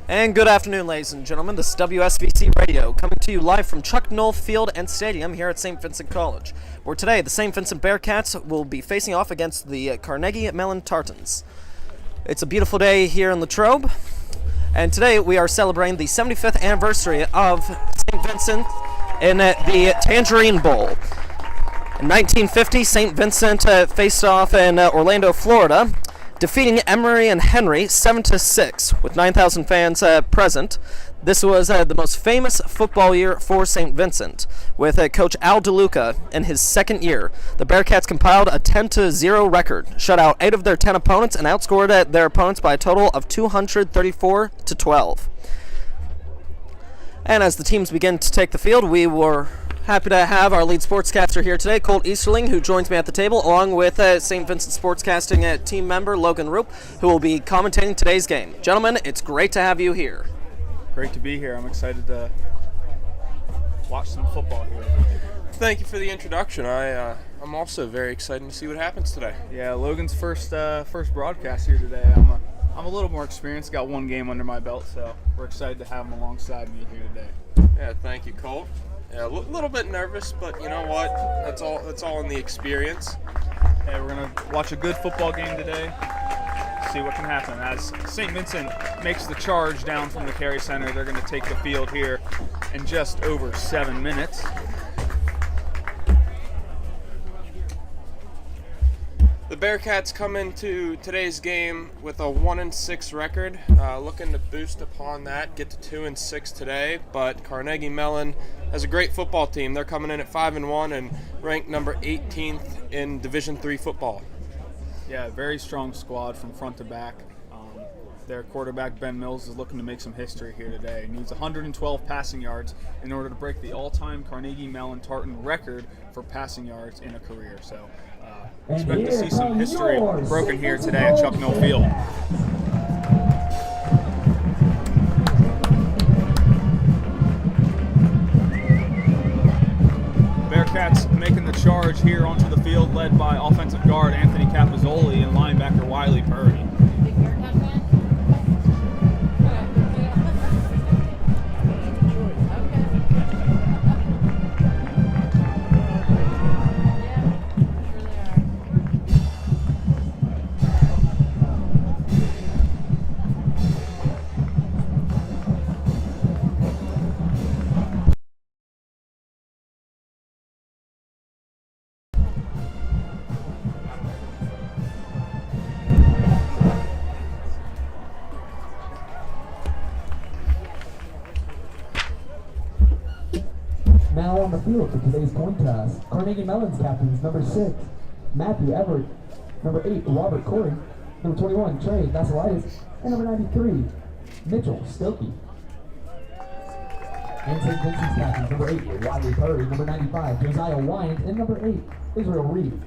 And good afternoon, ladies and gentlemen. This is WSVC Radio, coming to you live from Chuck Noll Field and Stadium here at St. Vincent College, where today the St. Vincent Bearcats will be facing off against the Carnegie Mellon Tartans. It's a beautiful day here in Latrobe, and today we are celebrating the 75th anniversary of St. Vincent in the Tangerine Bowl. In 1950, St. Vincent faced off in Orlando, Florida, defeating Emory and Henry 7-6 with 9,000 fans present. This was the most famous football year for St. Vincent, with Coach Al DeLuca in his second year. The Bearcats compiled a 10-0 record, shut out 8 of their 10 opponents, and outscored their opponents by a total of 234-12. And as the teams begin to take the field, we were happy to have our lead sportscaster here today, Colt Easterling, who joins me at the table, along with St. Vincent Sportscasting team member Logan Roop, who will be commentating today's game. Gentlemen, it's great to have you here. Great to be here. I'm excited to watch some football here. Thank you for the introduction. I'm also very excited to see what happens today. Yeah, Logan's first broadcast here today. I'm a little more experienced, got one game under my belt, so we're excited to have him alongside me here today. Yeah, thank you, Colt. Yeah, a little bit nervous, but you know what? That's all in the experience. Hey, we're gonna watch a good football game today. See what can happen. As St. Vincent makes the charge down from the Carey Center, they're gonna take the field here in just over 7 minutes. The Bearcats come into today's game with a 1-6 record, looking to boost upon that, get to 2-6 today. But Carnegie Mellon has a great football team. They're coming in at 5-1 and ranked number 18th in Division III football. Yeah, very strong squad from front to back. Their quarterback, Ben Mills, is looking to make some history here today. He needs 112 passing yards in order to break the all-time Carnegie Mellon Tartan record for passing yards in a career. So expect to see some history broken here today at Chuck Noll Field. Bearcats making the charge here onto the field, led by offensive guard Anthony Capozzoli and linebacker Wiley Purdy. Now on the field for today's coin toss, Carnegie Mellon's captains, number 6, Matthew Everett, number 8, Robert Corey, number 21, Trey Vassilitis, and number 93, Mitchell Stokey. And St. Vincent's captains, number 8, Wiley Purdy, number 95, Josiah Wyant, and number 8, Israel Reed.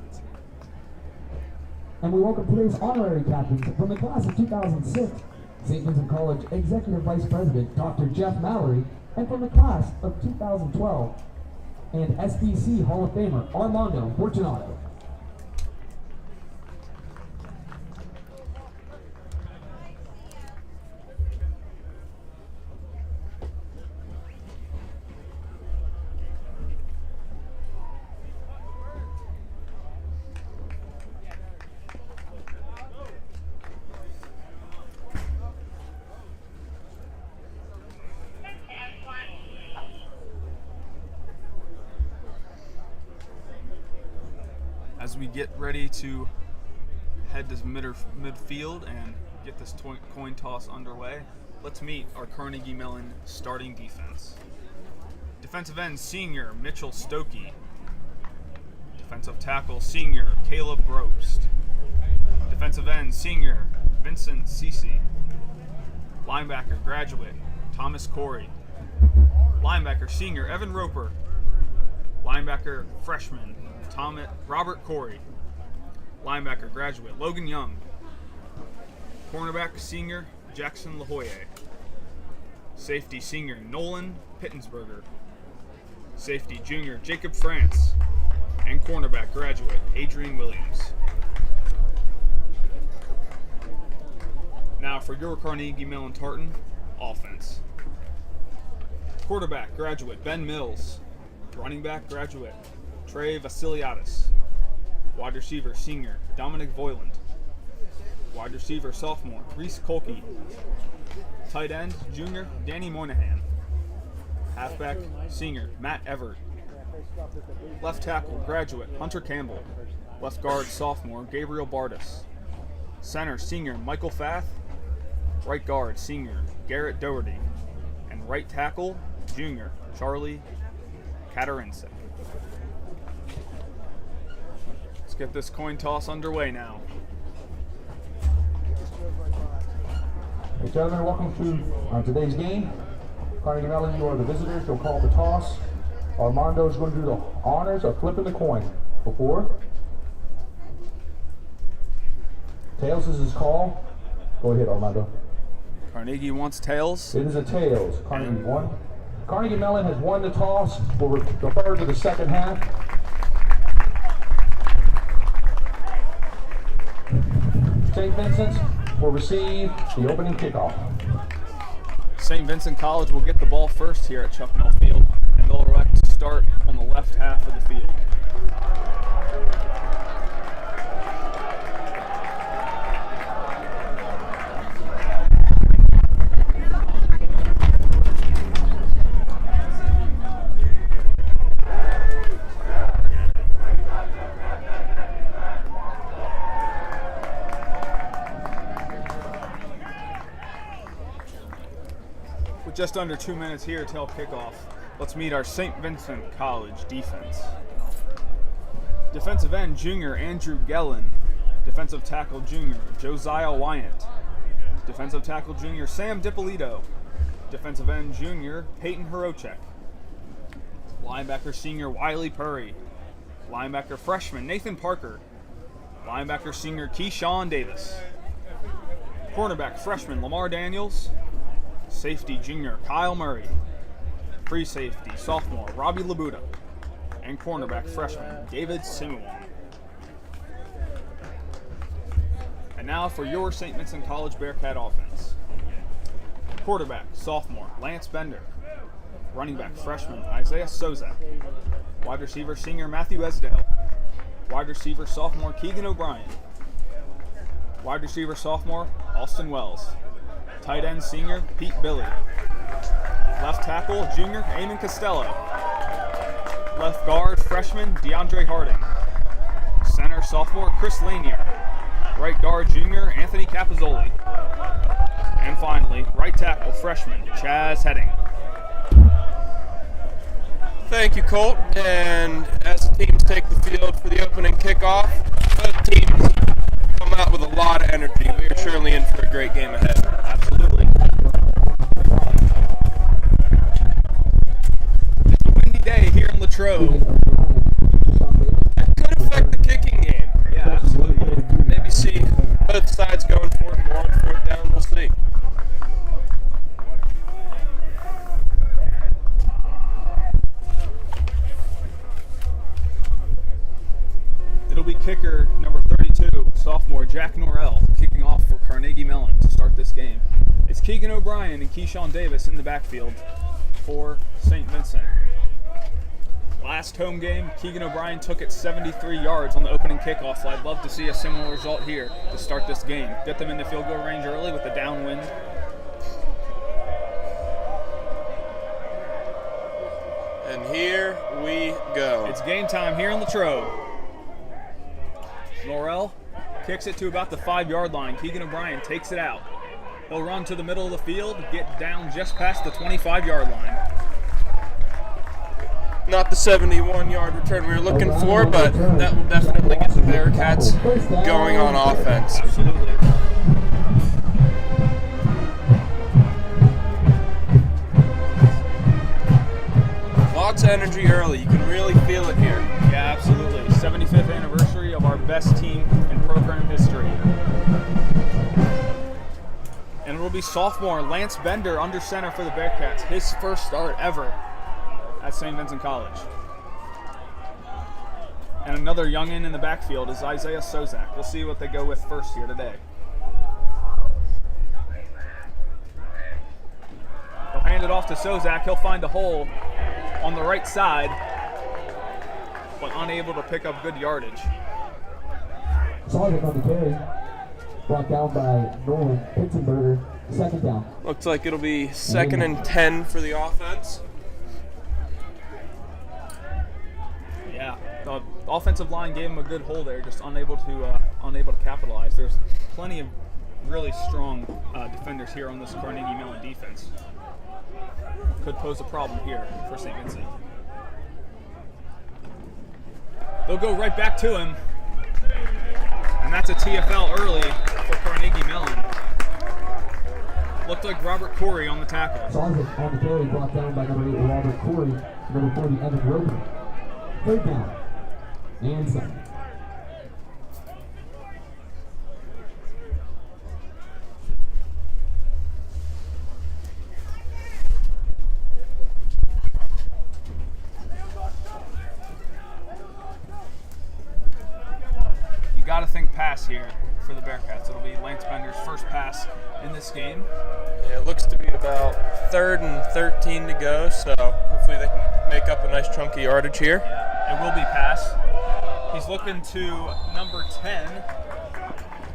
And we welcome today's honorary captains from the class of 2006, St. Vincent College Executive Vice President, Dr. Jeff Mallory, and from the class of 2012, and SVC Hall of Famer, Armando Fortunato. As we get ready to head to midfield and get this coin toss underway, let's meet our Carnegie Mellon starting defense. Defensive end, senior Mitchell Stokey. Defensive tackle, senior Caleb Brost. Defensive end, senior Vincent Cece. Linebacker, graduate Thomas Corey. Linebacker, senior Evan Roper. Linebacker, freshman Robert Corey. Linebacker, graduate Logan Young. Cornerback, senior Jackson LaHoye. Safety, senior Nolan Pittensberger. Safety, junior Jacob France. And cornerback, graduate Adrian Williams. Now for your Carnegie Mellon Tartan, offense. Quarterback, graduate, Ben Mills. Running back, graduate, Trey Vasiliadis. Wide receiver, senior, Dominic Voiland. Wide receiver, sophomore, Reese Kolke. Tight end, junior, Danny Moynihan. Halfback, senior, Matt Everett. Left tackle, graduate, Hunter Campbell. Left guard, sophomore, Gabriel Bardis. Center, senior, Michael Fath. Right guard, senior, Garrett Doherty. And right tackle, junior, Charlie Katarinsik. Let's get this coin toss underway now. Hey, gentlemen, welcome to today's game. Carnegie Mellon, you are the visitors. You'll call the toss. Armando is going to do the honors of flipping the coin. Before. Tails is his call. Go ahead, Armando. Carnegie wants tails. It is a tails. Carnegie won. Carnegie Mellon has won the toss. We'll refer to the second half. St. Vincent's will receive the opening kickoff. St. Vincent College will get the ball first here at Chuck Noll Field, and they'll elect to start on the left half of the field. Just under 2 minutes here till kickoff. Let's meet our St. Vincent College defense. Defensive end, junior Andrew Gellin. Defensive tackle, junior Josiah Wyant. Defensive tackle, junior Sam DiPolito. Defensive end, junior Peyton Hirochek. Linebacker, senior Wiley Purry. Linebacker, freshman Nathan Parker. Linebacker, senior Keyshawn Davis. Cornerback, freshman Lamar Daniels. Safety, junior Kyle Murray. Free safety, sophomore Robbie Labuda. And cornerback, freshman David Simeon. And now for your St. Vincent College Bearcat offense. Quarterback, sophomore Lance Bender. Running back, freshman Isaiah Sozak. Wide receiver, senior Matthew Esdale. Wide receiver, sophomore Keegan O'Brien. Wide receiver, sophomore Austin Wells. Tight end, senior Pete Billy. Left tackle, junior Eamon Costello. Left guard, freshman DeAndre Harding. Center, sophomore Chris Lanier. Right guard, junior Anthony Capozzoli. And finally, right tackle, freshman Chaz Heading. Thank you, Colt. And as the teams take the field for the opening kickoff, both teams come out with a lot of energy. We are surely in for a great game ahead. Absolutely. It's a windy day here in Latrobe. That could affect the kicking game. Yeah, absolutely. Maybe see both sides going for it more on fourth down. We'll see. It'll be kicker number 32, sophomore Jack Norrell, kicking off for Carnegie Mellon to start this game. It's Keegan O'Brien and Keyshawn Davis in the backfield for St. Vincent. Last home game, Keegan O'Brien took it 73 yards on the opening kickoff, so I'd love to see a similar result here to start this game. Get them into field goal range early with the downwind. And here we go. It's game time here in Latrobe. Norrell kicks it to about the 5-yard line. Keegan O'Brien takes it out. He'll run to the middle of the field, get down just past the 25-yard line. Not the 71-yard return we were looking for, but that will definitely get the Bearcats going on offense. Absolutely. Lots of energy early. You can really feel it here. Yeah, absolutely. 75th anniversary of our best team in program history. And it will be sophomore Lance Bender under center for the Bearcats. His first start ever at St. Vincent College. And another youngin in the backfield is Isaiah Sozak. We'll see what they go with first here today. it off to Sozak. He'll find a hole on the right side, but unable to pick up good yardage. Sozak on the carry. Brought down by Nolan Pitzenberger. Second down. Looks like it'll be 2nd and 10 for the offense. Yeah, the offensive line gave him a good hole there, just unable to capitalize. There's plenty of really strong defenders here on this Carnegie Mellon defense. Could pose a problem here for St. Vincent. They'll go right back to him, and that's a TFL early for Carnegie Mellon. Looked like Robert Corey on the tackle. Sozak on the carry, brought down by number 8, Robert Corey. Number 40, Evan Roper. Third down. And 7. You got to think pass here for the Bearcats. It'll be Lance Bender's first pass in this game. Yeah, it looks to be about 3rd and 13 to go, so hopefully they can make up a nice chunk of yardage here. Yeah, it will be pass. He's looking to number 10.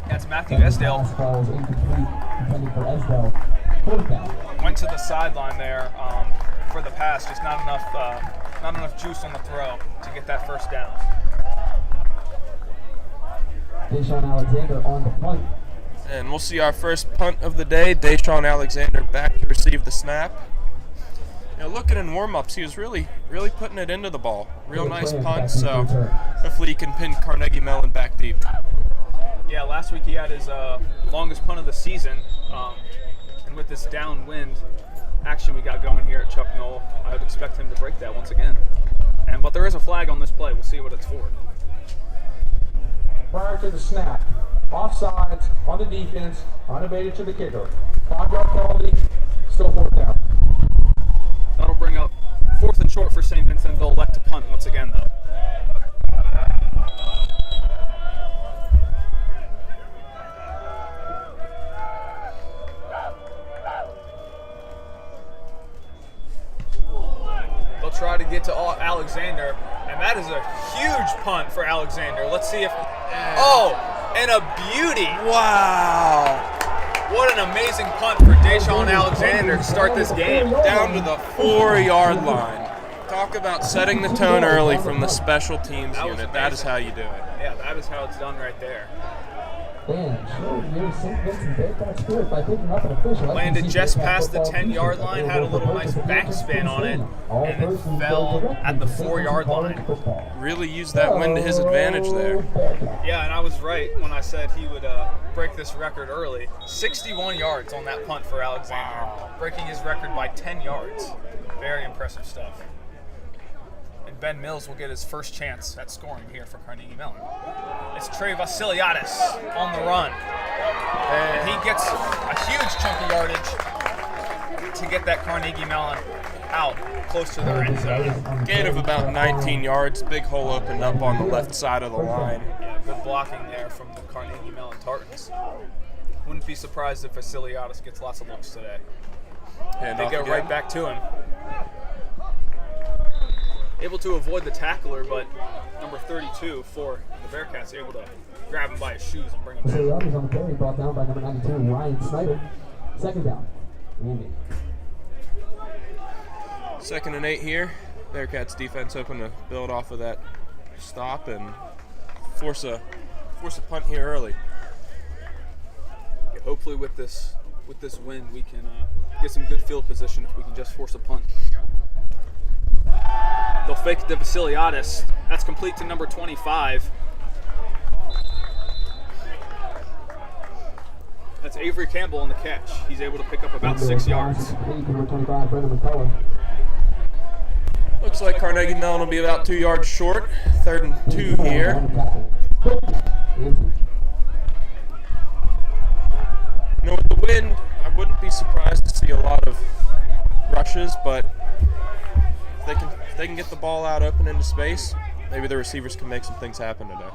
That's Matthew Esdale. Pass ball is incomplete, intended for Esdale. Fourth down. Went to the sideline there for the pass. Just not enough juice on the throw to get that first down. Deshaun Alexander on the punt. And we'll see our first punt of the day. Deshaun Alexander back to receive the snap. You know, looking in warm-ups, he was really putting it into the ball. Real nice punt, so hopefully he can pin Carnegie Mellon back deep. Yeah, last week he had his longest punt of the season. And with this downwind action we got going here at Chuck Knoll, I would expect him to break that once again. But there is a flag on this play. We'll see what it's for. Prior to the snap, offsides on the defense, unabated to the kicker. 5-yard penalty, still 4th down. That'll bring up 4th and short for St. Vincent. They'll elect to punt once again, though. They'll try to get to Alexander, and that is a huge punt for Alexander. Let's see if... Oh, and a beauty. Wow! What an amazing punt for Deshaun Alexander to start this game. Down to the 4-yard line. Talk about setting the tone early from the special teams unit. That is how you do it. Yeah, that is how it's done right there. And sure, you're St. Vincent Bearcat spirit by picking up an official. Landed just past the 10-yard line, had a little nice backspin on it, and it fell at the 4-yard line. Really used that wind to his advantage there. Yeah, and I was right when I said he would break this record early. 61 yards on that punt for Alexander, breaking his record by 10 yards. Very impressive stuff. And Ben Mills will get his first chance at scoring here for Carnegie Mellon. It's Trey Vasiliadis on the run. And he gets a huge chunk of yardage to get that Carnegie Mellon out close to their end zone. Gain of about 19 yards. Big hole opened up on the left side of the line. Yeah, good blocking there from the Carnegie Mellon Tartans. Wouldn't be surprised if Vasiliadis gets lots of looks today. And They go right back to him. Able to avoid the tackler, but number 32 for the Bearcats able to grab him by his shoes and bring him down. Vasiliadis on the carry, brought down by number 92, Ryan Snyder. Second down. Andy. 2nd and 8 here. Bearcats defense hoping to build off of that stop and force a punt here early. Yeah, hopefully with this win we can get some good field position if we can just force a punt. They'll fake it to Vasiliadis. That's complete to number 25. That's Avery Campbell on the catch. He's able to pick up about 6 yards. Number 25, Brendan McCullough. Looks like Carnegie Mellon will be about 2 yards short. 3rd and 2 here. You know, with the wind, I wouldn't be surprised to see a lot of rushes, but if they can get the ball out open into space, maybe the receivers can make some things happen today.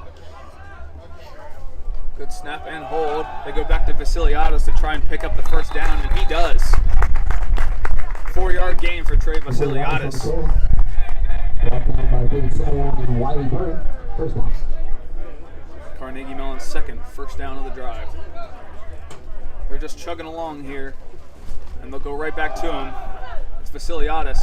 Good snap and hold. They go back to Vasiliadis to try and pick up the first down, and he does. 4 4-yard gain for Trey Vasiliadis. Brought down by David Sanwong and Wiley Bird. First down. Carnegie Mellon's second first down of the drive. They're just chugging along here, and they'll go right back to him. It's Vasiliadis,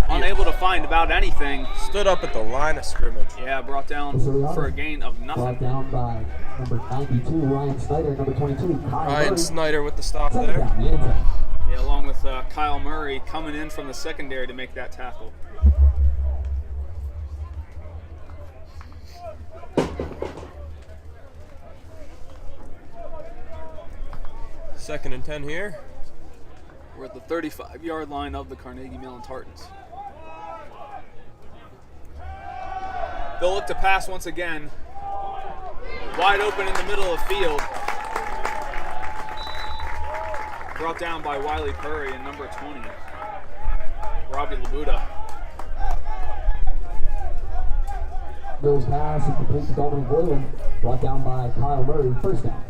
unable to find about anything. Stood up at the line of scrimmage. Yeah, brought down for a gain of nothing. Brought down by number 92, Ryan Snyder, number 22, Kyle Ryan Murray. Snyder with the stop Second there. down, the end zone. Yeah, along with Kyle Murray coming in from the secondary to make that tackle. Second and 10 here. We're at the 35-yard line of the Carnegie Mellon Tartans. They'll look to pass once again. Wide open in the middle of the field. Brought down by Wiley Purry and number 20, Robbie Labuda. Bills pass is complete to Dominic Boylan. Brought down by Kyle Murray. First down.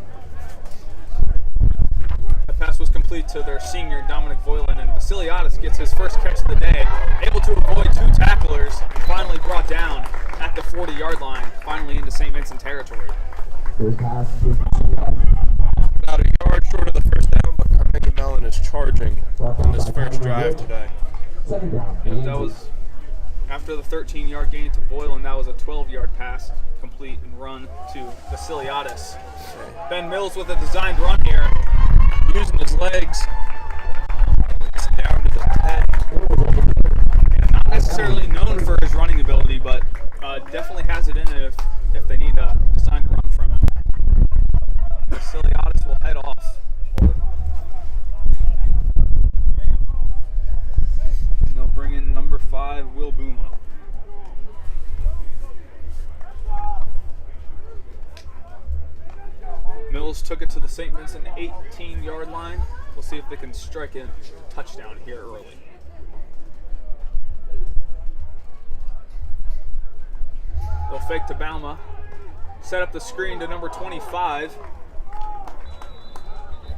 That pass was complete to their senior Dominic Voiland, and Vasiliadis gets his first catch of the day, able to avoid 2 tacklers, and finally brought down at the 40-yard line, finally into St. Vincent territory. Bills pass is complete to Vasiliadis. About a yard short of the first down, but Carnegie Mellon is charging on this first drive today. Second down. That was after the 13-yard gain to Voiland. That was a 12-yard pass, complete and run to Vasiliadis. Ben Mills with a designed run here, Using his legs. It's down to the 10. not necessarily known for his running ability, but definitely has it in it if they need a designed run from him. Vasiliadis will head off. And they'll bring in number 5, Will Booma. Mills took it to the St. Vincent 18-yard line. We'll see if they can strike a touchdown here early. They'll fake to Balma. Set up the screen to number 25.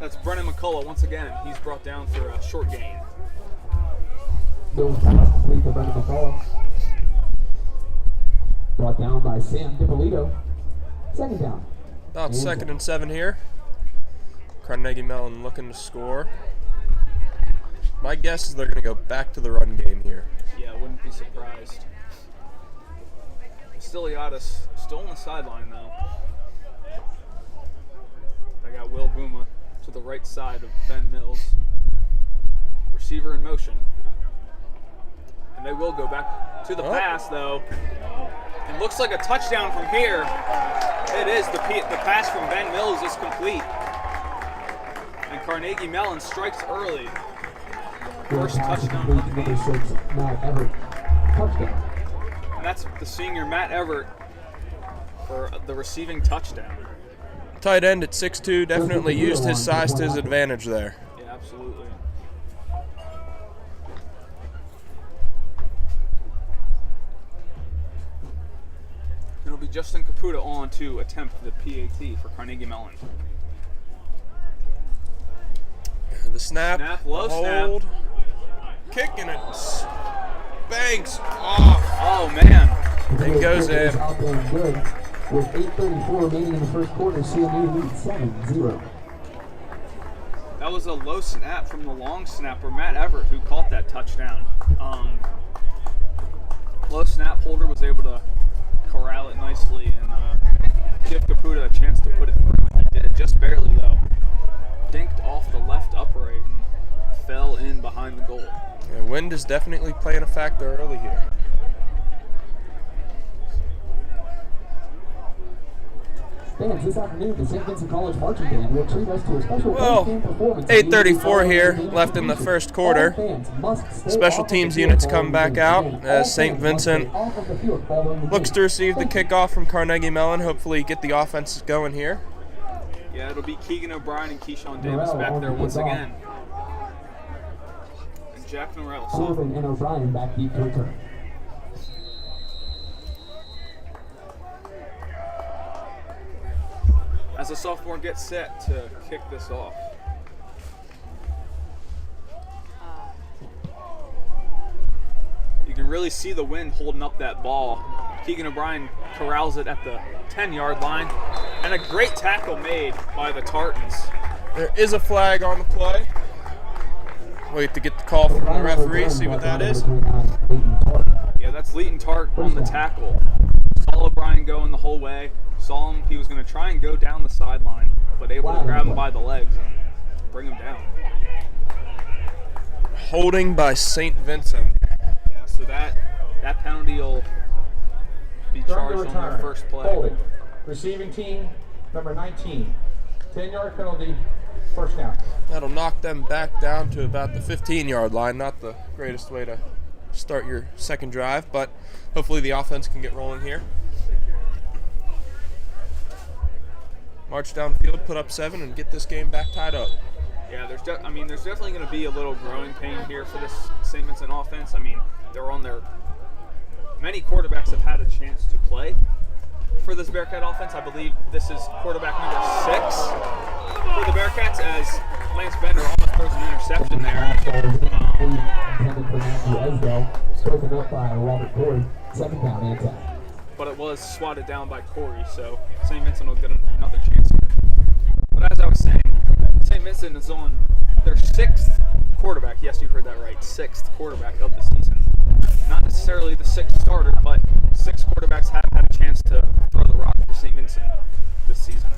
That's Brennan McCullough once again. He's brought down for a short gain. Bills pass complete to Brendan McCullough. Brought down by Sam DiPolito. Second down. About second and 7 here. Carnegie Mellon looking to score. My guess is they're going to go back to the run game here. Yeah, wouldn't be surprised. Vasiliadis still on the sideline though. I got Will Booma to the right side of Ben Mills. Receiver in motion. And they will go back to the pass though. It looks like a touchdown from here. It is. The pass from Ben Mills is complete. And Carnegie Mellon strikes early. First touchdown of the game. Number 6, Matt Everett. Touchdown. And that's the senior Matt Everett for the receiving touchdown. Tight end at 6'2", definitely used his size to his advantage there. Yeah, absolutely. It'll be Justin Caputa on to attempt the PAT for Carnegie Mellon. The snap, Low hold, kicking it, banks off. Oh man, It goes in. Out there and good. With 8:34 remaining in the first quarter, CMU leads 7-0. that was a low snap from the long snapper Matt Everett who caught that touchdown. Low snap holder was able to corral it nicely and give Caputa a chance to put it through. And he did, just barely though. Dinked off the left upright and fell in behind the goal. Yeah, wind is definitely playing a factor early here. Fans, this afternoon, the St. Vincent College Marching Band will treat us to a special Well, post-game performance. 8:34 here, left in the first quarter. Special teams units come back out as St. Vincent looks to receive the kickoff from Carnegie Mellon. Hopefully get the offense going here. Yeah, it'll be Keegan O'Brien and Keyshawn Davis back there once again. And Jack Norrell. Sullivan and O'Brien back deep to return. As the sophomore gets set to kick this off. can really see the wind holding up that ball. Keegan O'Brien corrals it at the 10-yard line. And a great tackle made by the Tartans. There is a flag on the play. Wait to get the call from the referee, see what that is. Yeah, that's Leighton Tart on the tackle. Saw O'Brien going the whole way. Saw him, he was going to try and go down the sideline, but able to grab him by the legs and bring him down. Holding by St. Vincent. Yeah, so that penalty will be charged on their first play. Holding. Receiving team, number 19. 10-yard penalty, first down. That'll knock them back down to about the 15-yard line. Not the greatest way to start your second drive, but hopefully the offense can get rolling here. March downfield, put up 7, and get this game back tied up. Yeah, there's definitely going to be a little growing pain here for this St. Vincent offense. I mean, they're on their many quarterbacks have had a chance to play for this Bearcat offense. I believe this is quarterback number 6 for the Bearcats, as Lance Bender almost throws an interception there. Spoken up by Robert Corey, 2nd down and 10. But it was swatted down by Corey, so St. Vincent will get another chance here. But as I was saying, St. Vincent is on their 6th quarterback. Yes, you heard that right. 6th quarterback of the season. Not necessarily the 6th starter, but 6 quarterbacks have had a chance to throw the rock for St. Vincent this season.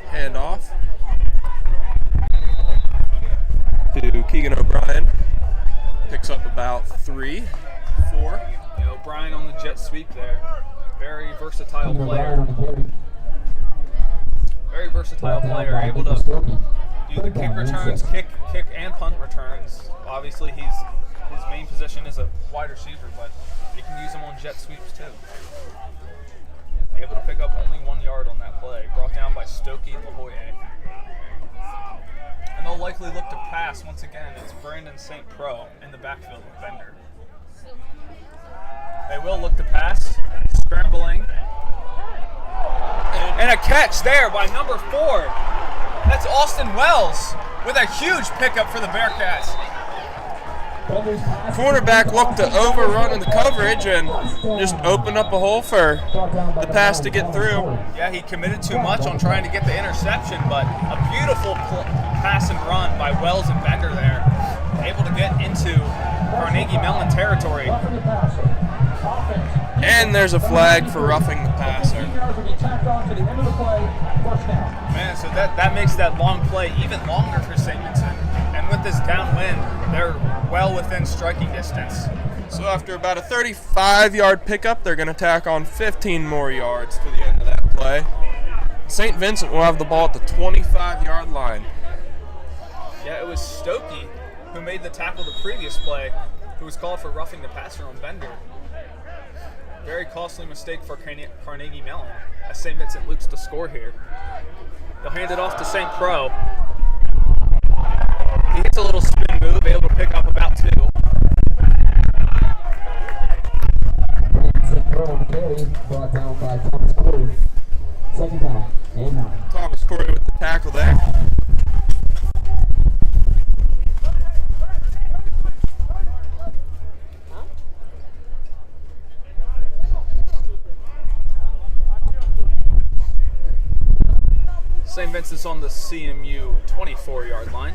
Hand off to Keegan O'Brien. Picks up about 3, 4. You know, O'Brien on the jet sweep there. Very versatile player. Very versatile player, able to do the kick returns, kick and punt returns. Obviously, his main position is a wide receiver, but you can use him on jet sweeps too. Able to pick up only 1 yard on that play, brought down by Stokey and LaHoye. And they'll likely look to pass once again. It's Brandon St. Pro in the backfield with Bender. They will look to pass, scrambling. And a catch there by number 4. That's Austin Wells with a huge pickup for the Bearcats. Cornerback looked to overrun in the coverage and just open up a hole for the pass to get through. Yeah, he committed too much on trying to get the interception, but a beautiful pass and run by Wells and Bender there. Able to get into Carnegie Mellon territory. And there's a flag for roughing the passer. Man, so that makes that long play even longer for St. Vincent. And with this downwind, they're well within striking distance. So after about a 35-yard pickup, they're going to tack on 15 more yards to the end of that play. St. Vincent will have the ball at the 25-yard line. Yeah, it was Stokey who made the tackle the previous play, who was called for roughing the passer on Bender. Very costly mistake for Carnegie Mellon, as St. Vincent looks to score here. They'll hand it off to St. Pro. He hits a little spin move, able to pick up about 2. St. Pro on the carry, brought down by Thomas Corey. 2nd down and 9. Thomas Corey with the tackle there. St. Vincent's on the CMU 24-yard line.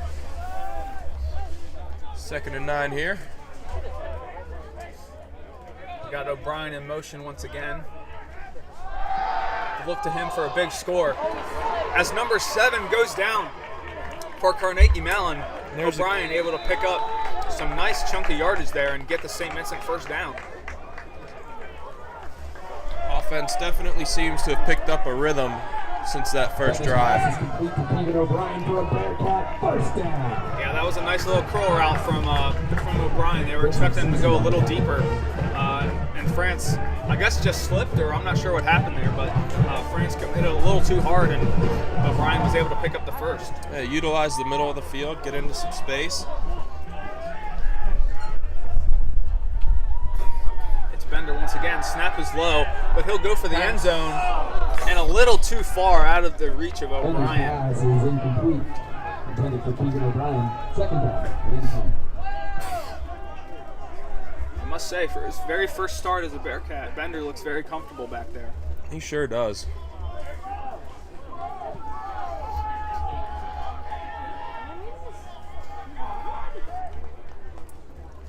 2nd and 9 here. Got O'Brien in motion once again. Look to him for a big score. As number 7 goes down for Carnegie Mellon, O'Brien able to pick up some nice chunky yardage there and get the St. Vincent first down. Offense definitely seems to have picked up a rhythm since that first drive. Yeah, that was a nice little curl route from O'Brien. They were expecting him to go a little deeper. And France, I guess, just slipped, or I'm not sure what happened there, but France committed a little too hard, and O'Brien was able to pick up the first. Yeah, utilize the middle of the field, get into some space. It's Bender once again. Snap is low, but he'll go for the end zone. And a little too far out of the reach of Henry's O'Brien. pass is incomplete. Intended for Keegan O'Brien. Second down. Lincoln. I must say, for his very first start as a Bearcat, Bender looks very comfortable back there. He sure does.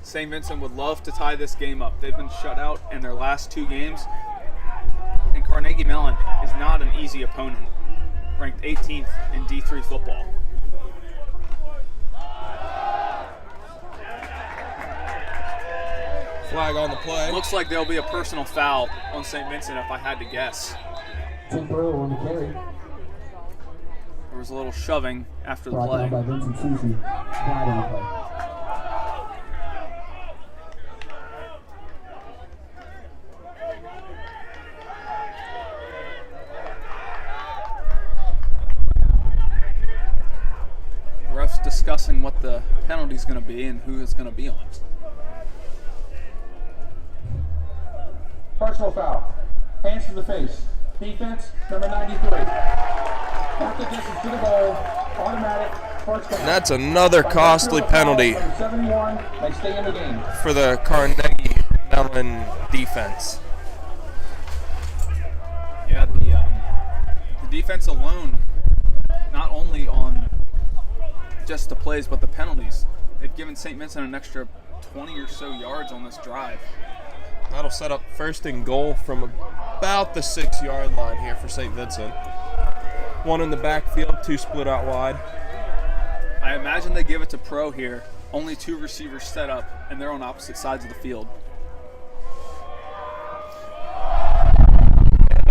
St. Vincent would love to tie this game up. They've been shut out in their last 2 games. And Carnegie Mellon is not an easy opponent, ranked 18th in D3 football. Flag on the play. Looks like there'll be a personal foul on St. Vincent if I had to guess. Tim Burrow on the carry. There was a little shoving after the Brought down by play. Vincent Susie. Flag on the play. Refs discussing what the penalty's going to be and who it's going to be on. Personal foul. Hands to the face. Defense, number 93. After distance to the goal. Automatic. First down. And that's another costly penalty Number 71. They stay in the game. for the Carnegie Mellon defense. Yeah, the defense alone, not only on just the plays but the penalties, they've given St. Vincent an extra 20 or so yards on this drive. That'll set up first and goal from about the 6-yard line here for St. Vincent. 1 in the backfield, 2 split out wide. I imagine they give it to Pro here. Only 2 receivers set up, and they're on opposite sides of the field.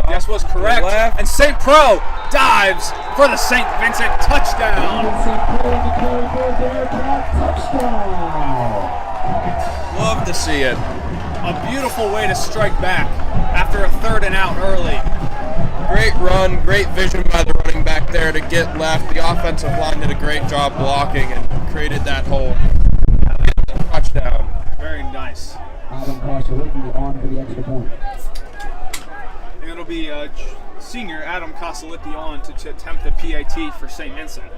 Guess was correct, left. and St. Pro dives for the St. Vincent touchdown. Vincent Pro on the carry for a Bearcat touchdown. Love to see it. A beautiful way to strike back after a 3rd and out early. Great run, great vision by the running back there to get left. The offensive line did a great job blocking and created that hole. Touchdown. Very nice. Adam Kostalicki on for the extra point. And it'll be senior Adam Kostalicki on to attempt the PAT for St. Vincent.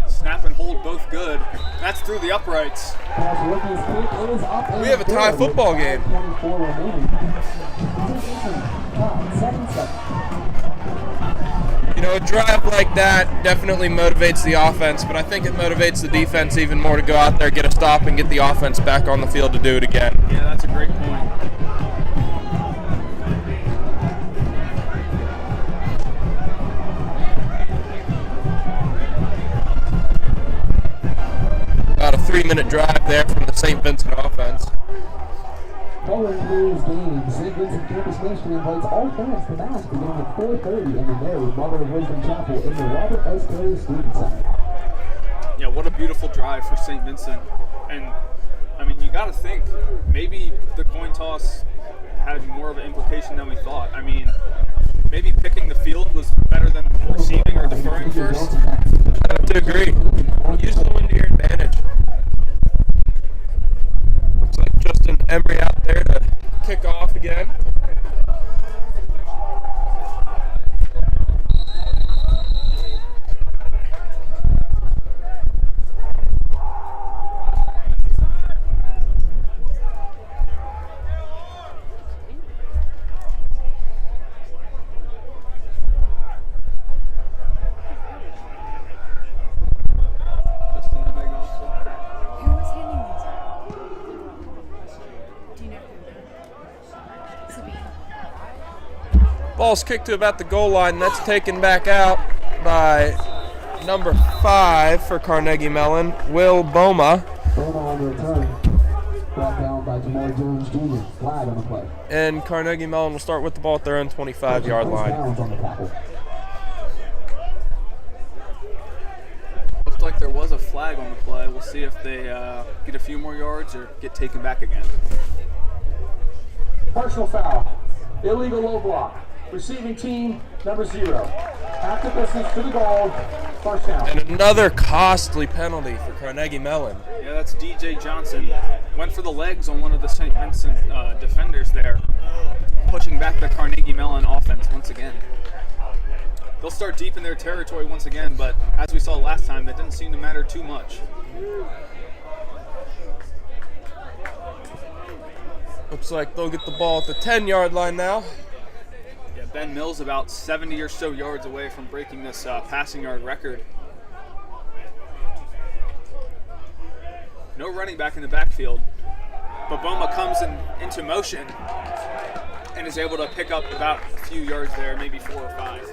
Snap and hold both good. That's through the uprights. Kostalicki's kick is up and We have a tie good. football game. 24 remaining. Tied 7-7. You know, a drive like that definitely motivates the offense, but I think it motivates the defense even more to go out there, get a stop, and get the offense back on the field to do it again. Yeah, that's a great point. About a 3-minute drive there from the St. Vincent offense. Following today's game, St. Vincent Campus Ministry invites all fans to Mass beginning at 4:30 in the Mary Mother of Wisdom Chapel in the Robert S. Carey Student Center. Yeah, what a beautiful drive for St. Vincent. And, I mean, you got to think, maybe the coin toss had more of an implication than we thought. I mean, maybe picking the field was better than receiving or deferring first. I have to agree. Use the wind to your advantage. Looks like Justin Embry out there to kick off again. Who was handing these out? Do you know who? Sabine. Ball's kicked to about the goal line. That's taken back out by number 5 for Carnegie Mellon, Will Boma. Boma on the return. Brought down by Jamar Jones Jr. Flag on the play. And Carnegie Mellon will start with the ball at their own 25-yard line. Downs on the tackle. Looked like there was a flag on the play. We'll see if they get a few more yards or get taken back again. Personal foul. Illegal low block. Receiving team, number 0. After distance to the goal. First down. And another costly penalty for Carnegie Mellon. Yeah, that's DJ Johnson. Went for the legs on one of the St. Vincent defenders there. pushing back the Carnegie Mellon offense once again. They'll start deep in their territory once again, but as we saw last time, that didn't seem to matter too much. Looks like they'll get the ball at the 10-yard line now. Yeah, Ben Mills about 70 or so yards away from breaking this passing yard record. No running back in the backfield, but Boma comes into motion and is able to pick up about a few yards there, maybe 4 or 5.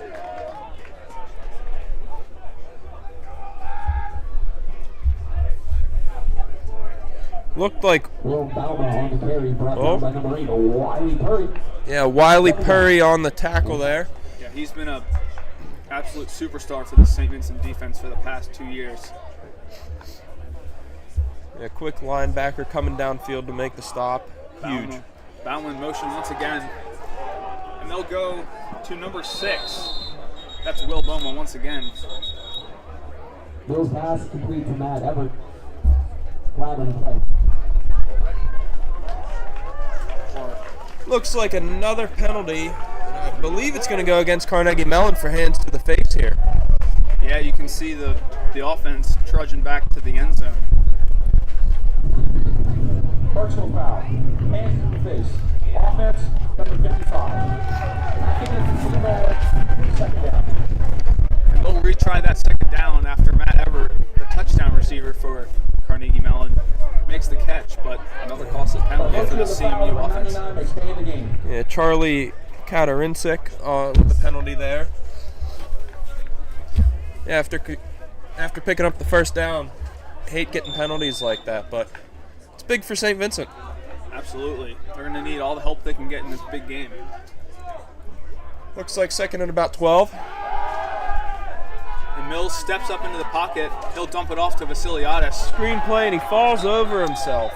Looked like Will Bauman on the carry, brought down by number 8, Wiley Purry. Wiley Purry on the tackle there. Yeah, he's been a absolute superstar for the St. Vincent defense for the past 2 years. Yeah, quick linebacker coming downfield to make the stop. Huge. Bauman in motion once again. And they'll go to number 6. That's Will Boma once again. Will's pass complete to Matt Everett. Flag on the play. Looks like another penalty. I believe it's going to go against Carnegie Mellon for hands to the face here. Yeah, you can see the offense trudging back to the end zone. Personal foul. Hands in the face. Offense, number 55. Second down. And they'll retry that second down after Matt Everett, the touchdown receiver for Carnegie Mellon, makes the catch, but another costless penalty for the CMU offense. Yeah, Charlie Katarinsik with the penalty there. Yeah, after picking up the first down, hate getting penalties like that, but it's big for St. Vincent. Absolutely. They're going to need all the help they can get in this big game. Looks like second and about 12. And Mills steps up into the pocket. He'll dump it off to Vasiliadis. Screen play, and he falls over himself.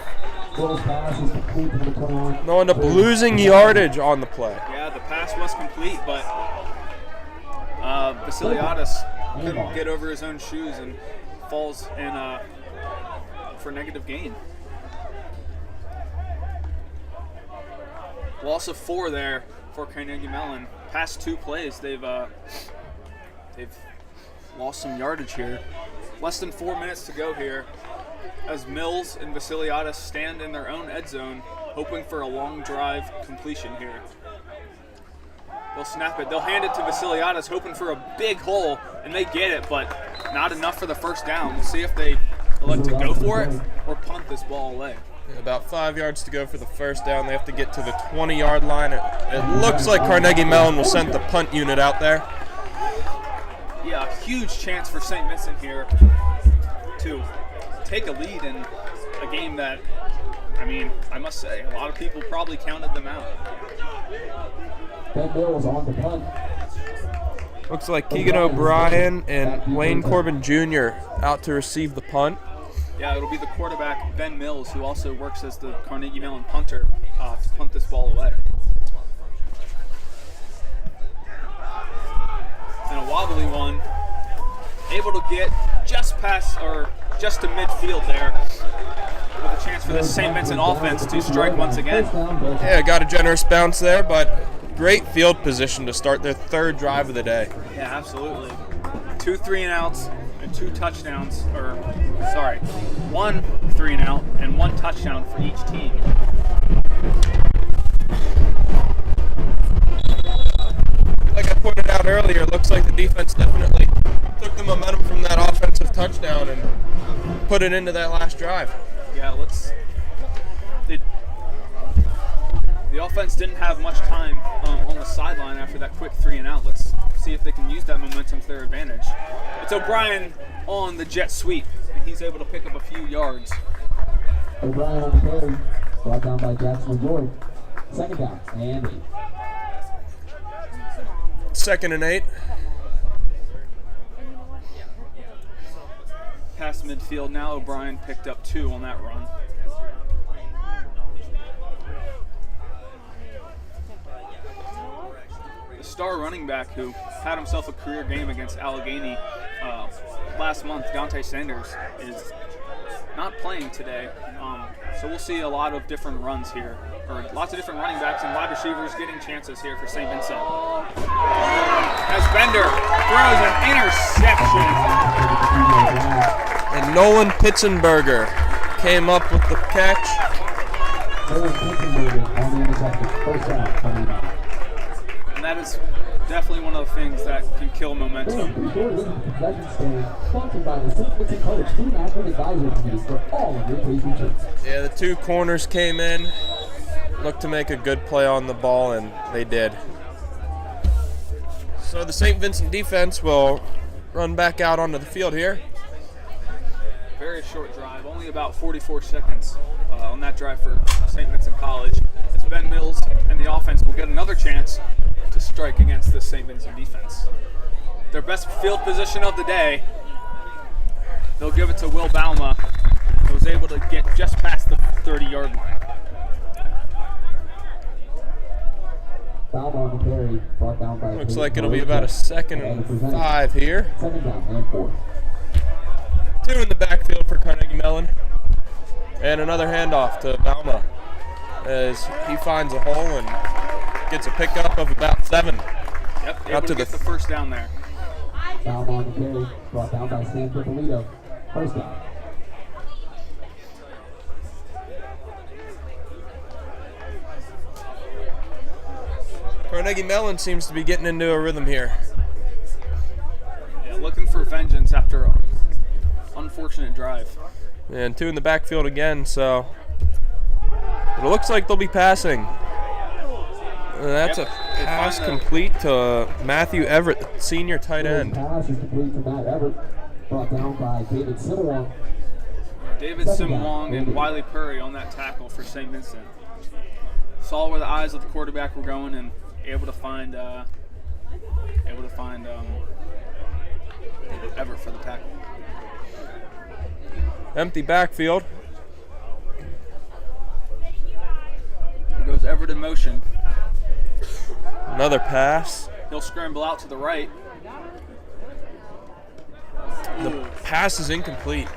Will's pass is complete to the 21. They'll end up losing yardage on the play. Yeah, the pass was complete, but Vasiliadis couldn't get over his own shoes and falls in for negative gain. Loss of 4 there for Carnegie Mellon. Past 2 plays, they've lost some yardage here. Less than 4 minutes to go here as Mills and Vasiliadis stand in their own end zone, hoping for a long drive completion here. They'll snap it. They'll hand it to Vasiliadis, hoping for a big hole, and they get it, but not enough for the first down. We'll see if they elect to go for it or punt this ball away. About 5 yards to go for the first down. They have to get to the 20-yard line. It looks like Carnegie Mellon will send the punt unit out there. Yeah, a huge chance for St. Vincent here to take a lead in a game that, I mean, I must say, a lot of people probably counted them out. Ben Mills on the punt. Looks like Keegan O'Brien and Wayne Corbin Jr. out to receive the punt. Yeah, it'll be the quarterback, Ben Mills, who also works as the Carnegie Mellon punter, to punt this ball away. And a wobbly one, able to get just past, or just to midfield there, with a chance for the St. Vincent offense to strike once again. Yeah, got a generous bounce there, but great field position to start their 3rd drive of the day. Yeah, absolutely. 2 3-and-outs and 2 touchdowns, or sorry, 1 3-and-out and 1 touchdown for each team. Like I pointed out earlier, it looks like the defense definitely took the momentum from that offensive touchdown and put it into that last drive. Yeah, the offense didn't have much time on the sideline after that quick 3-and-out. Let's see if they can use that momentum to their advantage. It's O'Brien on the jet sweep, and he's able to pick up a few yards. O'Brien on the carry, brought down by Jackson LaJoy. Second down, and 8. 2nd and 8. Past midfield now, O'Brien picked up 2 on that run. The star running back who had himself a career game against Allegheny last month, Dante Sanders, is not playing today. So we'll see a lot of different runs here, or lots of different running backs and wide receivers getting chances here for St. Vincent. As Bender throws an interception. And Nolan Pitzenberger came up with the catch. And that is definitely one of the things that can kill momentum. Yeah, the two corners came in, looked to make a good play on the ball, and they did. So the St. Vincent defense will run back out onto the field here. Very short drive, only about 44 seconds on that drive for St. Vincent College. As Ben Mills and the offense will get another chance to strike against this St. Vincent defense. Their best field position of the day, they'll give it to Will Bauma, who was able to get just past the 30-yard line. Looks like it'll be about a 2nd and 5 here. 2 in the backfield for Carnegie Mellon. And another handoff to Bauma as he finds a hole and gets a pickup of about 7. Yep, able to get the first down there. Bauma on the carry, brought down by Sam Trippolito. First down. Carnegie Mellon seems to be getting into a rhythm here. Yeah, looking for vengeance after an unfortunate drive. And 2 in the backfield again, so it looks like they'll be passing. That's a pass complete to Matthew Everett, the senior tight end. Pass is complete to Matt Everett, brought down by David Simawong. David Simawong and Wiley Purry on that tackle for St. Vincent. Saw where the eyes of the quarterback were going and able to find Everett for the tackle. Empty backfield. Here goes Everett in motion. Another pass. He'll scramble out to the right. The pass is incomplete.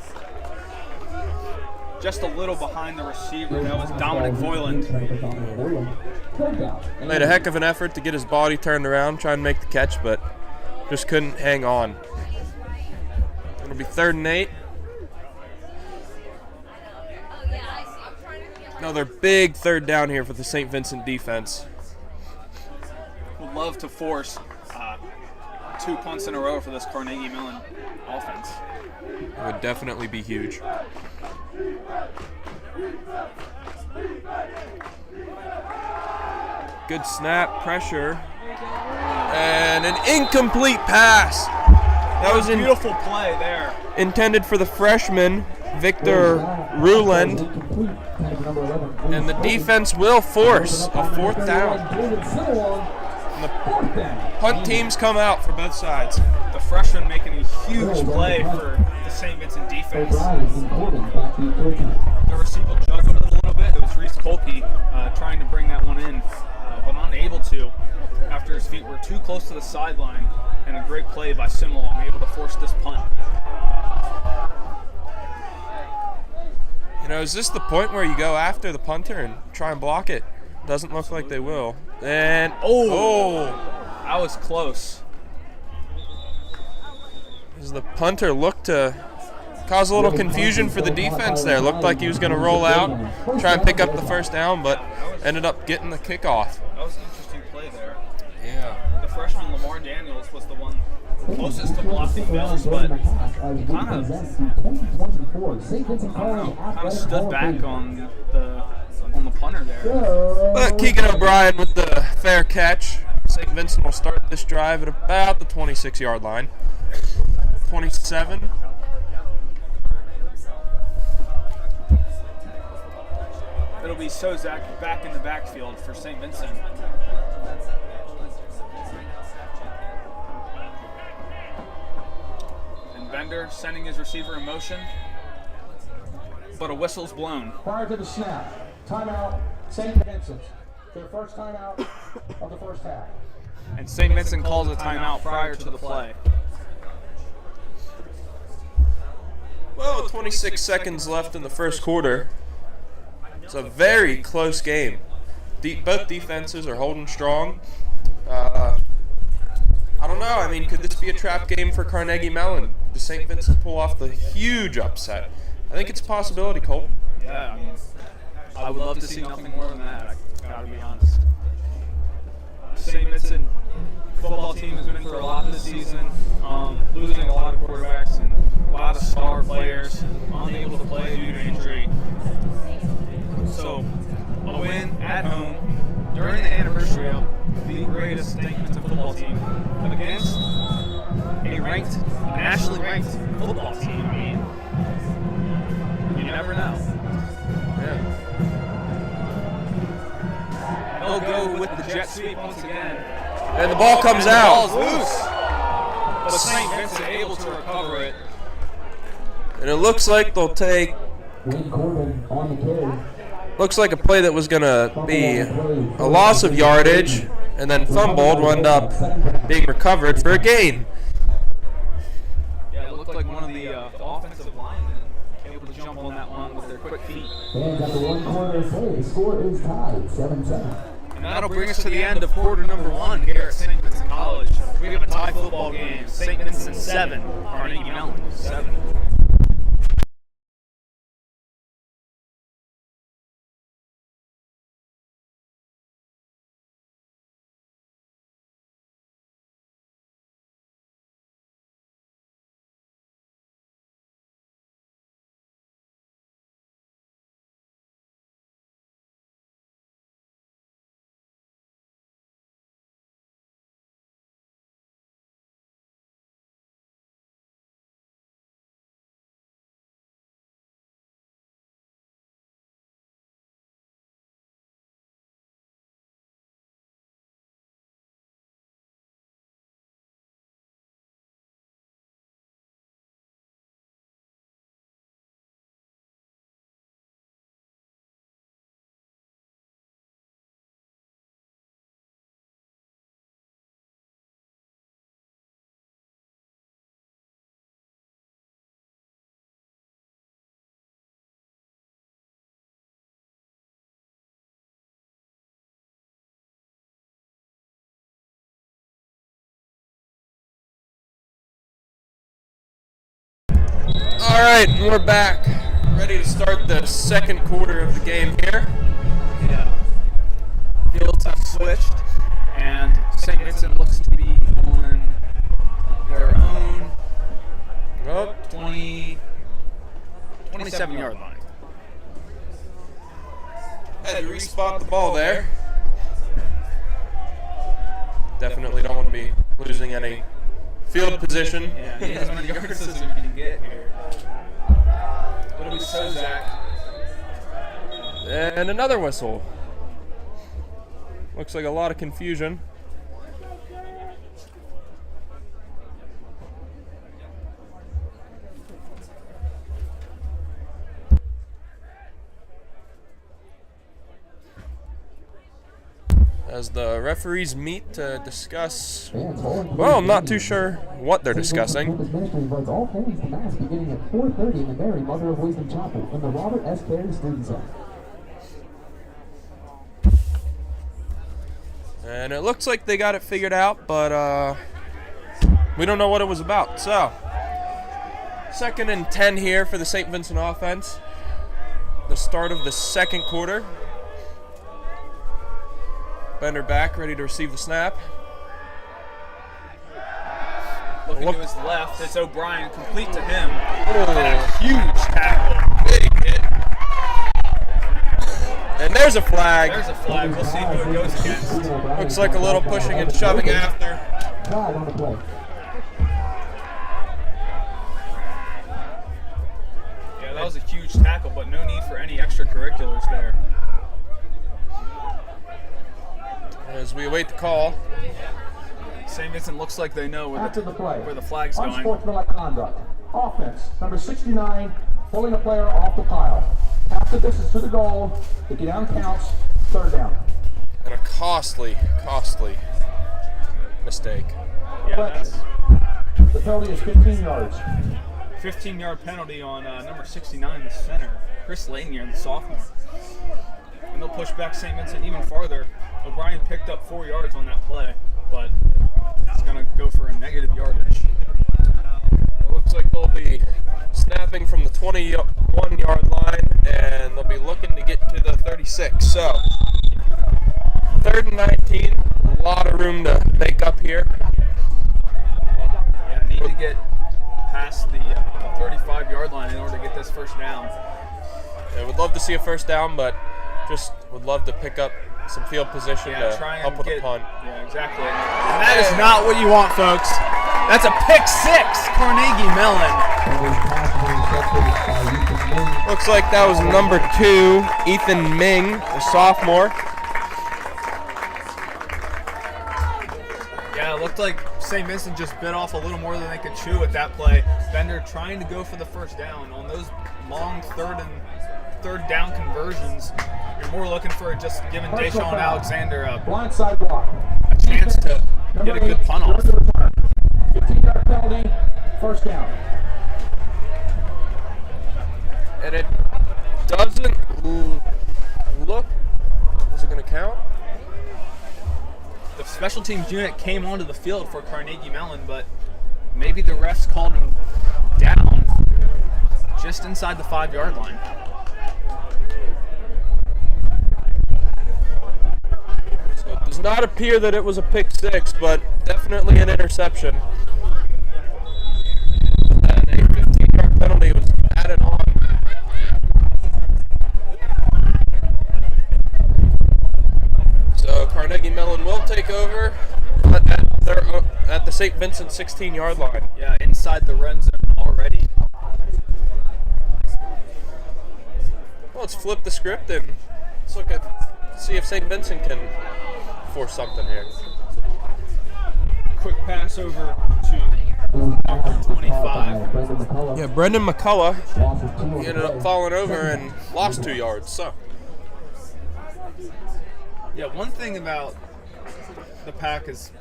Just a little behind the receiver. That was Dominic Voiland. Made a heck of an effort to get his body turned around, trying to make the catch, but just couldn't hang on. It'll be 3rd and 8. Another big 3rd down here for the St. Vincent defense. Would love to force 2 punts in a row for this Carnegie Mellon offense. It would definitely be huge. Good snap, pressure, and an incomplete pass. That was a beautiful play there. Intended for the freshman, Victor Ruland. And the defense will force a 4th down. And the punt teams come out for both sides. The freshman making a huge play for the St. Vincent defense. The receiver juggled it a little bit. It was Reese Kolke trying to bring that one in, but unable to after his feet were too close to the sideline, and a great play by Simawong able to force this punt. You know, is this the point where you go after the punter and try and block it? Doesn't look like they will. And that was close. As the punter looked to cause a little confusion for the defense there. Looked like he was going to roll out, try and pick up the first down, but ended up getting the kickoff. That was an interesting play there. Yeah. The freshman Lamar Daniels was the one closest to blocking Mills, but kind of stood back on the punter there. But Keegan O'Brien with the fair catch. St. Vincent will start this drive at about the 26-yard line. 27. It'll be Sozak back in the backfield for St. Vincent. And Bender sending his receiver in motion, but a whistle's blown. Prior to the snap, timeout, St. Vincent. Their first timeout of the first half. And St. Vincent calls a timeout prior to the play. Well, 26 seconds left in the first quarter. It's a very close game. Both defenses are holding strong. I don't know. I mean, could this be a trap game for Carnegie Mellon? Does St. Vincent pull off the huge upset? I think it's a possibility, Colt. Yeah, I mean, I would love to see nothing more than that. I gotta be honest. St. Vincent football team has been through a lot this season, losing a lot of quarterbacks and a lot of star players, unable to play due to injury. So, a win at home during the anniversary of the greatest St. Vincent football team against a ranked, nationally ranked football team. I mean, you never know. Yeah. They'll go with the jet sweep once again. And the ball comes The out. ball's loose. But St. Vincent able to recover it. And it looks like they'll take, Wayne Corbin on the carry. looks like a play that was going to be a loss of yardage and then fumbled will end up being recovered for a gain. Yeah, it looked like one of the offensive linemen able to jump on that one with their quick feet. And at the 1 quarter play, the score is tied, 7-7. And that'll bring us to the end of quarter number 1 here at St. Vincent College. We have a tie football game. St. Vincent 7, Carnegie Mellon 7. All right, we're back, ready to start the second quarter of the game here. Yeah. Fields have switched, and St. Vincent looks to be on their own Oh, 27-yard line. had to respot the ball there. Definitely don't want to be losing any field position. Yeah, need as many yards as we can get here. It'll be Sozak. And another whistle. Looks like a lot of confusion. As the referees meet to discuss, well, I'm not too sure what they're discussing. Campus Ministry invites all families to Mass beginning at 4:30 in the Mary Mother of Wisdom Chapel in the Robert S. Carey Student Center. And it looks like they got it figured out, but we don't know what it was about. So, 2nd and 10 here for the St. Vincent offense. The start of the second quarter. Bender back, ready to receive the snap. Looking to his left, it's O'Brien, complete to him. Oh. And a huge tackle. Big hit. And there's a flag. There's a flag. We'll see who it goes against. Looks like a little pushing and shoving after. Flag on the play. Yeah, that was a huge tackle, but no need for any extracurriculars there. As we await the call. St. Vincent looks like they know After the play, where the flag's going. unsportsmanlike conduct. Offense, number 69, pulling a player off the pile. Half the distance to the goal. The down counts. 3rd down. And a costly mistake. Yeah, that's The penalty is 15 yards. 15-yard penalty on number 69, the center, Chris Lanier, the sophomore. and they'll push back St. Vincent even farther. O'Brien picked up 4 yards on that play, but it's going to go for a negative yardage. It looks like they'll be snapping from the 21-yard line, and they'll be looking to get to the 36. So, 3rd and 19, a lot of room to make up here. Yeah, need to get past the 35-yard line in order to get this first down. I would love to see a first down, but just would love to pick up some field position to try and help with get, the punt. Yeah, exactly. And that is not what you want, folks. That's a pick 6, Carnegie Mellon. Looks like that was number 2, Ethan Ming, the sophomore. Yeah, it looked like St. Vincent just bit off a little more than they could chew at that play. Bender trying to go for the first down. On those long third down conversions, you're more looking for just giving Deshaun Alexander a Blindside block. chance to get a good punt off. 15-yard penalty, first down. And it doesn't look, is it going to count? The special teams unit came onto the field for Carnegie Mellon, but maybe the refs called him down just inside the 5-yard line. So it does not appear that it was a pick 6, but definitely an interception. And a 15-yard penalty was added on. So Carnegie Mellon will take over at the St. Vincent 16-yard line. Yeah, inside the red zone already. Well, let's flip the script and let's see if St. Vincent can force something here. Quick pass over to number 25. Yeah, Brendan McCullough, he ended up falling over and lost 2 yards. So Yeah, one thing about the Pack is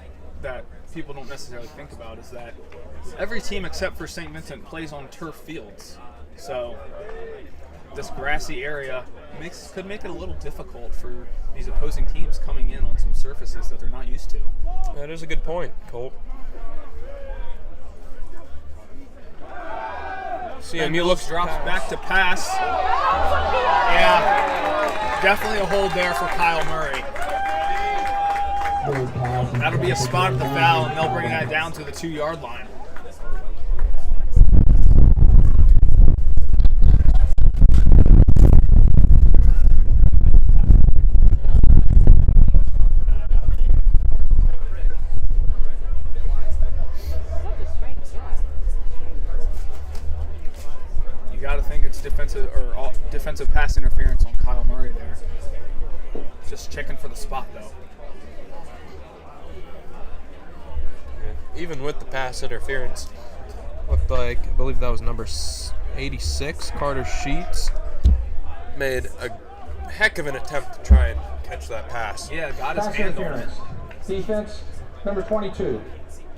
that people don't necessarily think about is that every team except for St. Vincent plays on turf fields. So this grassy area could make it a little difficult for these opposing teams coming in on some surfaces that they're not used to. that is a good point, Colt. CMU looks drops back to pass. Yeah, definitely a hold there for Kyle Murray. That'll be a spot at the foul, and they'll bring that down to the 2-yard line. You got to think it's defensive pass interference on Kyle Murray there. Just checking for the spot though. Even with the pass interference, looked like, I believe that was number 86, Carter Sheets, made a heck of an attempt to try and catch that pass. Yeah, got his Pass hand on it. interference. Defense, number 22.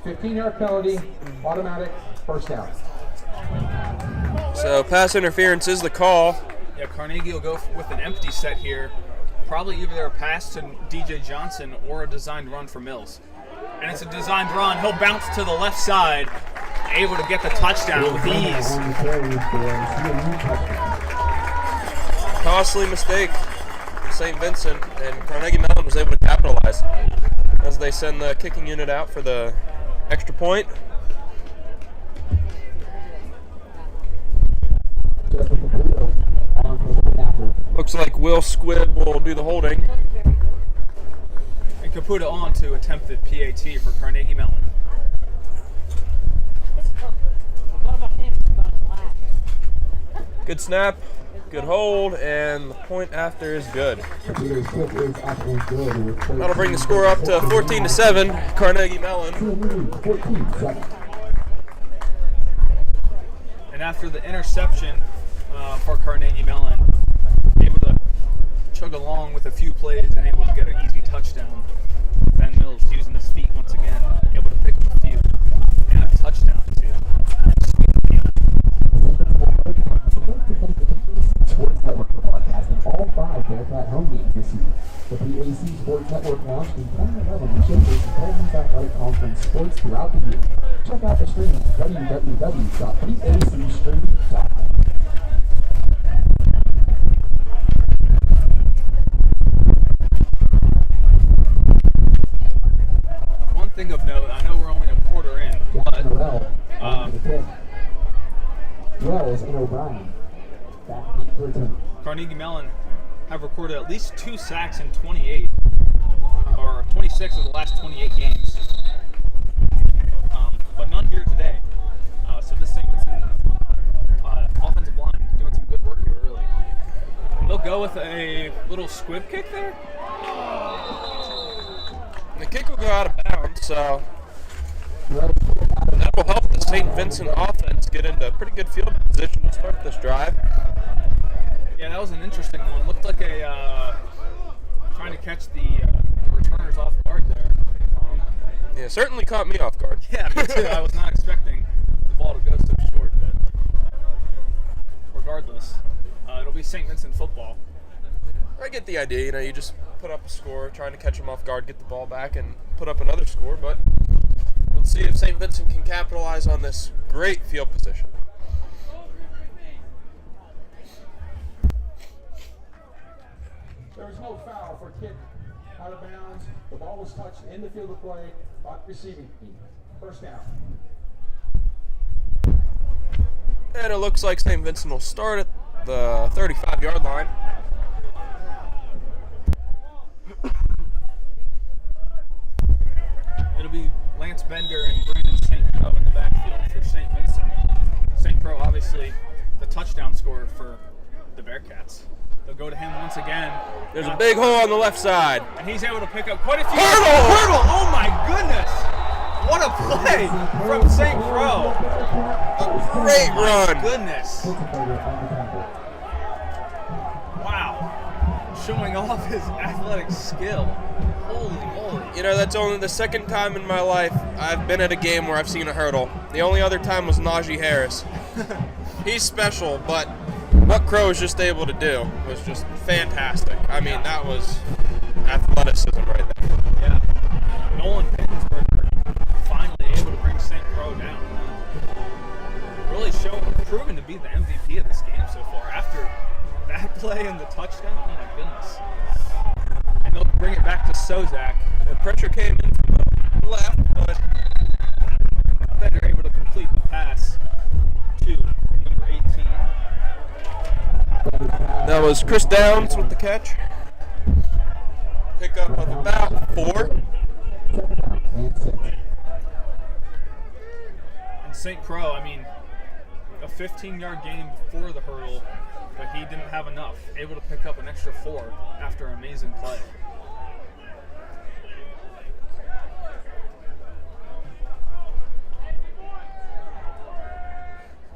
15-yard penalty, automatic, first down. So pass interference is the call. Yeah, Carnegie will go with an empty set here. Probably either a pass to DJ Johnson or a designed run for Mills. And it's a designed run. He'll bounce to the left side, able to get the touchdown with ease. Costly mistake for St. Vincent, and Carnegie Mellon was able to capitalize as they send the kicking unit out for the extra point. Looks like Will Squibb will do the holding. And Caputa on to attempted PAT for Carnegie Mellon. Good snap, good hold, and the point after is good. That'll bring the score up to 14-7, Carnegie Mellon. And after the interception for Carnegie Mellon, able to chug along with a few plays and able to get an easy touchdown. Ben Mills using his feet once again, able to pick up a few and a touchdown too. Sweet deal. Sports Network broadcasting all 5 Bearcat home games this season. The PAC Sports Network launched in 2011 to showcase Intelligence Athletic Conference sports throughout the year. Check out the stream at www.pacstream.com. One thing of note, I know we're only a quarter in, but Wells and O'Brien back deep for a turn. Carnegie Mellon have recorded at least 2 sacks in 28, or 26 of the last 28 games, but none here today. So this thing is offensive line doing some good work here early. They'll go with a little squib kick there. The kick will go out of bounds, so that will help the St. Vincent offense get into a pretty good field position to start this drive. Yeah, that was an interesting one. Looked like a trying to catch the returners off guard there. Yeah, certainly caught me off guard. Yeah, me too. I was not expecting the ball to go so short, but regardless, it'll be St. Vincent football. I get the idea. You know, you just put up a score, trying to catch them off guard, get the ball back, and put up another score. But let's see if St. Vincent can capitalize on this great field position. There was no foul for kick out of bounds. The ball was touched in the field of play by the receiving team. First down. And it looks like St. Vincent will start at the 35-yard line. It'll be Lance Bender and Brandon St. Crow in the backfield for St. Vincent. St. Crow, obviously, the touchdown scorer for the Bearcats. They'll go to him once again. There's a big hole on the left side. And he's able to pick up quite a few. Hurdle! Oh my goodness! What a play from St. Crow. A great run. Goodness. Wow. Showing off his athletic skill. Holy moly. You know, that's only the second time in my life I've been at a game where I've seen a hurdle. The only other time was Najee Harris. He's special, but what Crow was just able to do was just fantastic. I mean, that was athleticism right there. Yeah. Nolan Pittensberger finally able to bring St. Crow down. Really proven to be the MVP of this game so far. After that play and the touchdown, oh my goodness. And they'll bring it back to Sozak. The pressure came in from the left, but Then they're able to complete the pass to number 18. that was Chris Downs with the catch. Pickup of about 4. And St. Crow, I mean, a 15-yard gain before the hurdle, but he didn't have enough. Able to pick up an extra 4 after an amazing play.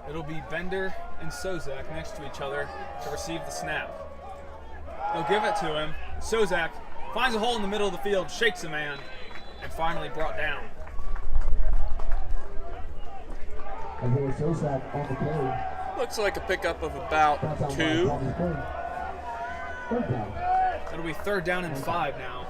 It'll be Bender and Sozak next to each other to receive the snap. They'll give it to him. Sozak finds a hole in the middle of the field, shakes a man, and finally brought down. And here's Sozak on the carry. Looks like a pickup of about 2. Third down. It'll be 3rd down and 5 now.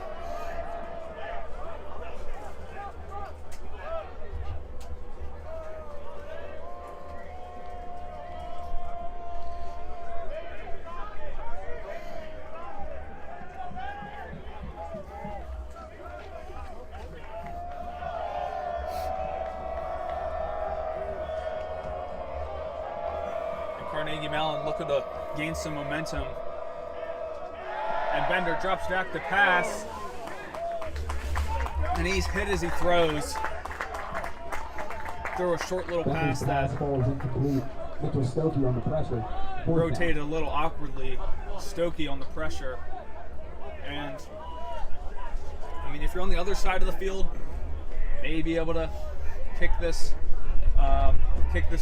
Carnegie Mellon looking to gain some momentum. And Bender drops back to pass. And he's hit as he throws. Throw a short little pass that falls incomplete. Mitchell Stokey on the pressure. rotated a little awkwardly. Stokey on the pressure. And I mean, if you're on the other side of the field, maybe able to kick this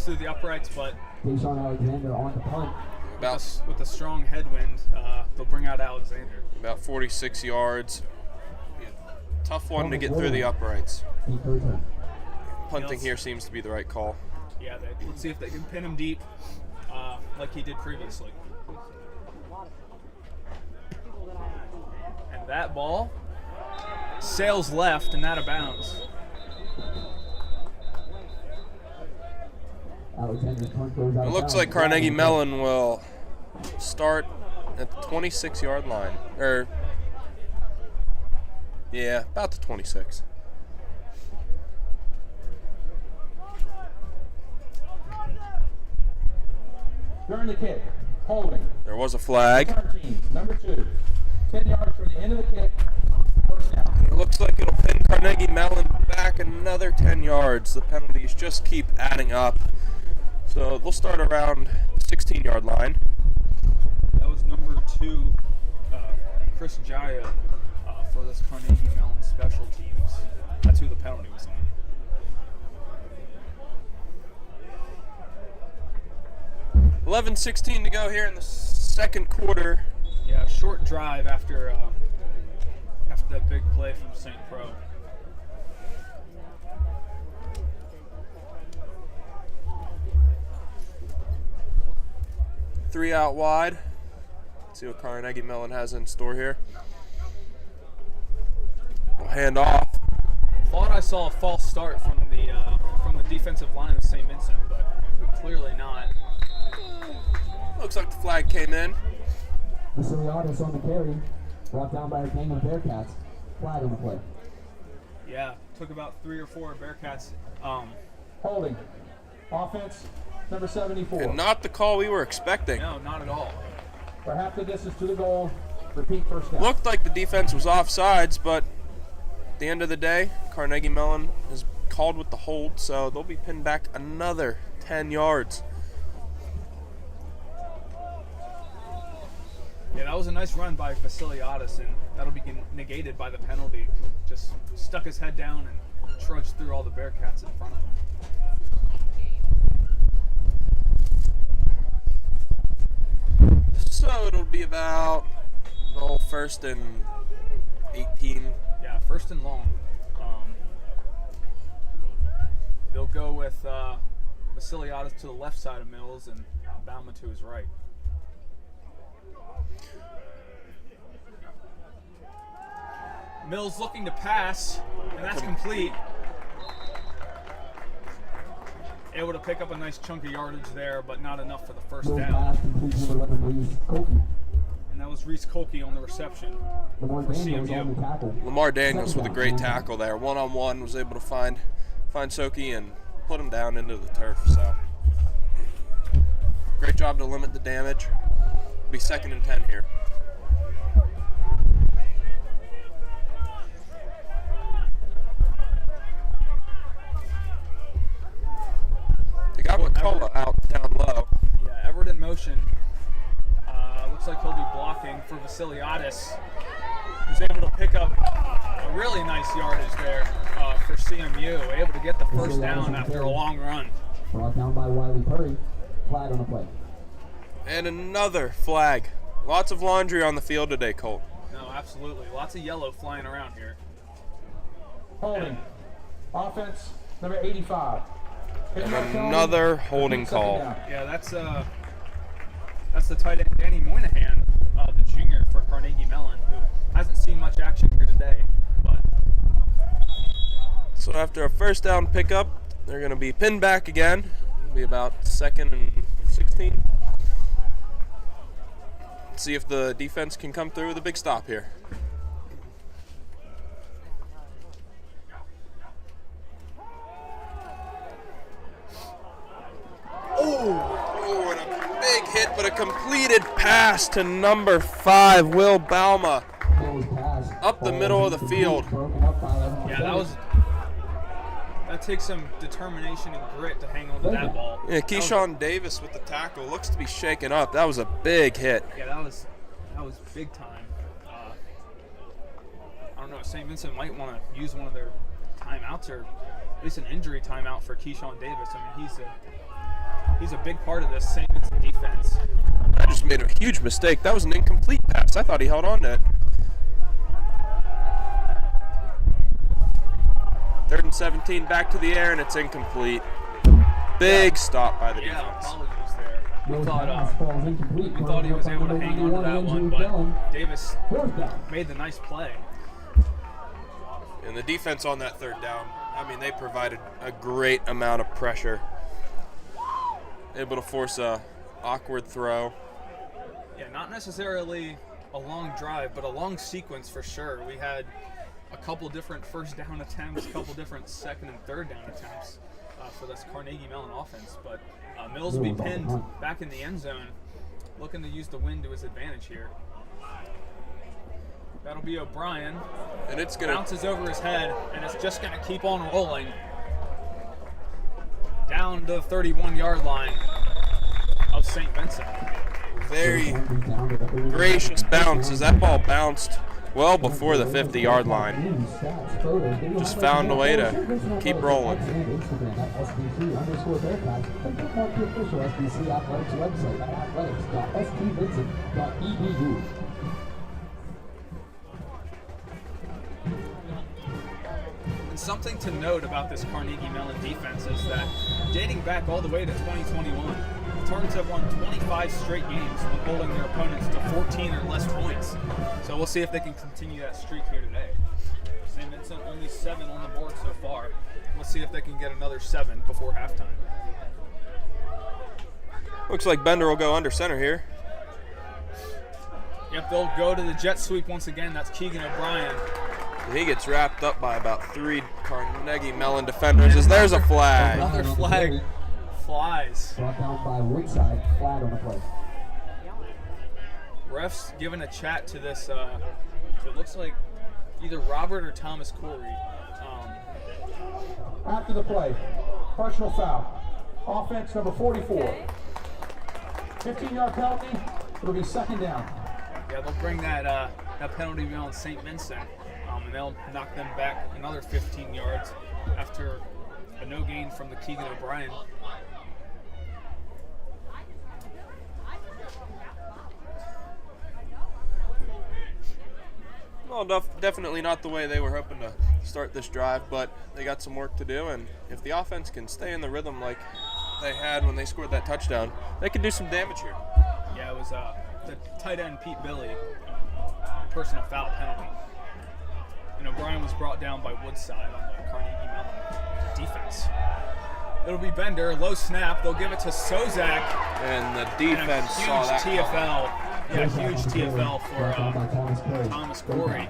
through the uprights, but Deshaun Alexander on the punt. with a strong headwind, they'll bring out Alexander. About 46 yards. Be a tough one to get through the uprights. Punting here seems to be the right call. Yeah, let's see if they can pin him deep like he did previously. That ball sails left and out of bounds. Alexander's punt goes out It of looks bounds. like Carnegie Mellon will start at the 26-yard line. Yeah, about the 26. During the kick, holding. There was a flag. 13, number 2. 10 yards from the end of the kick, first down. It looks like it'll pin Carnegie Mellon back another 10 yards. The penalties just keep adding up. So they'll start around the 16-yard line. That was number 2, Chris Jaya, for this Carnegie Mellon special teams. That's who the penalty was on. $11:16 to go here in the second quarter. Yeah, short drive after that big play from St. Pro. Three out wide. Let's see what Carnegie Mellon has in store here. We'll hand off. Thought I saw a false start from the defensive line of St. Vincent, but clearly not. Looks like the flag came in. Vasiliadis on the carry, brought down by a gang of Bearcats. Flag on the play. Yeah, took about 3 or 4 Bearcats. Holding. Offense, number 74. And not the call we were expecting. No, not at all. For half the distance to the goal, repeat first down. Looked like the defense was offsides, but at the end of the day, Carnegie Mellon is called with the hold, so they'll be pinned back another 10 yards. Yeah, that was a nice run by Vasiliadis, and that'll be negated by the penalty. Just stuck his head down and trudged through all the Bearcats in front of him. So it'll be about the whole 1st and 18. Yeah, 1st and long. They'll go with Vasiliadis to the left side of Mills and Bauma to his right. Mills looking to pass, and that's complete. Able to pick up a nice chunk of yardage there, but not enough for the first Mills down. pass complete number 11, Reese Kofi. And that was Reese Kolke on the reception. Lamar For Daniels CMU. on the tackle. Lamar Daniels with a Second great down. tackle there. One-on-one, was able to find Soki and put him down into the turf. So great job to limit the damage. Be 2nd and 10 here. They got McCullough out down low. Yeah, Everett in motion. Looks like he'll be blocking for Vasiliadis, who's able to pick up a really nice yardage there for CMU. Able to get the first down after a long run. Brought down by Wiley Curry. Flag on the play. And another flag. Lots of laundry on the field today, Colt. No, absolutely. Lots of yellow flying around here. Holding. Offense, number 85. And another holding Second call. down. Yeah, that's the tight end Danny Moynihan, the junior for Carnegie Mellon, who hasn't seen much action here today. But So after a first down pickup, they're going to be pinned back again. It'll be about 2nd and 16. See if the defense can come through with a big stop here. Oh, and a big hit, but a completed pass to number 5, Will Bauma. Mills pass. Up the middle of the field. Broken up by 11. yeah, that takes some determination and grit to hang on to that ball. Yeah, Keyshawn Davis with the tackle looks to be shaken up. That was a big hit. Yeah, that was big time. I don't know. St. Vincent might want to use one of their timeouts, or at least an injury timeout for Keyshawn Davis. I mean, he's a big part of this St. Vincent defense. I just made a huge mistake. That was an incomplete pass. I thought he held on to it. 3rd and 17, back to the air, and it's incomplete. Big stop by the Yeah, defense. apologies there. Mills' thought, pass falls incomplete. We thought he was able to hang on to that one, but Davis Fourth down. made the nice play. And the defense on that third down, I mean, they provided a great amount of pressure. Able to force a awkward throw. Yeah, not necessarily a long drive, but a long sequence for sure. We had a couple different first down attempts, a couple different second and third down attempts for this Carnegie Mellon offense. But Mills will be pinned back in the end zone, looking to use the wind to his advantage here. That'll be O'Brien. And it's going to Bounces over his head, and it's just going to keep on rolling down to the 31-yard line of St. Vincent. very gracious bounce as that ball bounced well before the 50-yard line. Just found a way to keep rolling. And something to note about this Carnegie Mellon defense is that dating back all the way to 2021, the Tartans have won 25 straight games when holding their opponents to 14 or less points. So we'll see if they can continue that streak here today. St. Vincent only 7 on the board so far. We'll see if they can get another 7 before halftime. Looks like Bender will go under center here. Yep, they'll go to the jet sweep once again. That's Keegan O'Brien. He gets wrapped up by about 3 Carnegie Mellon defenders as there's a flag. Another flag flies. Brought down by Woodside, flat on the play. Refs giving a chat to this, it looks like either Robert or Thomas Corey. After the play, personal foul. Offense number 44. 15-yard penalty. It'll be second down. Yeah, they'll bring that penalty on St. Vincent, and they'll knock them back another 15 yards after a no gain from the Keegan O'Brien. Well, definitely not the way they were hoping to start this drive, but they got some work to do, and if the offense can stay in the rhythm like they had when they scored that touchdown, they could do some damage here. Yeah, it was the tight end Pete Billy, personal foul penalty. And O'Brien was brought down by Woodside on the Carnegie Mellon defense. It'll be Bender, low snap. They'll give it to Sozak. And the defense and a saw that huge coming. TFL. Yeah, huge TFL for Thomas Corey.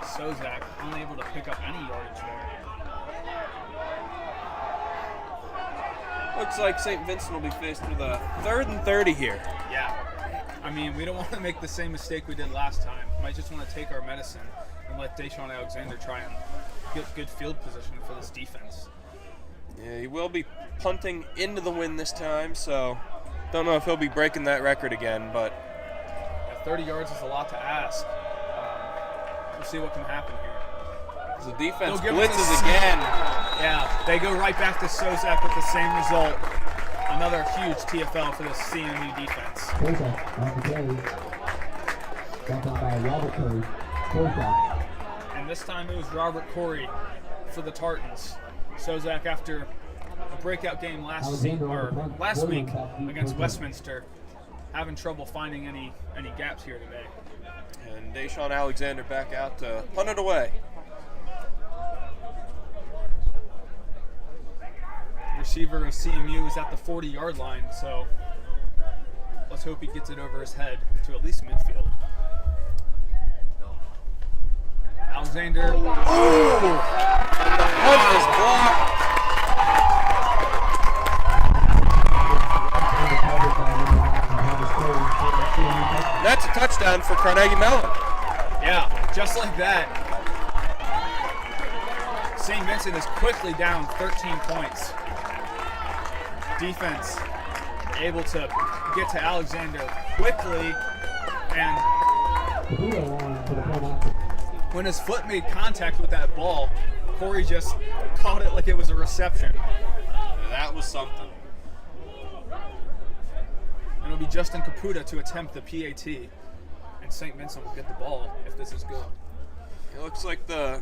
Sozak unable to pick up any yardage there. Looks like St. Vincent will be faced with a 3rd and 30 here. Yeah. I mean, we don't want to make the same mistake we did last time. We might just want to take our medicine and let Deshaun Alexander try and get good field position for this defense. Yeah, he will be punting into the wind this time, so don't know if he'll be breaking that record again, but Yeah, 30 yards is a lot to ask. We'll see what can happen here. the defense They'll give it to blitzes again. Yeah, they go right back to Sozak with the same result. Another huge TFL for the CMU defense. Sozak on the play. Brought down by Robert Curry. Fourth down. And this time it was Robert Corey for the Tartans. Sozak, after a breakout game last week against Westminster, having trouble finding any gaps here today. And Deshaun Alexander back out to punt it away. Receiver of CMU is at the 40-yard line, so let's hope he gets it over his head to at least midfield. Alexander. And the punt is blocked. That's a touchdown for Carnegie Mellon. Yeah, just like that. St. Vincent is quickly down 13 points. Defense able to get to Alexander quickly, and when his foot made contact with that ball, Corey just caught it like it was a reception. That was something. And it'll be Justin Caputa to attempt the PAT, and St. Vincent will get the ball if this is good. It looks like the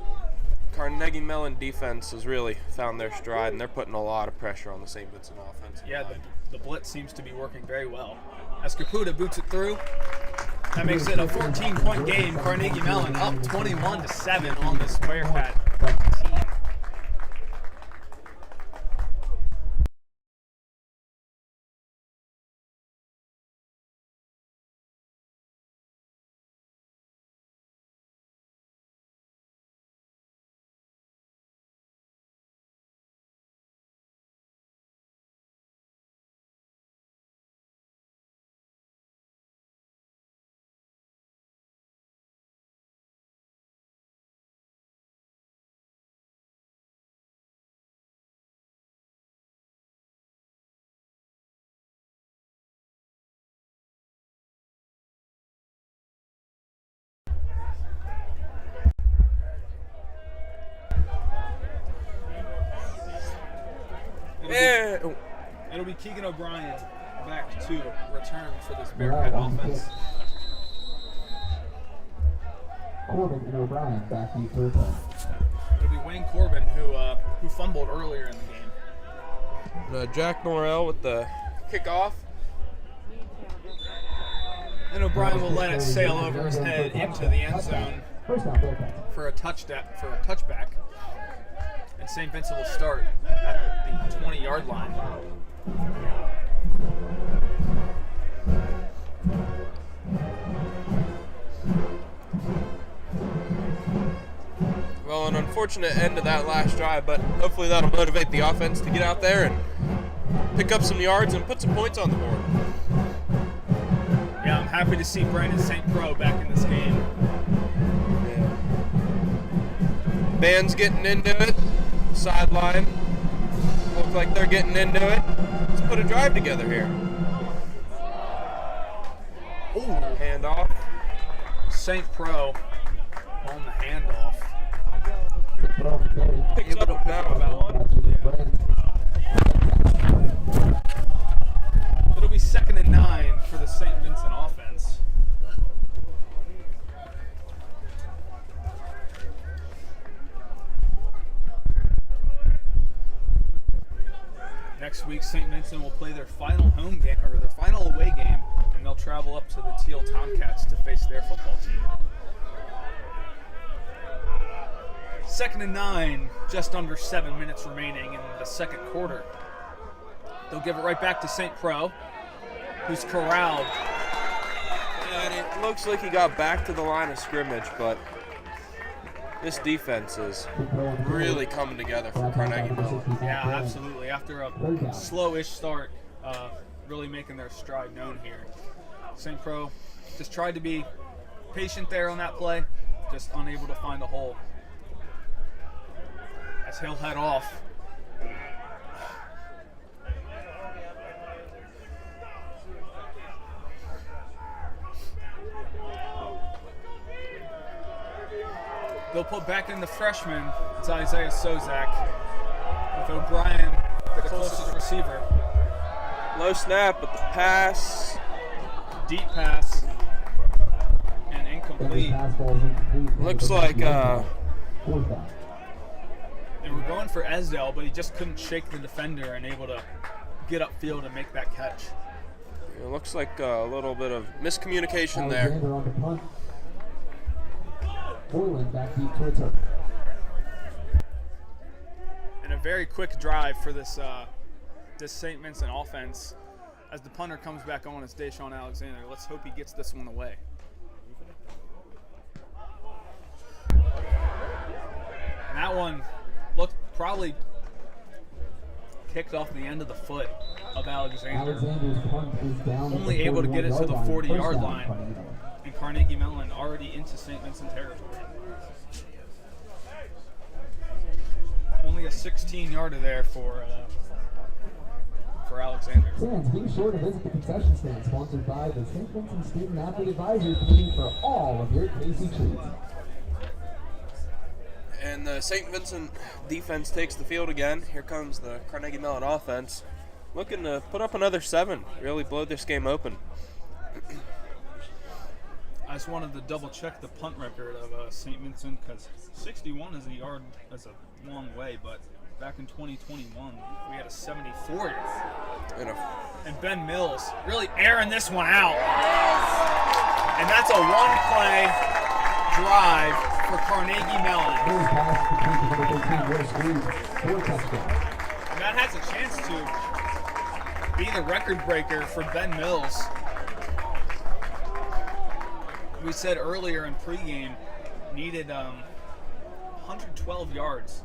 Carnegie Mellon defense has really found their stride, and they're putting a lot of pressure on the St. Vincent offense. Yeah, the blitz seems to be working very well. As Caputa boots it through, that makes it a 14-point game. Carnegie Mellon up 21-7 on this Bearcat team. It'll be Keegan O'Brien back to return for this Bearcat offense. Corbin and O'Brien back to third time. It'll be Wayne Corbin who fumbled earlier in the game. Jack Norrell with the kickoff. And O'Brien will let it sail over his head into the end zone First down, Bearcats. for a touchback. And St. Vincent will start at the 20-yard line. Well, an unfortunate end to that last drive, but hopefully that'll motivate the offense to get out there and pick up some yards and put some points on the board. Yeah, I'm happy to see Brandon St. Croix back in this game. Yeah. Band's getting into it. Sideline. Look like they're getting into it. Let's put a drive together here. Ooh, Handoff. St. Croix on the handoff. Picks up about one. It'll be 2nd and 9 for the St. Vincent offense. Next week, St. Vincent will play their final home game or their final away game, and they'll travel up to the Teal Tomcats to face their football team. 2nd and 9, just under 7 minutes remaining in the second quarter. They'll give it right back to St. Croix, who's corralled. And it looks like he got back to the line of scrimmage, but this defense is really coming together for Carnegie Mellon. Yeah, absolutely. After a slow-ish start, really making their stride known here. St. Croix just tried to be patient there on that play, just unable to find the hole. As he'll head off. They'll put back in the freshman. It's Isaiah Sozak with O'Brien, the closest receiver. Low snap, but the pass. Deep pass and incomplete. Looks like And we're going for Esdell, but he just couldn't shake the defender and able to get upfield and make that catch. it looks like a little bit of miscommunication there. Boylan back deep to return. And a very quick drive for this St. Vincent offense. As the punter comes back on, it's Deshaun Alexander. Let's hope he gets this one away. And that one looked probably kicked off the end of the foot of Alexander. Alexander's punt is down. Only able to get it to the 40-yard First down, line. Carnegie Mellon. And Carnegie Mellon already into St. Vincent territory. Only a 16-yarder there for Alexander. Fans, be sure to visit the concession stand sponsored by the St. Vincent Student Athlete Advisory Committee for all of your Casey treats. And the St. Vincent defense takes the field again. Here comes the Carnegie Mellon offense, looking to put up another 7, really blow this game open. I just wanted to double check the punt record of St. Vincent because 61 is a long way, but back in 2021 we had a 74 and Ben Mills really airing this one out, and that's a one-play drive for Carnegie Mellon. And that has a chance to be the record breaker for Ben Mills. We said earlier in pregame needed 112 yards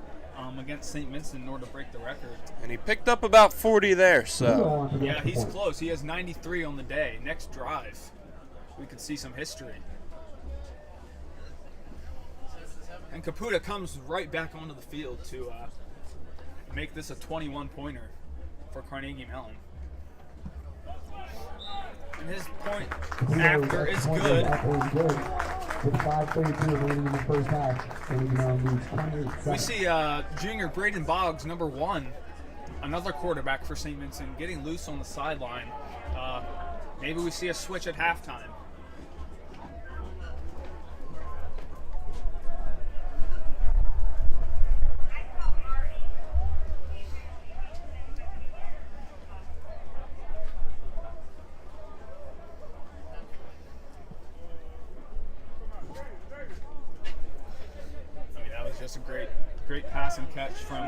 against St. Vincent in order to break the record. And he picked up about 40 there, so. Yeah, he's close. He has 93 on the day. Next drive, we could see some history. And Caputa comes right back onto the field to make this a 21-pointer for Carnegie Mellon. And his point after is good. With 5:32 remaining in the first half, Carnegie Mellon leads 28-7. We see junior Braden Boggs, number 1, another quarterback for St. Vincent, getting loose on the sideline. Maybe we see a switch at halftime. Just a great pass and catch from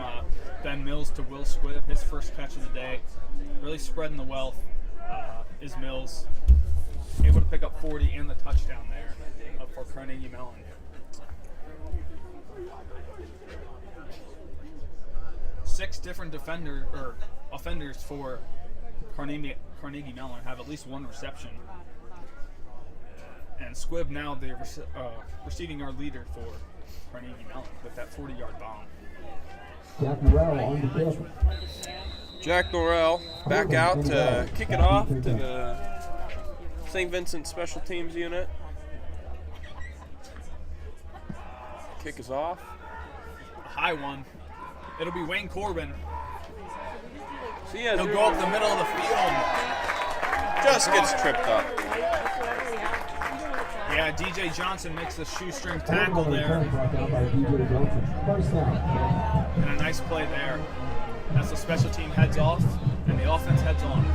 Ben Mills to Will Squibb, his first catch of the day. Really spreading the wealth is Mills. Able to pick up 40 and the touchdown there for Carnegie Mellon. Six different offenders for Carnegie Mellon have at least one reception. And Squibb now the receiving yard leader for Carnegie Mellon with that 40-yard bomb. Jack Norrell on the kick. Jack Norrell back out to kick it off to the St. Vincent Special Teams unit. Kick is off. A high one. It'll be Wayne Corbin. So He'll go up the middle of the field. Just gets tripped up. Yeah, DJ Johnson makes the shoestring tackle there. First down. And a nice play there. As the special team heads off and the offense heads on.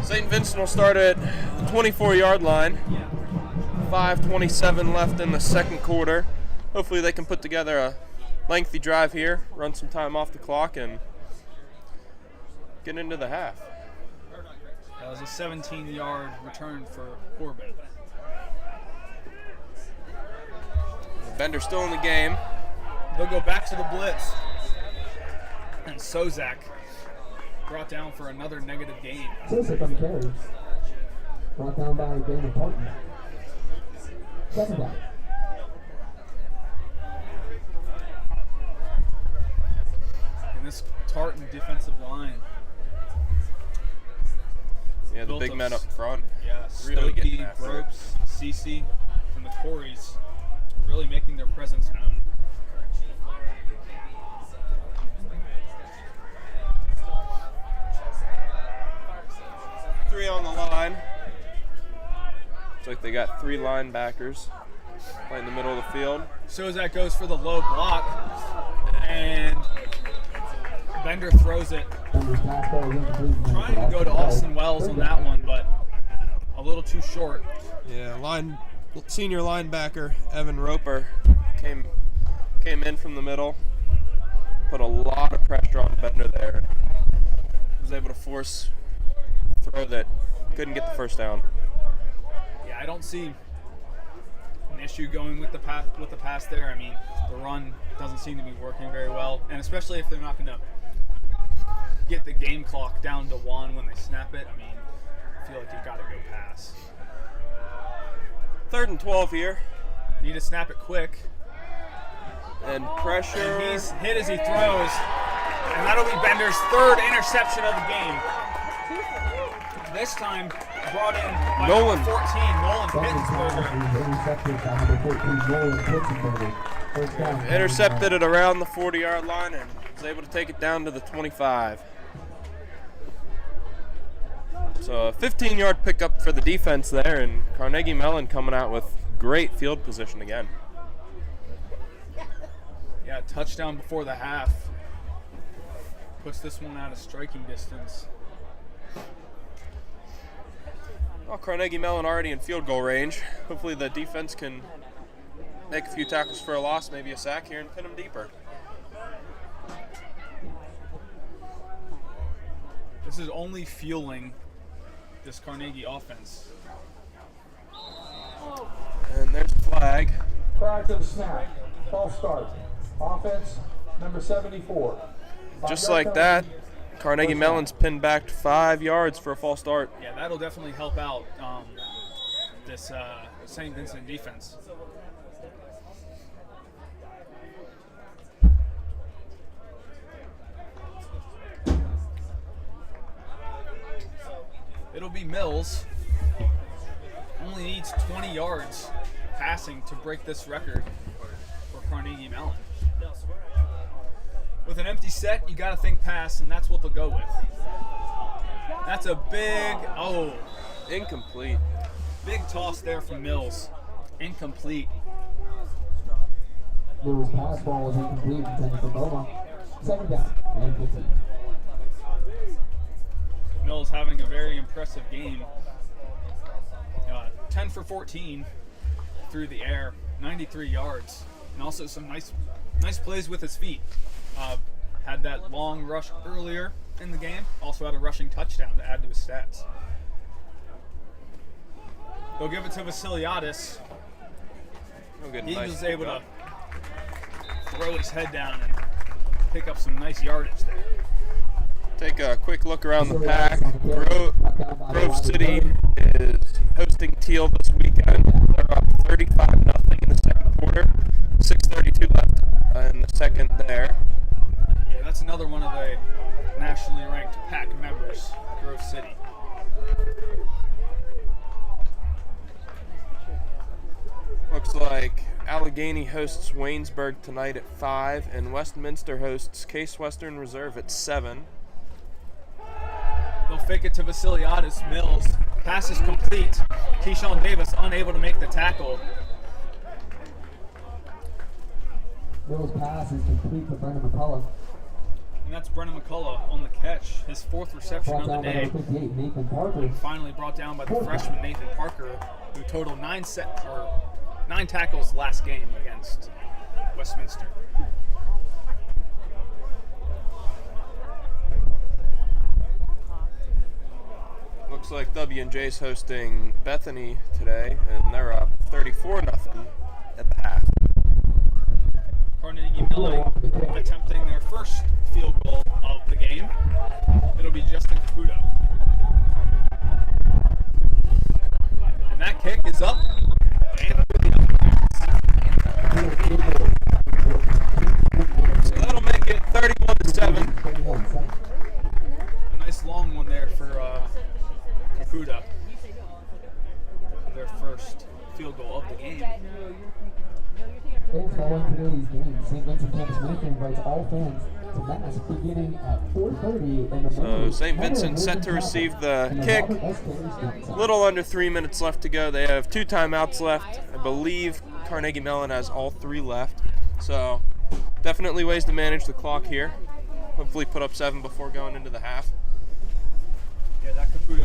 St. Vincent will start at the 24-yard line. 5:27 left in the second quarter. Hopefully they can put together a lengthy drive here, run some time off the clock, and get into the half. That was a 17-yard return for Corbin. Bender's still in the game. They'll go back to the blitz. And Sozak brought down for another negative gain. Sozak on the carry. Brought down by Damon Parton. Second down. And this Tartan defensive line. Yeah, the big men up front. Yeah, Really getting Stokey, after it. Ropes, Cece, and the Corys really making their presence known. Three on the line. Looks like they got three linebackers right in the middle of the field. Sozak goes for the low block, and Bender throws it. Trying to go to Austin Wells on that one, but a little too short. Yeah, senior linebacker Evan Roper came in from the middle, put a lot of pressure on Bender there. Was able to force a throw that couldn't get the first down. Yeah, I don't see an issue going with the pass there. I mean, the run doesn't seem to be working very well, and especially if they're not going to get the game clock down to 1 when they snap it. I mean, I feel like you got to go pass. 3rd and 12 here. Need to snap it quick. And pressure. And he's hit as he throws, and that'll be Bender's 3rd interception of the game. This time brought in by Nolan. number 14, Nolan Pittsburgher. Intercepted it around the 40-yard line and was able to take it down to the 25. So a 15-yard pickup for the defense there, and Carnegie Mellon coming out with great field position again. Yeah, touchdown before the half. Puts this one out of striking distance. Well, Carnegie Mellon already in field goal range. Hopefully the defense can make a few tackles for a loss, maybe a sack here, and pin them deeper. This is only fueling this Carnegie offense. And there's a flag. Prior to the snap, false start. Offense, number 74. Just like that, Carnegie Mellon's pinned back 5 yards for a false start. Yeah, that'll definitely help out this St. Vincent defense. It'll be Mills. Only needs 20 yards passing to break this record for Carnegie Mellon. With an empty set, you got to think pass, and that's what they'll go with. That's a big, Incomplete. big toss there from Mills. Incomplete. Mills' pass ball was incomplete, intended for Beaumont. Second down, and 15. Mills having a very impressive game. 10 for 14 through the air, 93 yards, and also some nice plays with his feet. Had that long rush earlier in the game, also had a rushing touchdown to add to his stats. They'll give it to Vasiliadis. He was able to throw his head down and pick up some nice yardage there. Take a quick look around the pack. Grove City is hosting Teal this weekend. They're up 35-0 in the second quarter. 6:32 left in the second there. Yeah, that's another one of the nationally ranked pack members, Grove City. Looks like Allegheny hosts Waynesburg tonight at 5, and Westminster hosts Case Western Reserve at 7. They'll fake it to Vasiliadis. Mills. Pass is complete. Keyshawn Davis unable to make the tackle. Mills' pass is complete to Brendan McCullough. And that's Brennan McCullough on the catch. His 4th reception Brought of the down by day. number 58, Nathan Parker. Finally brought down by the freshman Nathan Parker, who totaled 9 tackles last game against Westminster. Looks like W&J's hosting Bethany today, and they're up 34-0 at the half. Carnegie Mellon attempting their first field goal of the game. It'll be Justin Caputo. And that kick is up. So that'll make it 31-7. A nice long one there for Caputo. Their first field goal of the game. Thanks for following today's game. St. Vincent Campus Ministry invites all fans to Mass beginning at 4:30 in the So morning. St. Vincent set to receive the kick. Little under 3 minutes left to go. They have 2 timeouts left. I believe Carnegie Mellon has all 3 left. So definitely ways to manage the clock here. Hopefully put up 7 before going into the half. Yeah, that Caputo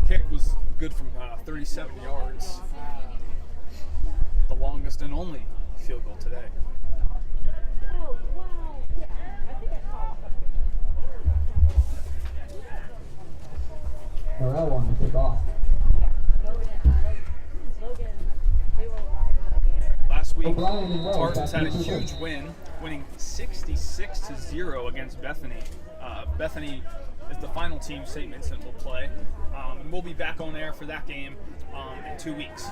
kick was good from 37 yards. The longest and only field goal today. Morrell on the kickoff. Last week, O'Brien and Wells Tartans back had a to huge win, winning 66-0 against Bethany. Bethany is the final team St. Vincent will play. And we'll be back on air for that game in 2 weeks.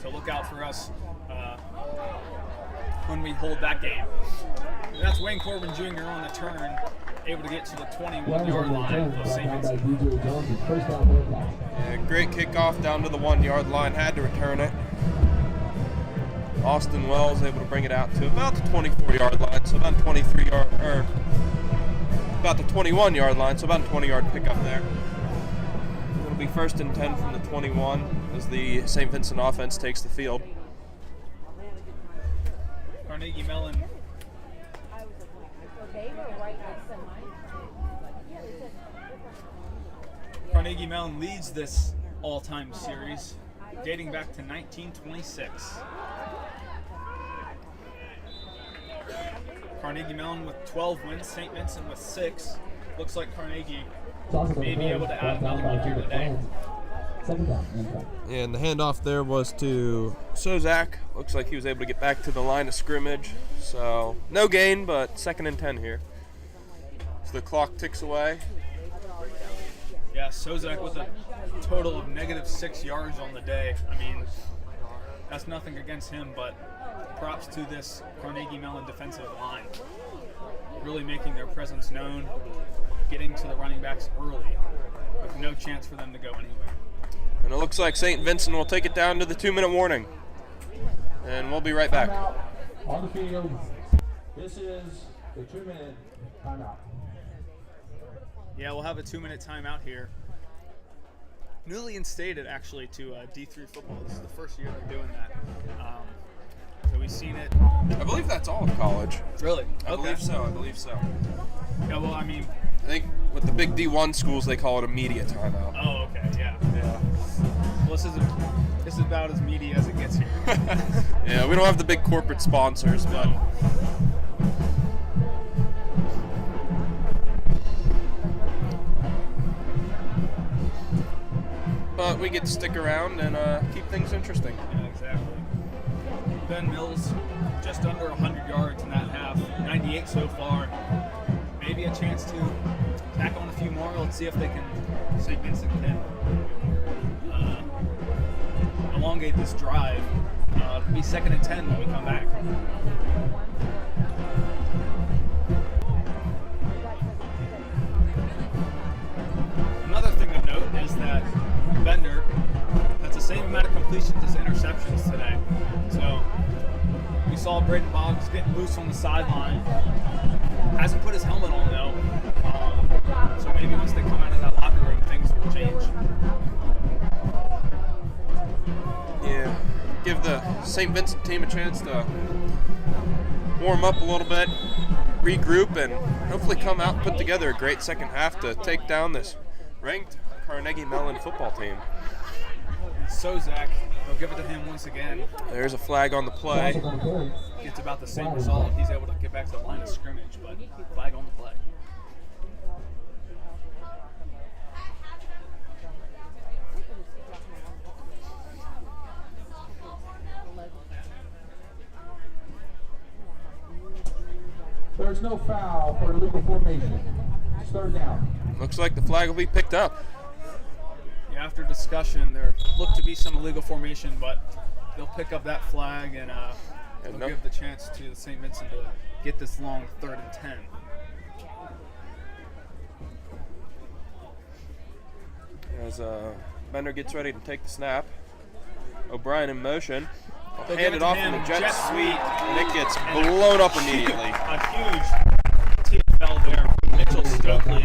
So look out for us when we hold that game. And that's Wayne Corbin Jr. on the turn, able to get to the 21-yard line of St. Vincent. Yeah, great kickoff down to the 1-yard line. Had to return it. Austin Wells able to bring it out to about the 24-yard line, so about 23-yard, or about the 21-yard line, so about a 20-yard pickup there. be 1st and 10 from the 21 as the St. Vincent offense takes the field. Carnegie Mellon leads this all-time series dating back to 1926. Carnegie Mellon with 12 wins, St. Vincent with 6. Looks like Carnegie may be able to add another one here today. And the handoff there was to Sozak. Looks like he was able to get back to the line of scrimmage. So no gain, but 2nd and 10 here. So the clock ticks away. Yeah, Sozak with a total of -6 yards on the day. I mean, that's nothing against him, but props to this Carnegie Mellon defensive line. Really making their presence known, getting to the running backs early, with no chance for them to go anywhere. And it looks like St. Vincent will take it down to the 2-minute warning. And we'll be right back. Timeout on the field. This is the 2-minute timeout. Yeah, we'll have a 2-minute timeout here. Newly instated, actually, to D3 football. This is the first year they're doing that. So we've seen it. I believe that's all of college. Really? I believe so. Yeah, well, I mean. I think with the big D1 schools, they call it a media timeout. Oh, okay, yeah. Well, this is about as meaty as it gets here. Yeah, we don't have the big corporate sponsors, but. But we get to stick around and keep things interesting. Yeah, exactly. Ben Mills, just under 100 yards in that half, 98 so far. Maybe a chance to tack on a few more. Let's see if they can, St. Vincent can elongate this drive. It'll be 2nd and 10 when we come back. Another thing to note is that Bender has the same amount of completions as interceptions today. So we saw Braden Boggs getting loose on the sideline. Hasn't put his helmet on though. So maybe once they come out of that locker room, things will change. Yeah, give the St. Vincent team a chance to warm up a little bit, regroup, and hopefully come out and put together a great second half to take down this ranked Carnegie Mellon football team. Sozak, they'll give it to him once again. There's a flag on the play. Gets about the same result. He's able to get back to the line of scrimmage, but flag on the play. There's no foul for illegal formation. It's 3rd down. Looks like the flag will be picked up. Yeah, after discussion, there looked to be some illegal formation, but they'll pick up that flag and they'll give the chance to St. Vincent to get this long 3rd and 10. As Bender gets ready to take the snap, O'Brien in motion. Hand it off in the jet sweep, and it gets blown up immediately. A huge TFL there from Mitchell Stokely.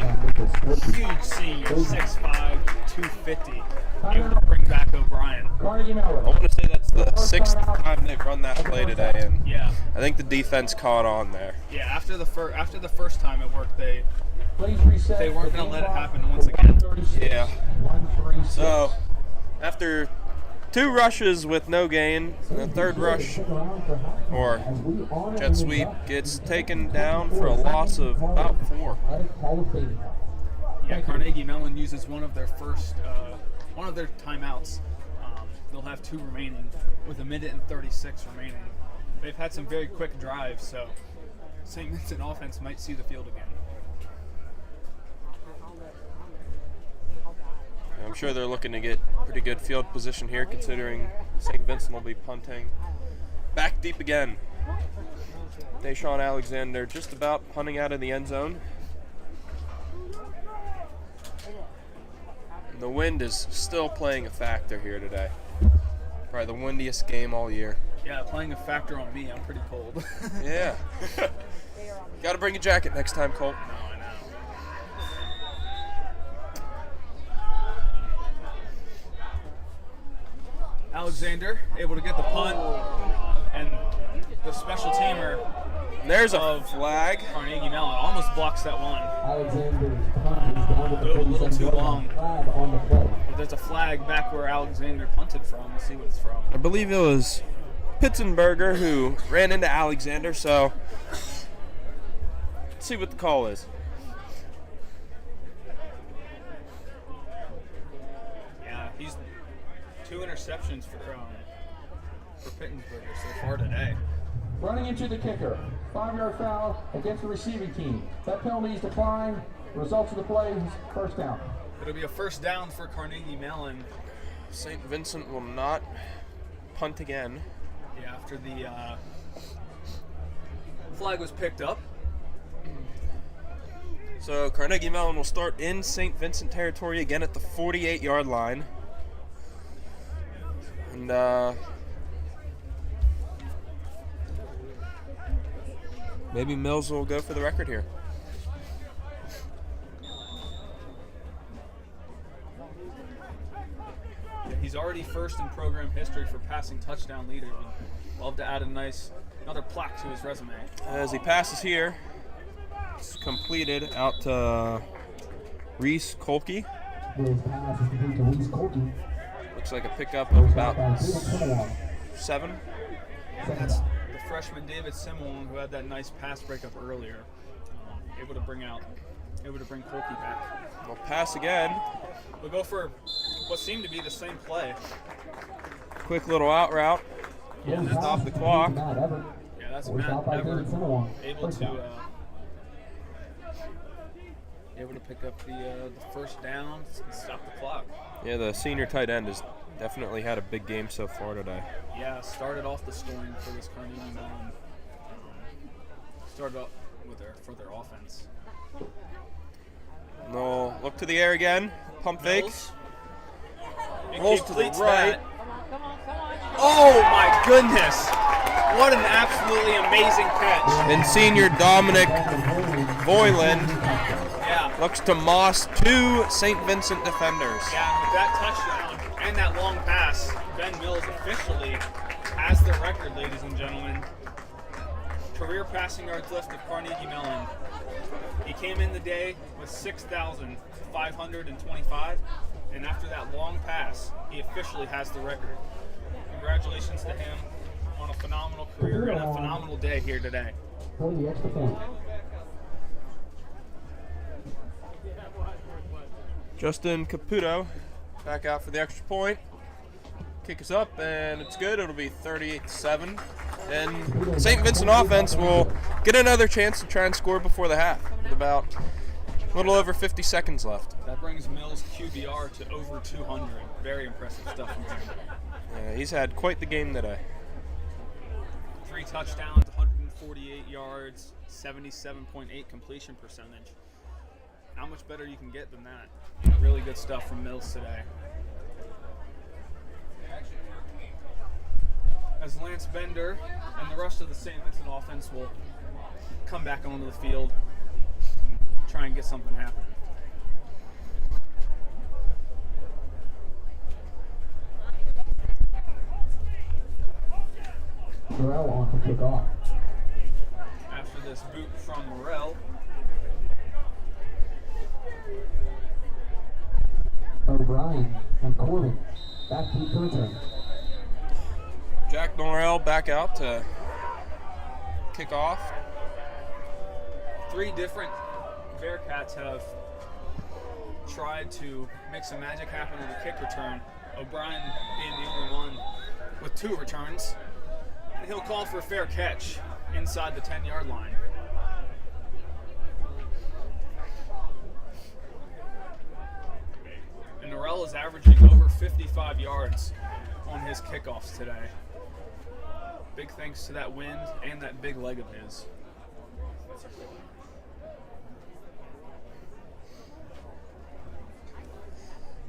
Huge senior, 6'5", 250. Able to bring back O'Brien. Carnegie Mellon. I want to say that's the 6th time they've run that play today, and Yeah. I think the defense caught on there. Yeah, after the first time it worked, they Please reset. weren't going to let it happen once again. Yeah. 136. So, after 2 rushes with no gain, and the 3rd rush, or jet sweep, gets taken down for a loss of about 4. Yeah, Carnegie Mellon uses one of their timeouts. They'll have 2 remaining with 1:36 remaining. They've had some very quick drives, so St. Vincent offense might see the field again. I'm sure they're looking to get pretty good field position here, considering St. Vincent will be punting back deep again. Deshaun Alexander just about punting out of the end zone. And the wind is still playing a factor here today. Probably the windiest game all year. Yeah, playing a factor on me. I'm pretty cold. Yeah. Got to bring a jacket next time, Colt. No, I know. Alexander able to get the punt, and the special teamer There's a of flag. Carnegie Mellon almost blocks that one. Alexander's punt is down to the A little 37 too yard long. line. Flag on the play. But there's a flag back where Alexander punted from. Let's see what it's from. I believe it was Pitzenberger who ran into Alexander, so let's see what the call is. Yeah, he's 2 interceptions for Pittsburgher so far today. Running into the kicker. 5-yard foul against the receiving team. That penalty is declined. Results of the play is first down. It'll be a first down for Carnegie Mellon. St. Vincent will not punt again. Yeah, after the flag was picked up. So Carnegie Mellon will start in St. Vincent territory again at the 48-yard line. And maybe Mills will go for the record here. He's already first in program history for passing touchdown leaders. Love to add another plaque to his resume. As he passes here, it's completed out to Reese Kolke. His pass is complete to Reese Colton. Looks like a pickup of about David Simon. 7. That's the freshman David Simon, who had that nice pass breakup earlier. Able to bring Kolke back. We'll pass again. We'll go for what seemed to be the same play. Quick little out route. Yeah, Just off the clock. Matt Everett. Yeah, that's Forced Matt out by Everett David Simon. able First down. to pick up the first down and stop the clock. Yeah, the senior tight end has definitely had a big game so far today. Yeah, started off the scoring for this Carnegie Mellon. Started off for their offense. And they'll look to the air again. Pump fakes. And Rolls to the completes right. that. Oh my goodness! What an absolutely amazing catch. And senior Dominic Voiland Yeah. looks to moss 2 St. Vincent defenders. Yeah, with that touchdown and that long pass, Ben Mills officially has the record, ladies and gentlemen. Career passing yards list of Carnegie Mellon. He came in the day with 6,525, and after that long pass, he officially has the record. Congratulations to him on a phenomenal career and a phenomenal day here today. For the extra point. Justin Caputo back out for the extra point. Kick us up, and it's good. It'll be 38-7. And St. Vincent offense will get another chance to try and score before the half with about a little over 50 seconds left. That brings Mills' QBR to over 200. Very impressive stuff from him. He's had quite the game today. 3 touchdowns, 148 yards, 77.8 completion percentage. How much better you can get than that? Really good stuff from Mills today. As Lance Bender and the rest of the St. Vincent offense will come back onto the field and try and get something happening. Morrell on to kick off. After this boot from Morrell, O'Brien and Corbin back to the return. Jack Norrell back out to kick off. 3 different Bearcats have tried to make some magic happen in the kick return. O'Brien being the only one with 2 returns. And he'll call for a fair catch inside the 10-yard line. And Norrell is averaging over 55 yards on his kickoffs today. Big thanks to that wind and that big leg of his.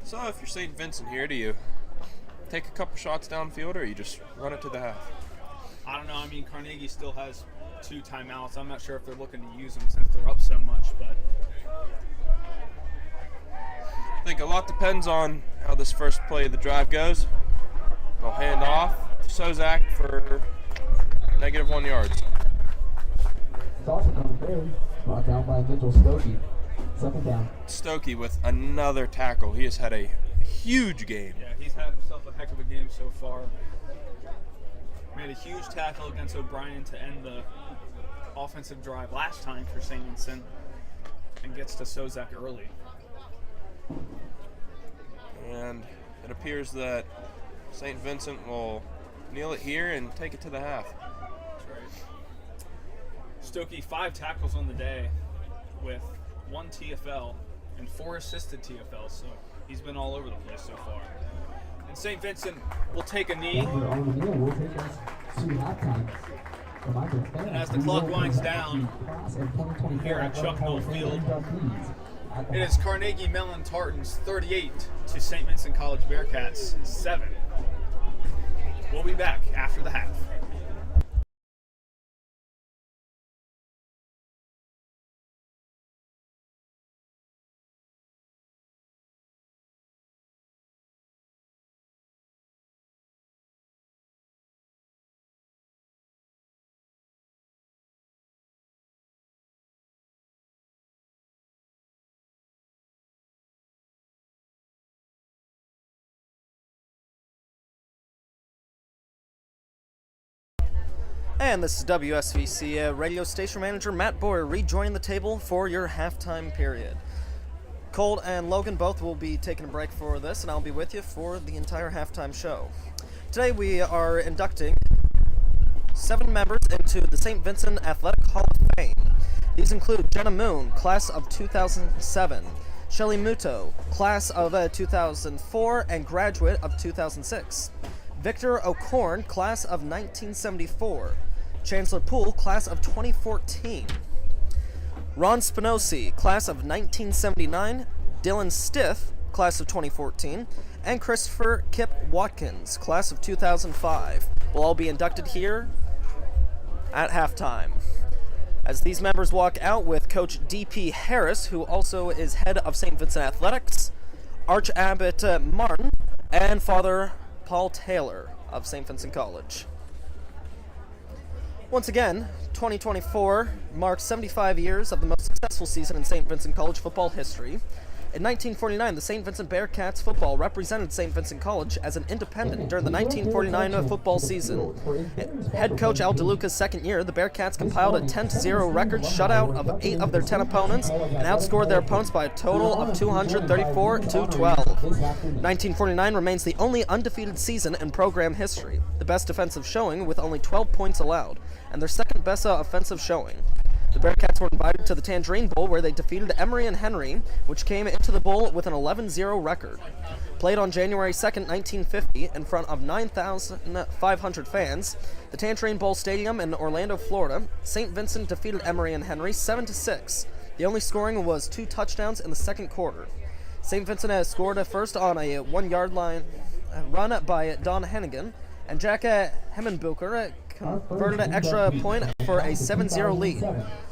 So if you're St. Vincent here, do you take a couple shots downfield or you just run it to the half? I don't know. I mean, Carnegie still has 2 timeouts. I'm not sure if they're looking to use them since they're up so much, but I think a lot depends on how this first play of the drive goes. They'll hand off Sozak for -1 yards. Toss it on the carry. Brought down by Mitchell Stokey. Second down. Stokey with another tackle. He has had a huge game. Yeah, he's had himself a heck of a game so far. Made a huge tackle against O'Brien to end the offensive drive last time for St. Vincent, and gets to Sozak early. And it appears that St. Vincent will kneel it here and take it to the half. That's right. Stokey 5 tackles on the day with 1 TFL and 4 assisted TFLs, so he's been all over the place so far. And St. Vincent will take a knee. And as the clock winds down here at Chuck Knoll Field, it is Carnegie Mellon Tartans 38 to St. Vincent College Bearcats 7. We'll be back after the half. And this is WSVC radio station manager Matt Boyer rejoining the table for your halftime period. Colt and Logan both will be taking a break for this, and I'll be with you for the entire halftime show. Today we are inducting 7 members into the St. Vincent Athletic Hall of Fame. These include Jenna Moon, class of 2007, Shelly Muto, class of 2004 and graduate of 2006, Victor O'Corn, class of 1974, Chancellor Poole, class of 2014, Ron Spinosi, class of 1979, Dylan Stiff, class of 2014, and Christopher Kip Watkins, class of 2005, will all be inducted here at halftime. As these members walk out with Coach D.P. Harris, who also is head of St. Vincent Athletics, Arch Abbot Martin, and Father Paul Taylor of St. Vincent College. Once again, 2024 marks 75 years of the most successful season in St. Vincent College football history. In 1949, the St. Vincent Bearcats football represented St. Vincent College as an independent during the 1949 football season. Head coach Al DeLuca's second year, the Bearcats compiled a 10-0 record shutout of 8 of their 10 opponents and outscored their opponents by a total of 234-12. 1949 remains the only undefeated season in program history, the best defensive showing with only 12 points allowed, and their second best offensive showing. The Bearcats were invited to the Tangerine Bowl, where they defeated Emory and Henry, which came into the bowl with an 11-0 record. Played on January 2nd, 1950, in front of 9,500 fans, the Tangerine Bowl Stadium in Orlando, Florida, St. Vincent defeated Emory and Henry 7-6. The only scoring was 2 touchdowns in the second quarter. St. Vincent has scored first on a 1-yard line run by Don Hennigan, and Jack Hemmenbucher converted an extra point for a 7-0 lead.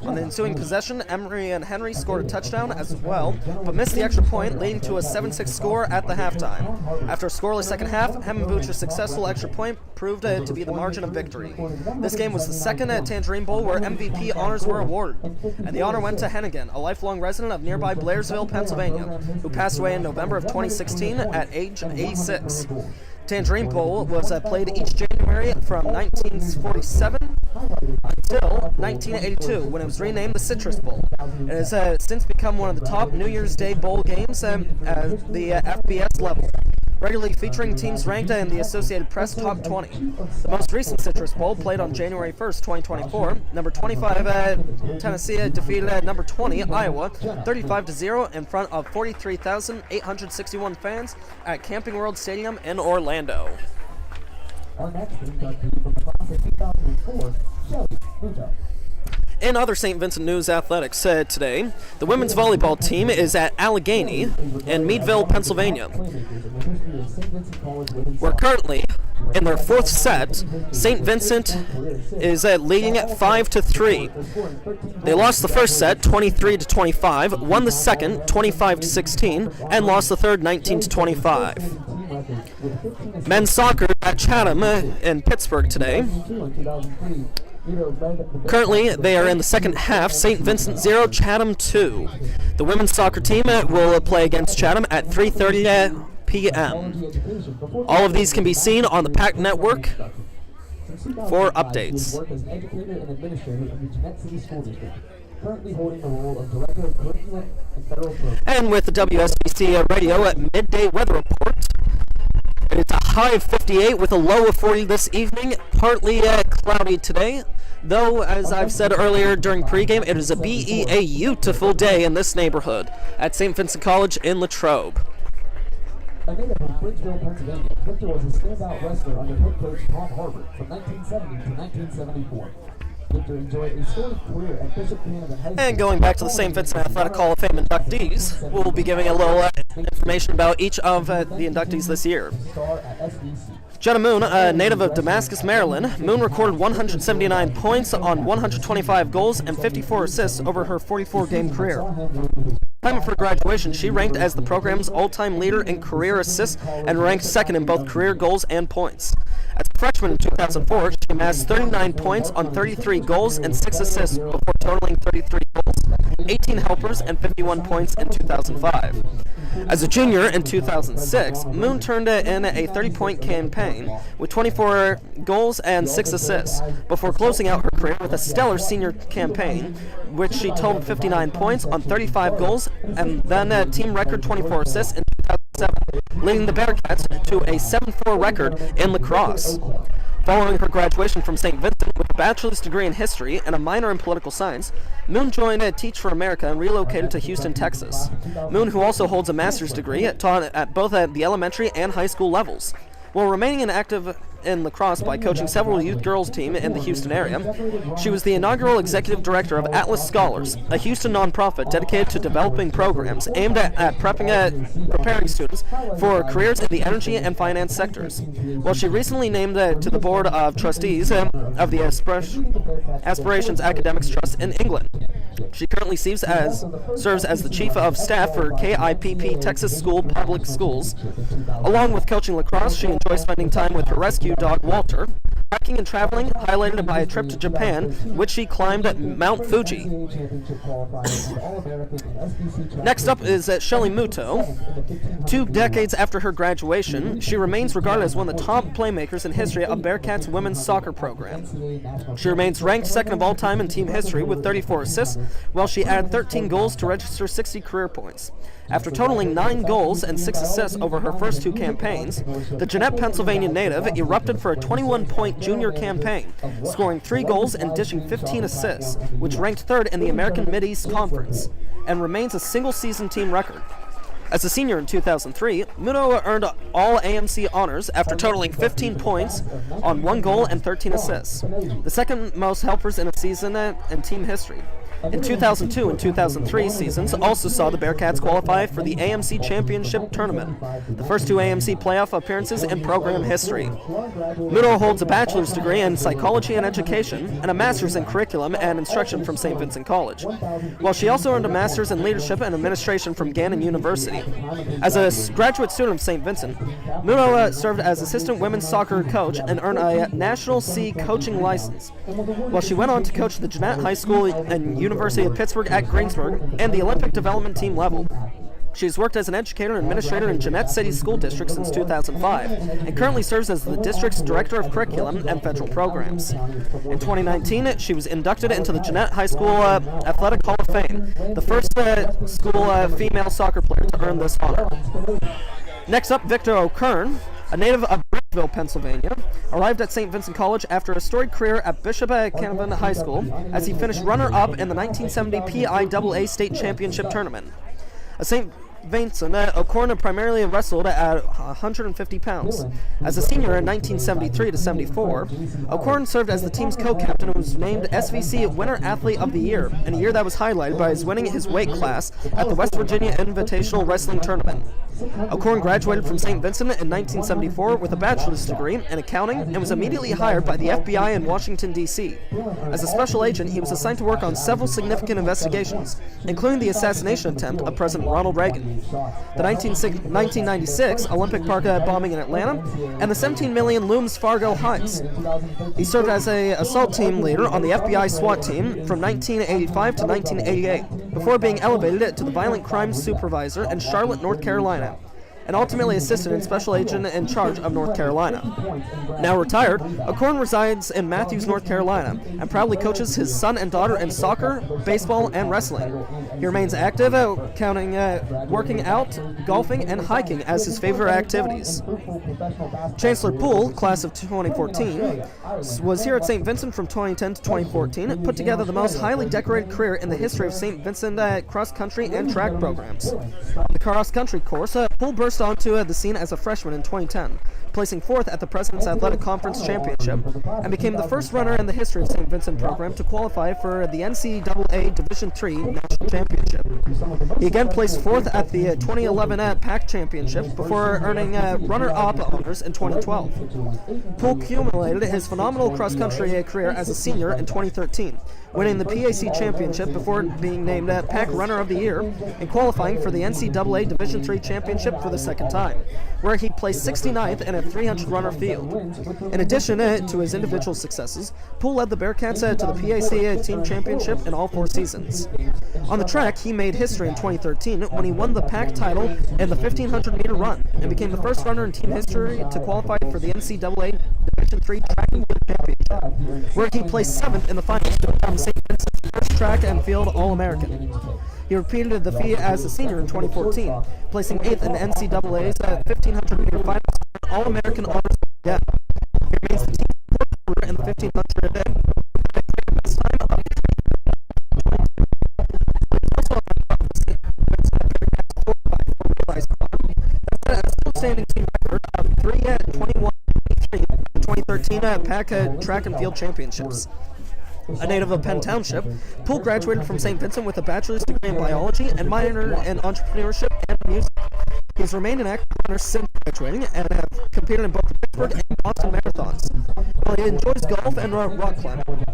On the ensuing possession, Emory and Henry scored a touchdown as well, but missed the extra point, leading to a 7-6 score at the halftime. After a scoreless second half, Hemmenbucher's successful extra point proved to be the margin of victory. This game was the second at Tangerine Bowl where MVP honors were awarded, and the honor went to Hennigan, a lifelong resident of nearby Blairsville, Pennsylvania, who passed away in November of 2016 at age 86. Tangerine Bowl was played each January from 1947 until 1982, when it was renamed the Citrus Bowl. It has since become one of the top New Year's Day bowl games at the FBS level, regularly featuring teams ranked in the Associated Press Top 20. The most recent Citrus Bowl, played on January 1st, 2024, number 25 Tennessee defeated number 20 Iowa 35-0 in front of 43,861 fans at Camping World Stadium in Orlando. Our next inductee from the class of 2004, Shelly Muto. In other St. Vincent news athletics today, the women's volleyball team is at Allegheny in Meadville, Pennsylvania. We're currently in their 4th set. St. Vincent is leading at 5-3. They lost the first set 23-25, won the second 25-16, and lost the third 19-25. men's soccer at Chatham in Pittsburgh today. Currently, they are in the second half, St. Vincent 0, Chatham 2. The women's soccer team will play against Chatham at 3:30 p.m. All of these can be seen on the PAC Network for updates. And with the WSBC radio at midday weather report, it's a high of 58 with a low of 40 this evening, partly cloudy today. Though, as I've said earlier during pregame, it is a beautiful day in this neighborhood at St. Vincent College in Latrobe. A native of Bridgeville, Pennsylvania, Victor was a standout wrestler under head coach Tom Harvard from 1970 to 1974. Victor enjoyed a storied career at Bishop Canada High School. And going back to the St. Vincent Athletic Hall of Fame inductees, we'll be giving a little information about each of the inductees this year. Star at SVC. Jenna Moon, a native of Damascus, Maryland. Moon recorded 179 points on 125 goals and 54 assists over her 44-game career. At the time of her graduation, she ranked as the program's all-time leader in career assists and ranked second in both career goals and points. As a freshman in 2004, she amassed 39 points on 33 goals and 6 assists before totaling 33 goals, 18 helpers, and 51 points in 2005. As a junior in 2006, Moon turned in a 30-point campaign with 24 goals and 6 assists before closing out her career with a stellar senior campaign, which she totaled 59 points on 35 goals and then a team record 24 assists in 2007, leading the Bearcats to a 7-4 record in lacrosse. Following her graduation from St. Vincent with a bachelor's degree in history and a minor in political science, Moon joined Teach for America and relocated to Houston, Texas. Moon, who also holds a master's degree, taught at both the elementary and high school levels. While remaining active in lacrosse by coaching several youth girls team in the Houston area, she was the inaugural executive director of Atlas Scholars, a Houston nonprofit dedicated to developing programs aimed at preparing students for careers in the energy and finance sectors. While she recently named to the board of trustees of the Aspirations Academics Trust in England. She currently serves as the chief of staff for KIPP Texas School Public Schools. Along with coaching lacrosse, she enjoys spending time with her rescue dog Walter, hiking and traveling, highlighted by a trip to Japan, which she climbed at Mount Fuji. Next up is Shelley Muto. 2 decades after her graduation, she remains regarded as one of the top playmakers in history of Bearcats women's soccer program. She remains ranked second of all time in team history with 34 assists, while she added 13 goals to register 60 career points. After totaling 9 goals and 6 assists over her first 2 campaigns, the Jeanette, Pennsylvania native erupted for a 21-point junior campaign, scoring 3 goals and dishing 15 assists, which ranked 3rd in the American Mid-East Conference, and remains a single-season team record. As a senior in 2003, Muto earned all AMC honors after totaling 15 points on 1 goal and 13 assists, the second most helpers in a season in team history. In 2002 and 2003 seasons also saw the Bearcats qualify for the AMC Championship Tournament, the first 2 AMC playoff appearances in program history. Muto holds a bachelor's degree in psychology and education and a master's in curriculum and instruction from St. Vincent College, while she also earned a master's in leadership and administration from Gannon University. As a graduate student of St. Vincent, Muto served as assistant women's soccer coach and earned a National C coaching license, while she went on to coach the Jeanette High School and University of Pittsburgh at Greensburg and the Olympic development team level. She has worked as an educator and administrator in Jeanette City School District since 2005 and currently serves as the district's director of curriculum and federal programs. In 2019, she was inducted into the Jeanette High School Athletic Hall of Fame, the first school female soccer player to earn this honor. Next up, Victor O'Kern, a native of Bridgeville, Pennsylvania, arrived at St. Vincent College after a storied career at Bishop Canevin High School as he finished runner-up in the 1970 PIAA State Championship Tournament. St. Vincent, O'Kern primarily wrestled at 150 pounds. As a senior in 1973 to 74, O'Kern served as the team's co-captain and was named SVC Winter Athlete of the Year in a year that was highlighted by his winning his weight class at the West Virginia Invitational Wrestling Tournament. O'Kern graduated from St. Vincent in 1974 with a bachelor's degree in accounting and was immediately hired by the FBI in Washington, D.C. As a special agent, he was assigned to work on several significant investigations, including the assassination attempt of President Ronald Reagan. the 1996 Olympic Park bombing in Atlanta, and the 17 million Looms Fargo heists. He served as an assault team leader on the FBI SWAT team from 1985 to 1988, before being elevated to the violent crimes supervisor in Charlotte, North Carolina, and ultimately assistant in special agent in charge of North Carolina. Now retired, O'Korn resides in Matthews, North Carolina, and proudly coaches his son and daughter in soccer, baseball, and wrestling. He remains active, counting working out, golfing, and hiking as his favorite activities. Chancellor Poole, class of 2014, was here at St. Vincent from 2010 to 2014, put together the most highly decorated career in the history of St. Vincent cross-country and track programs. The cross-country course, Poole burst onto the scene as a freshman in 2010, placing fourth at the President's Athletic Conference Championship, and became the first runner in the history of St. Vincent program to qualify for the NCAA Division III National Championship. He again placed fourth at the 2011 PAC Championship before earning runner-up honors in 2012. Poole accumulated his phenomenal cross-country career as a senior in 2013, winning the PAC Championship before being named PAC Runner of the Year and qualifying for the NCAA Division III Championship for the second time, where he placed 69th in a 300-runner field. In addition to his individual successes, Poole led the Bearcats to the PAC Team Championship in all 4 seasons. On the track, he made history in 2013 when he won the PAC title in the 1,500-meter run and became the first runner in team history to qualify for the NCAA Division III Track and Field Championship, where he placed 7th in the finals to become St. Vincent's first track and field All-American. He repeated the feat as a senior in 2014, placing 8th in the NCAA's 1,500-meter finals and All-American honors again. He remains the team's fourth runner in the 1,500 event. Best time of a still-standing team record of 3:21.23 in the 2013 PAC Track and Field Championships. A native of Penn Township, Poole graduated from St. Vincent with a bachelor's degree in biology and minor in entrepreneurship and music. He has remained an active runner since graduating and have competed in both the Pittsburgh and Boston marathons. While he enjoys golf and rock climbing,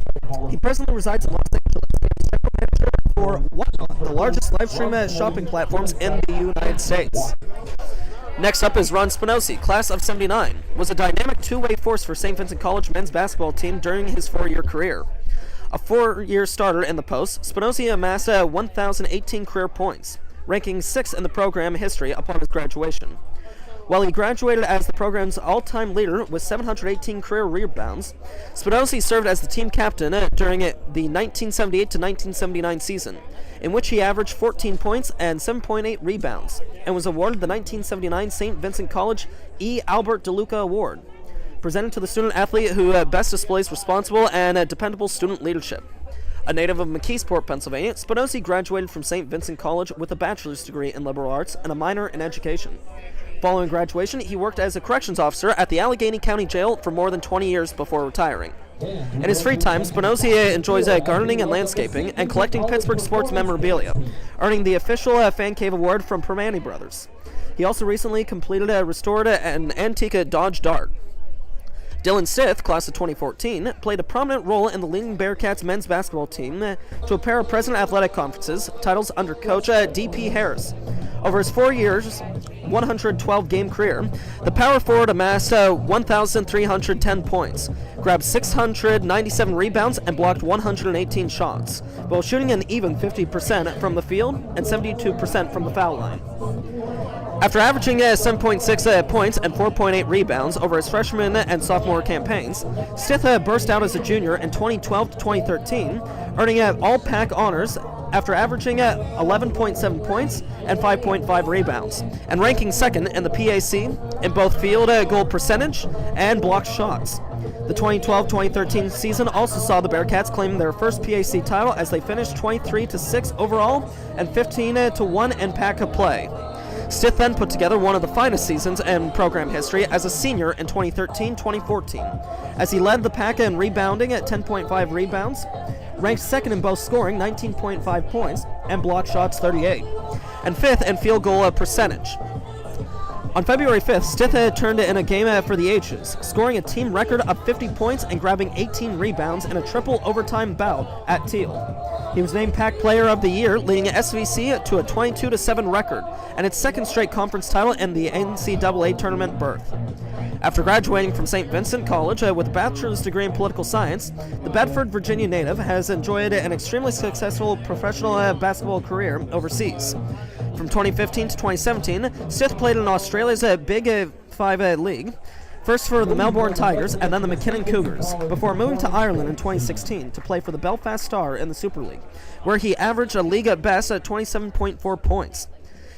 he presently resides in Los Angeles and is general manager for Whatnot, the largest live stream shopping platforms in the United States. Next up is Ron Spinosi, class of 79, was a dynamic two-way force for St. Vincent College men's basketball team during his 4-year career. A 4-year starter in the post, Spinosi amassed 1,018 career points, ranking 6th in the program history upon his graduation. While he graduated as the program's all-time leader with 718 career rebounds, Spinosi served as the team captain during the 1978 to 1979 season, in which he averaged 14 points and 7.8 rebounds, and was awarded the 1979 St. Vincent College E. Albert DeLuca Award, presented to the student athlete who best displays responsible and dependable student leadership. A native of McKeesport, Pennsylvania, Spinosi graduated from St. Vincent College with a bachelor's degree in liberal arts and a minor in education. Following graduation, he worked as a corrections officer at the Allegheny County Jail for more than 20 years before retiring. In his free time, Spinosi enjoys gardening and landscaping and collecting Pittsburgh sports memorabilia, earning the official Fan Cave Award from Permane Brothers. He also recently restored an antique Dodge Dart. Dylan Stith, class of 2014, played a prominent role in the leading Bearcats men's basketball team to a pair of President Athletic Conferences titles under coach D.P. Harris. Over his 4 years, 112-game career, the power forward amassed 1,310 points, grabbed 697 rebounds, and blocked 118 shots, while shooting an even 50% from the field and 72% from the foul line. After averaging 7.6 points and 4.8 rebounds over his freshman and sophomore campaigns, Stith burst out as a junior in 2012 to 2013, earning all-PAC honors after averaging 11.7 points and 5.5 rebounds, and ranking second in the PAC in both field goal percentage and blocked shots. The 2012-2013 season also saw the Bearcats claim their first PAC title as they finished 23-6 overall and 15-1 in PAC play. Stith then put together one of the finest seasons in program history as a senior in 2013-2014, as he led the PAC in rebounding at 10.5 rebounds, ranked second in both scoring 19.5 points and blocked shots 38, and fifth in field goal percentage. On February 5th, Stith turned in a game for the H's, scoring a team record of 50 points and grabbing 18 rebounds in a triple overtime bout at Teal. He was named PAC Player of the Year, leading SVC to a 22-7 record and its second straight conference title and the NCAA tournament berth. After graduating from St. Vincent College with a bachelor's degree in political science, the Bedford, Virginia native has enjoyed an extremely successful professional basketball career overseas. From 2015 to 2017, Stith played in Australia's Big Five League, first for the Melbourne Tigers and then the McKinnon Cougars, before moving to Ireland in 2016 to play for the Belfast Star in the Super League, where he averaged a league at best at 27.4 points.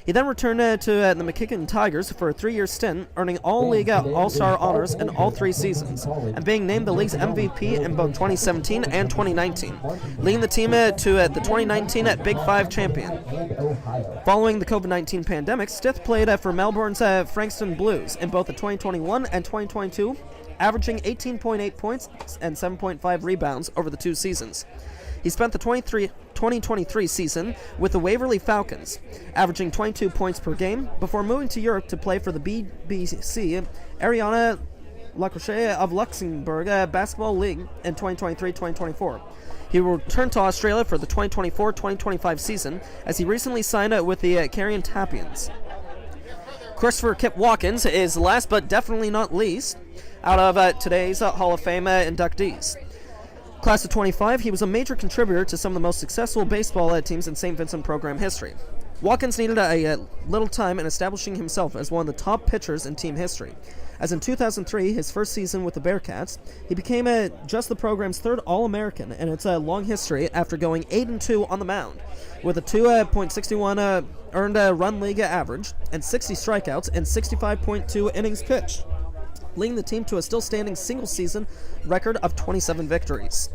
He then returned to the McKinnon Tigers for a 3-year stint, earning all-league all-star honors in all 3 seasons, and being named the league's MVP in both 2017 and 2019, leading the team to the 2019 Big Five champion. Following the COVID-19 pandemic, Stith played for Melbourne's Frankston Blues in both the 2021 and 2022, averaging 18.8 points and 7.5 rebounds over the 2 seasons. He spent the 2023 season with the Waverley Falcons, averaging 22 points per game, before moving to Europe to play for the BBC Ariana Lacroche of Luxembourg Basketball League in 2023-2024. He returned to Australia for the 2024-2025 season, as he recently signed with the Carrion Tapians. Christopher Kip Watkins is last but definitely not least out of today's Hall of Fame inductees. Class of 25, he was a major contributor to some of the most successful baseball teams in St. Vincent program history. Watkins needed a little time in establishing himself as one of the top pitchers in team history, as in 2003, his first season with the Bearcats, he became just the program's 3rd All-American in its long history after going 8-2 on the mound, with a 2.61 earned run league average and 60 strikeouts and 65.2 innings pitched, leading the team to a still-standing single-season record of 27 victories.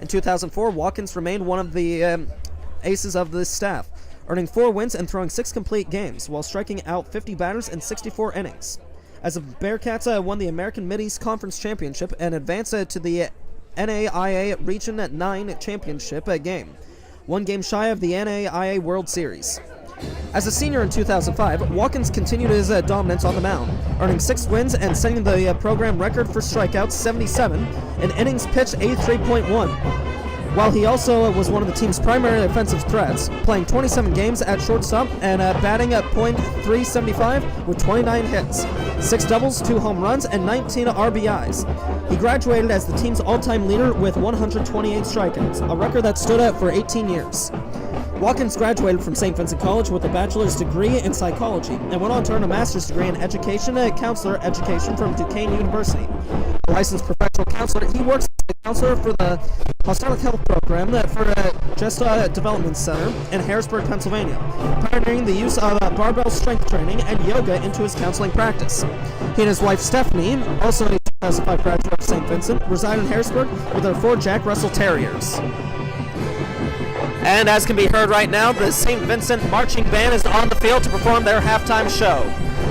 In 2004, Watkins remained one of the aces of this staff, earning 4 wins and throwing 6 complete games, while striking out 50 batters in 64 innings. As the Bearcats won the American Mid-East Conference Championship and advanced to the NAIA Region 9 Championship game, 1 game shy of the NAIA World Series. As a senior in 2005, Watkins continued his dominance on the mound, earning 6 wins and setting the program record for strikeouts, 77, and innings pitched, 83.1, while he also was one of the team's primary offensive threats, playing 27 games at shortstop and batting at .375 with 29 hits, 6 doubles, 2 home runs, and 19 RBIs. He graduated as the team's all-time leader with 128 strikeouts, a record that stood out for 18 years. Watkins graduated from St. Vincent College with a bachelor's degree in psychology and went on to earn a master's degree in counselor education from Duquesne University. A licensed professional counselor, he works as a counselor for the Holistic Health Program for Gesta Development Center in Harrisburg, Pennsylvania, pioneering the use of barbell strength training and yoga into his counseling practice. He and his wife Stephanie, also a 2005 graduate of St. Vincent, reside in Harrisburg with their 4 Jack Russell Terriers. And as can be heard right now, the St. Vincent Marching Band is on the field to perform their halftime show.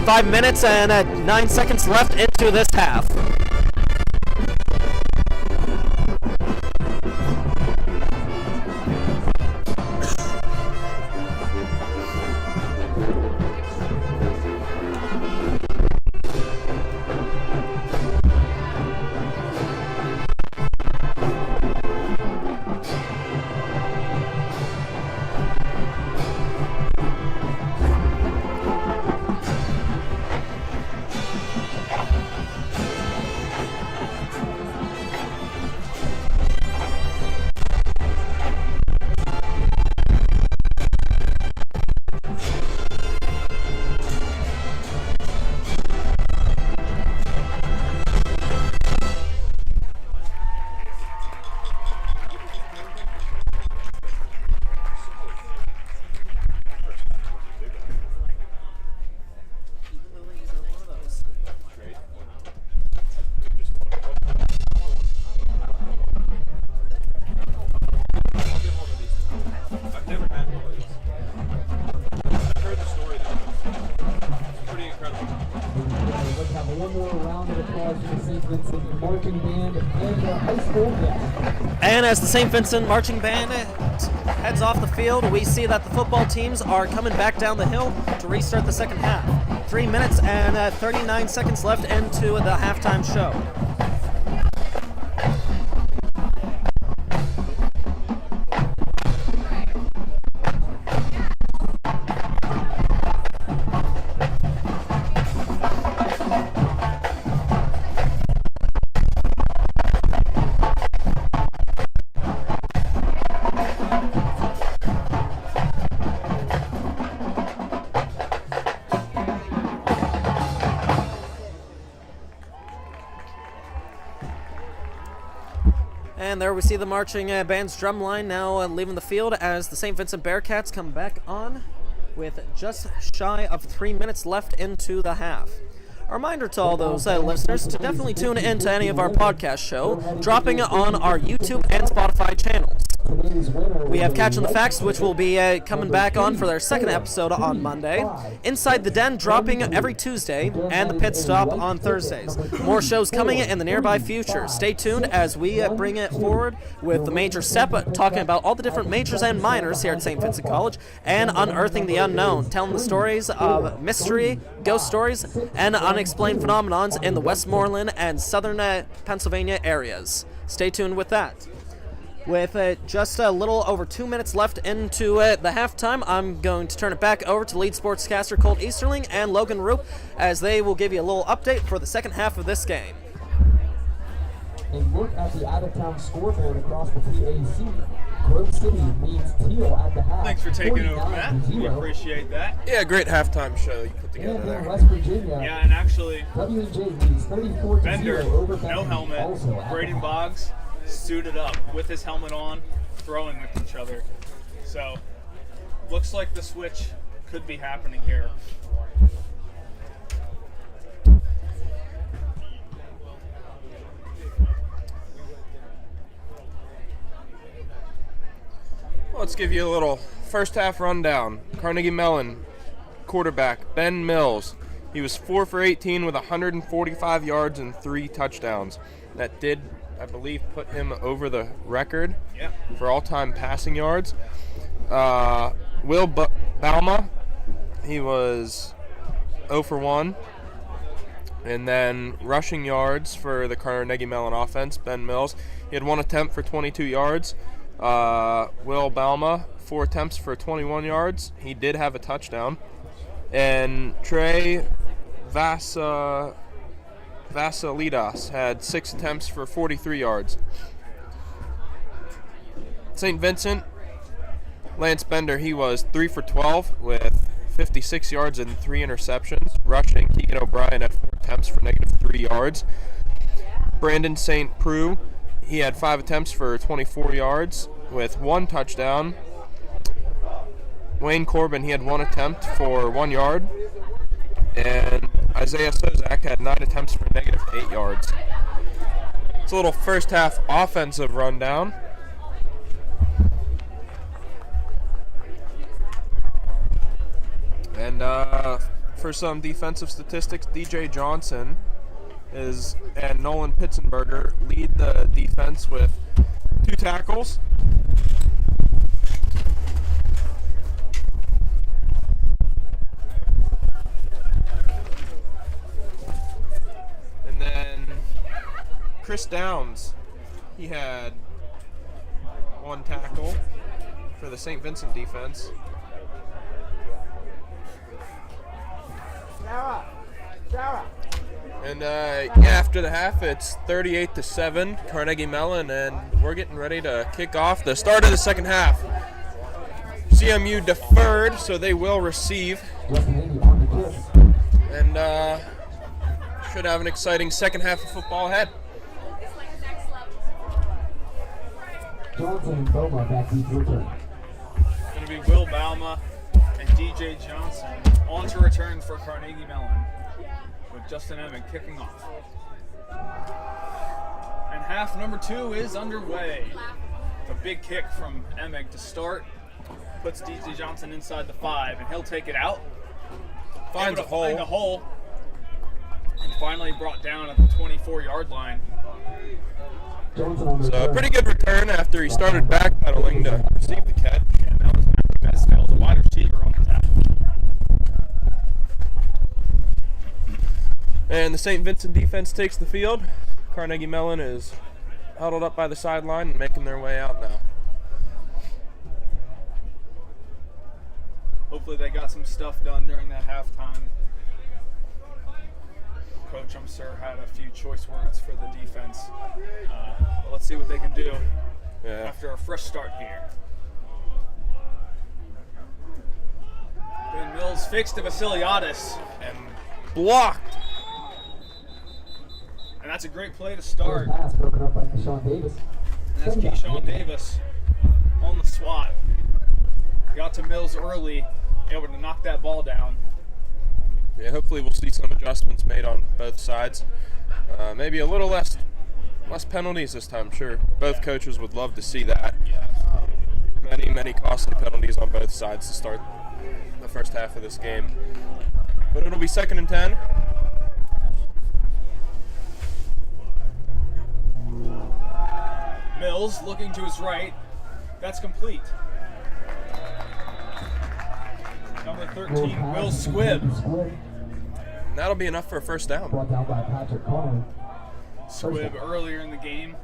5 minutes and 9 seconds left into this half. And as the St. Vincent Marching Band heads off the field, we see that the football teams are coming back down the hill to restart the second half. 3 minutes and 39 seconds left into the halftime show. And there we see the marching band's drum line now leaving the field as the St. Vincent Bearcats come back on with just shy of 3 minutes left into the half. A reminder to all those listeners to definitely tune in to any of our podcast show, dropping on our YouTube and Spotify channels. We have Catching the Facts, which will be coming back on for their second episode on Monday. Inside the Den dropping every Tuesday, and the Pit Stop on Thursdays. More shows coming in the nearby future. Stay tuned as we bring it forward with the Major Step, talking about all the different majors and minors here at St. Vincent College, and unearthing the unknown, telling the stories of mystery, ghost stories, and unexplained phenomenons in the Westmoreland and southern Pennsylvania areas. Stay tuned with that. With just a little over 2 minutes left into the halftime, I'm going to turn it back over to lead sportscaster Colt Easterling and Logan Roop as they will give you a little update for the second half of this game. A look at the out-of-town scoreboard across the PAC. Grove City leads Teal at the half. Thanks for taking over, Matt. We appreciate that. Yeah, great halftime show you put together And in there. West Virginia, Yeah, and actually, W&J leads 34-0 Bender, over no Benton, helmet. also at the Braden half. Boggs suited up with his helmet on, throwing with each other. So, looks like the switch could be happening here. Well, let's give you a little first half rundown. Carnegie Mellon quarterback Ben Mills. He was 4 for 18 with 145 yards and 3 touchdowns. That did, I believe, put him over the record for all-time passing yards. Will Balma, he was 0 for 1. And then rushing yards for the Carnegie Mellon offense, Ben Mills. He had 1 attempt for 22 yards. Will Balma, 4 attempts for 21 yards. He did have a touchdown. And Trey Vasilidas had 6 attempts for 43 yards. St. Vincent, Lance Bender, he was 3 for 12 with 56 yards and 3 interceptions. Rushing, Keegan O'Brien had 4 attempts for -3 yards. Brandon St. Preux, he had 5 attempts for 24 yards with 1 touchdown. Wayne Corbin, he had 1 attempt for 1 yard. And Isaiah Sozak had 9 attempts for -8 yards. It's a little first half offensive rundown. And for some defensive statistics, DJ Johnson and Nolan Pitzenberger lead the defense with 2 tackles. And then Chris Downs, he had 1 tackle for the St. Vincent defense. And after the half, it's 38-7, Carnegie Mellon, and we're getting ready to kick off the start of the second half. CMU deferred, so they will receive, and should have an exciting second half of football ahead. Johnson and Boma back to return. It's going to be Will Balma and DJ Johnson on to return for Carnegie Mellon, with Justin Emmett kicking off. And half number 2 is underway. A big kick from Emmett to start. Puts DJ Johnson inside the 5, and he'll take it out. Finds a hole. Find a hole. And finally brought down at the 24-yard line. Johnson on the So a return. pretty good return after he started backpedaling to receive the catch. And the St. Vincent defense takes the field. Carnegie Mellon is huddled up by the sideline and making their way out now. Hopefully they got some stuff done during that halftime. Coach, I'm sure, had a few choice words for the defense. But let's see what they can do after a fresh start here. Ben Mills fakes to Vasiliadis. And blocked. And that's a great play to start. Pass broken up by Keyshawn Davis. And that's Keyshawn Davis on the swat. Got to Mills early, able to knock that ball down. Yeah, hopefully we'll see some adjustments made on both sides. Maybe a little less penalties this time. Sure, both coaches would love to see that. Many costly penalties on both sides to start the first half of this game. But it'll be 2nd and 10. Mills looking to his right. That's complete. Number 13, Will Squibb. And that'll be enough for a first down. Brought down by Patrick Connolly. Squibb earlier in the game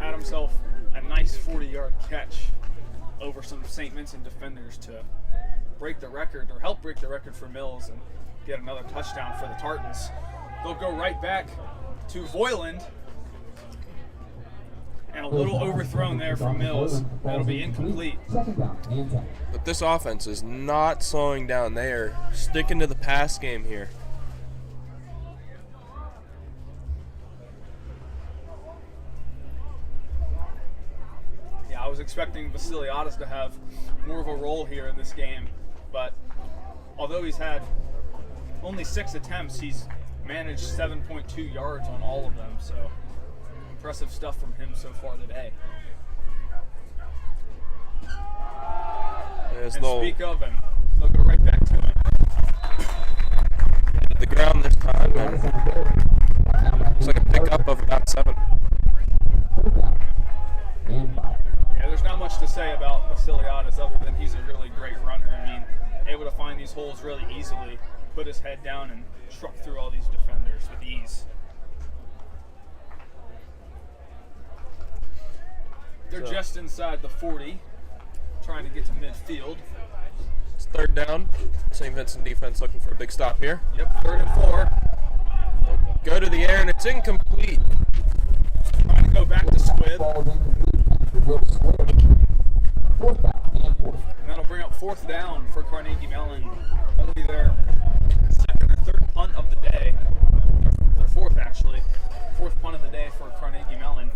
had himself a nice 40-yard catch over some St. Vincent defenders to break the record, or help break the record for Mills and get another touchdown for the Tartans. They'll go right back to Voiland. And a little overthrown there from Mills. That'll be incomplete. Second down and 10. But this offense is not slowing down. They are sticking to the pass game here. Yeah, I was expecting Vasiliadis to have more of a role here in this game, but although he's had only 6 attempts, he's managed 7.2 yards on all of them, so impressive stuff from him so far today. And speak of him, they'll go right back to him. Hit the ground this time, and looks like a pickup of about 7. Yeah, there's not much to say about Vasiliadis other than he's a really great runner. I mean, able to find these holes really easily, put his head down and truck through all these defenders with ease. They're just inside the 40, trying to get to midfield. It's 3rd down. St. Vincent defense looking for a big stop here. Yep, 3rd and 4. They'll go to the air, and it's incomplete. Trying to go back to Squibb. And that'll bring up 4th down for Carnegie Mellon. Only their 2nd or 3rd punt of the day. Their 4th, actually. 4th punt of the day for Carnegie Mellon.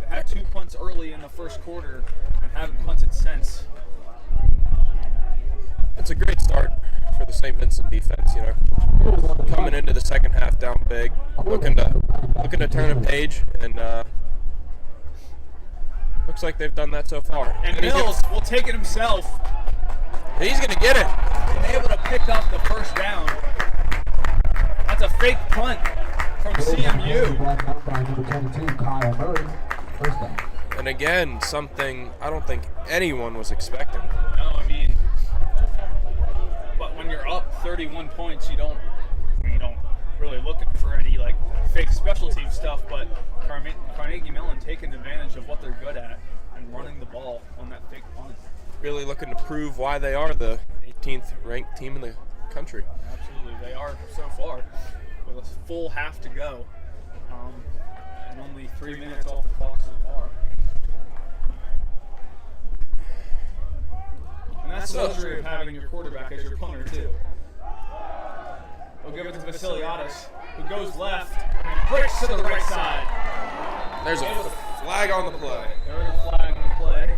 They had 2 punts early in the first quarter and haven't punted since. It's a great start for the St. Vincent defense, you know. Coming into the second half down big, looking to turn a page, and looks like they've done that so far. And Mills will take it himself. He's going to get it. And able to pick up the first down. That's a fake punt from CMU. And again, something I don't think anyone was expecting. No, I mean, but when you're up 31 points, you don't really looking for any like fake special team stuff. But Carnegie Mellon taking advantage of what they're good at and running the ball on that fake punt. Really looking to prove why they are the 18th ranked team in the country. Absolutely, they are so far with a full half to go, and only 3 minutes off the clock so far. And that's the luxury of having your quarterback as your punter, too. We'll give it to Vasiliadis, who goes left and breaks to the right side. There's a flag on the play. There's a flag on the play,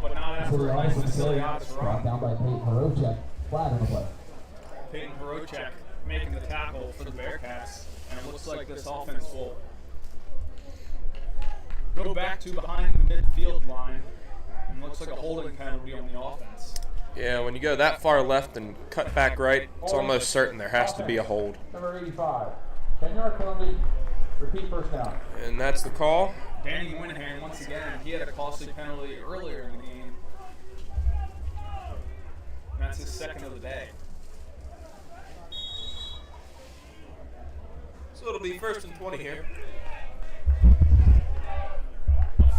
but not after a nice Vasiliadis run. Down by Peyton Horowchek. Flag on the play. Peyton Horowchek making the tackle for the Bearcats, and it looks like this offense will go back to behind the midfield line. And looks like a holding penalty on the offense. Yeah, when you go that far left and cut back right, it's almost certain there has to be a hold. Number 85. 10-yard penalty. Repeat first down. And that's the call. Danny Winahan, once again, he had a costly penalty earlier in the game. And that's his 2nd of the day. So it'll be 1st and 20 here.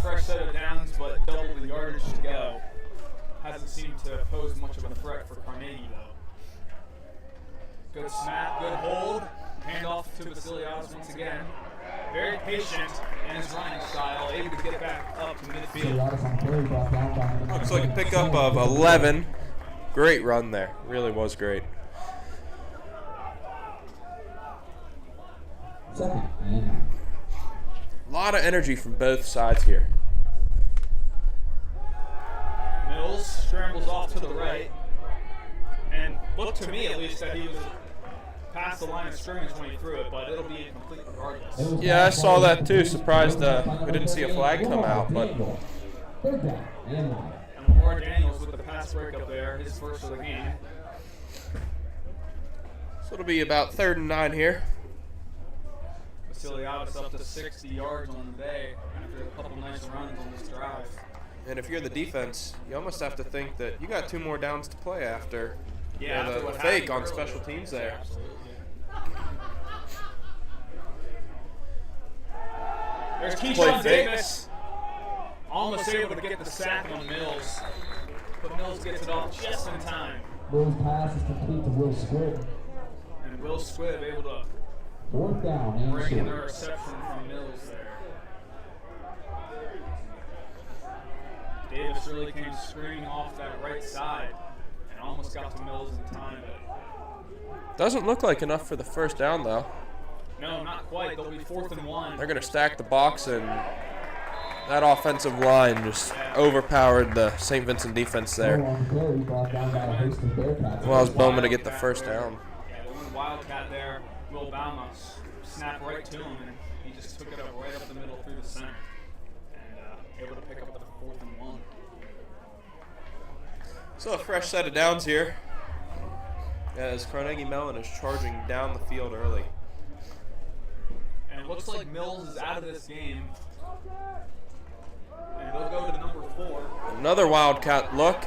Fresh set of downs, but double the yardage to go. Hasn't seemed to pose much of a threat for Carnegie, though. Good snap, good hold. Handoff to Vasiliadis once again. Very patient in his running style, able to get back up to midfield. Looks like a pickup of 11. Great run there. Really was great. Second. A lot of energy from both sides here. Mills scrambles off to the right. And looked to me, at least, that he was past the line of scrimmage when he threw it, but it'll be incomplete regardless. Yeah, I saw that too. Surprised we didn't see a flag come out, but And Lamar Daniels with the pass breakup there, his first of the game. so it'll be about 3rd and 9 here. Vasiliadis up to 60 yards on the day after a couple nice runs on this drive. And if you're the defense, you almost have to think that you got 2 more downs to play after After the what fake happened on earlier. special teams there. Absolutely. There's Played Keyshawn fake. Davis. Almost able to get the sack on Mills. But Mills gets it off just in time. Mills pass is complete to Will Squibb. And Will Squibb able to 4th down and bring in the short. reception from Mills there. Davis really came screaming off that right side and almost got to Mills in time. But Doesn't look like enough for the 1st down though. no, not quite. They'll be 4th and 1. They're going to stack the box, and that offensive line just overpowered the St. Vincent defense there. On carry brought down by Hastings Bearcats. Allows Bowman to get the 1st down. Yeah, the one Wildcat there, Will Bama, snapped right to him, and he just took it up right up the middle through the center. And able to pick up the 4th and 1. So a fresh set of downs here as Carnegie Mellon is charging down the field early. And it looks like Mills is out of this game. And they'll go to number 4. Another Wildcat look.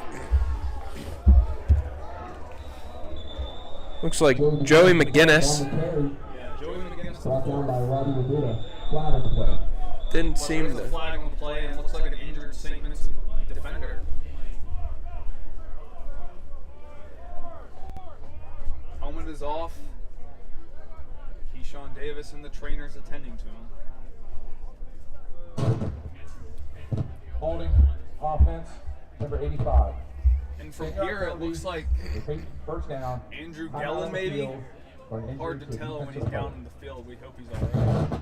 Looks like Joey McGinnis. On the carry, Yeah, Joey McGinnis brought the down 4th. by Robbie Ladita. Flag on the play. Didn't Well, seem there's a to. flag on the play, and it looks like an injured St. Vincent defender. Helmet is off. Keyshawn Davis and the trainers attending to him. Holding offense, number 85. And from here, it looks like Repeat, 1st down. Andrew Out Gellin, on the maybe. field for an injury Hard to to a tell when he's defensive down player. in the field. We hope he's all right.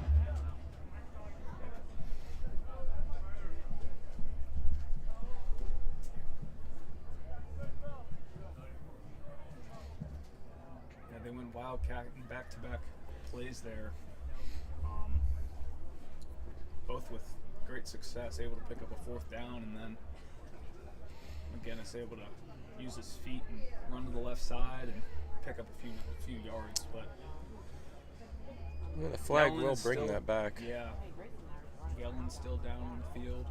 Yeah, they went Wildcat in back-to-back plays there. Both with great success, able to pick up a 4th down, and then McGinnis able to use his feet and run to the left side and pick up a few yards. But Yeah, the flag Gellin will is bring still- that back. Yeah, Gellin's still down on the field.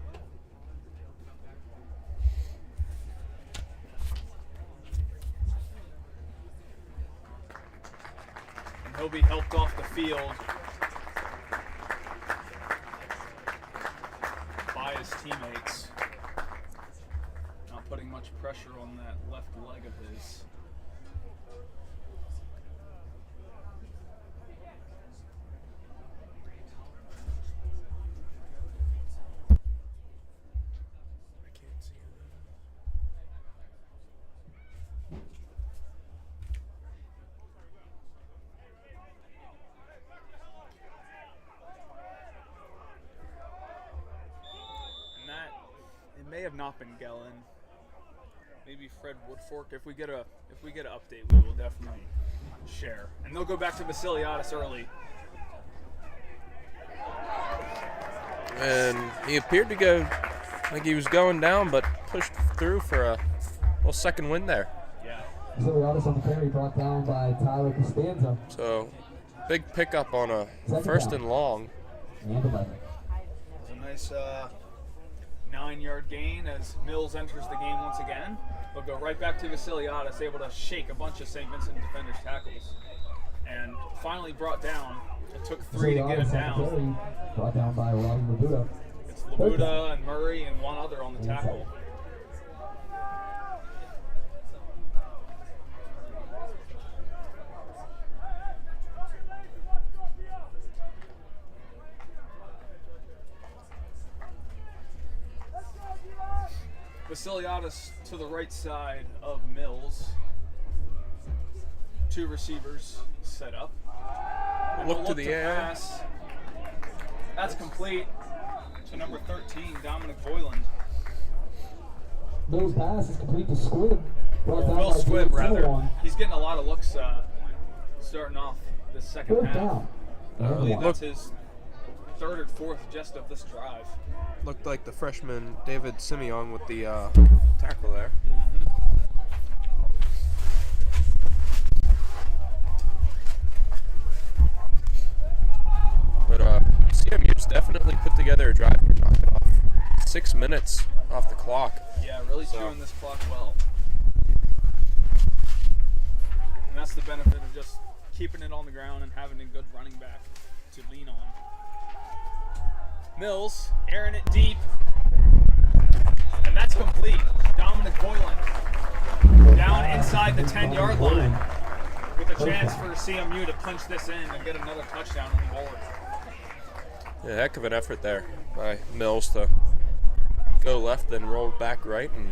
And he'll be helped off the field by his teammates. Not putting much pressure on that left leg of his. I can't see it. And that, it may have not been Gellin. Maybe Fred Woodfork. If we get an update, we will definitely share. And they'll go back to Vasiliadis early. And he appeared to go like he was going down, but pushed through for a little second win there. Yeah. Vasiliadis on the carry brought down by Tyler Costanza. So big pickup on a Second 1st down. and long. And 11. It's a nice 9-yard gain as Mills enters the game once again. We'll go right back to Vasiliadis, able to shake a bunch of St. Vincent defenders' tackles. And finally brought down It took 3 to get him down. Brought down by Robbie Labuda. It's Labuda and Murray and one other on the tackle. Vasiliadis to the right side of Mills. 2 receivers set up. And Look to the air. pass. That's complete to number 13, Dominic Boyland. Mills' pass is complete to Squibb. Brought down Will by Squibb, James rather. Simone. He's getting a lot of looks starting off this second Third half. down. I believe Look. that's his 3rd or 4th just of this drive. Looked like the freshman David Simeon with the tackle there. But CMU's definitely put together a drive. We're knocking off 6 minutes off the clock. Yeah, really chewing this clock well. And that's the benefit of just keeping it on the ground and having a good running back to lean on. Mills, airing it deep. And that's complete. Dominic Boylan down inside the 10-yard line with a chance for CMU to punch this in and get another touchdown on the board. Yeah, heck of an effort there by Mills to go left then roll back right. And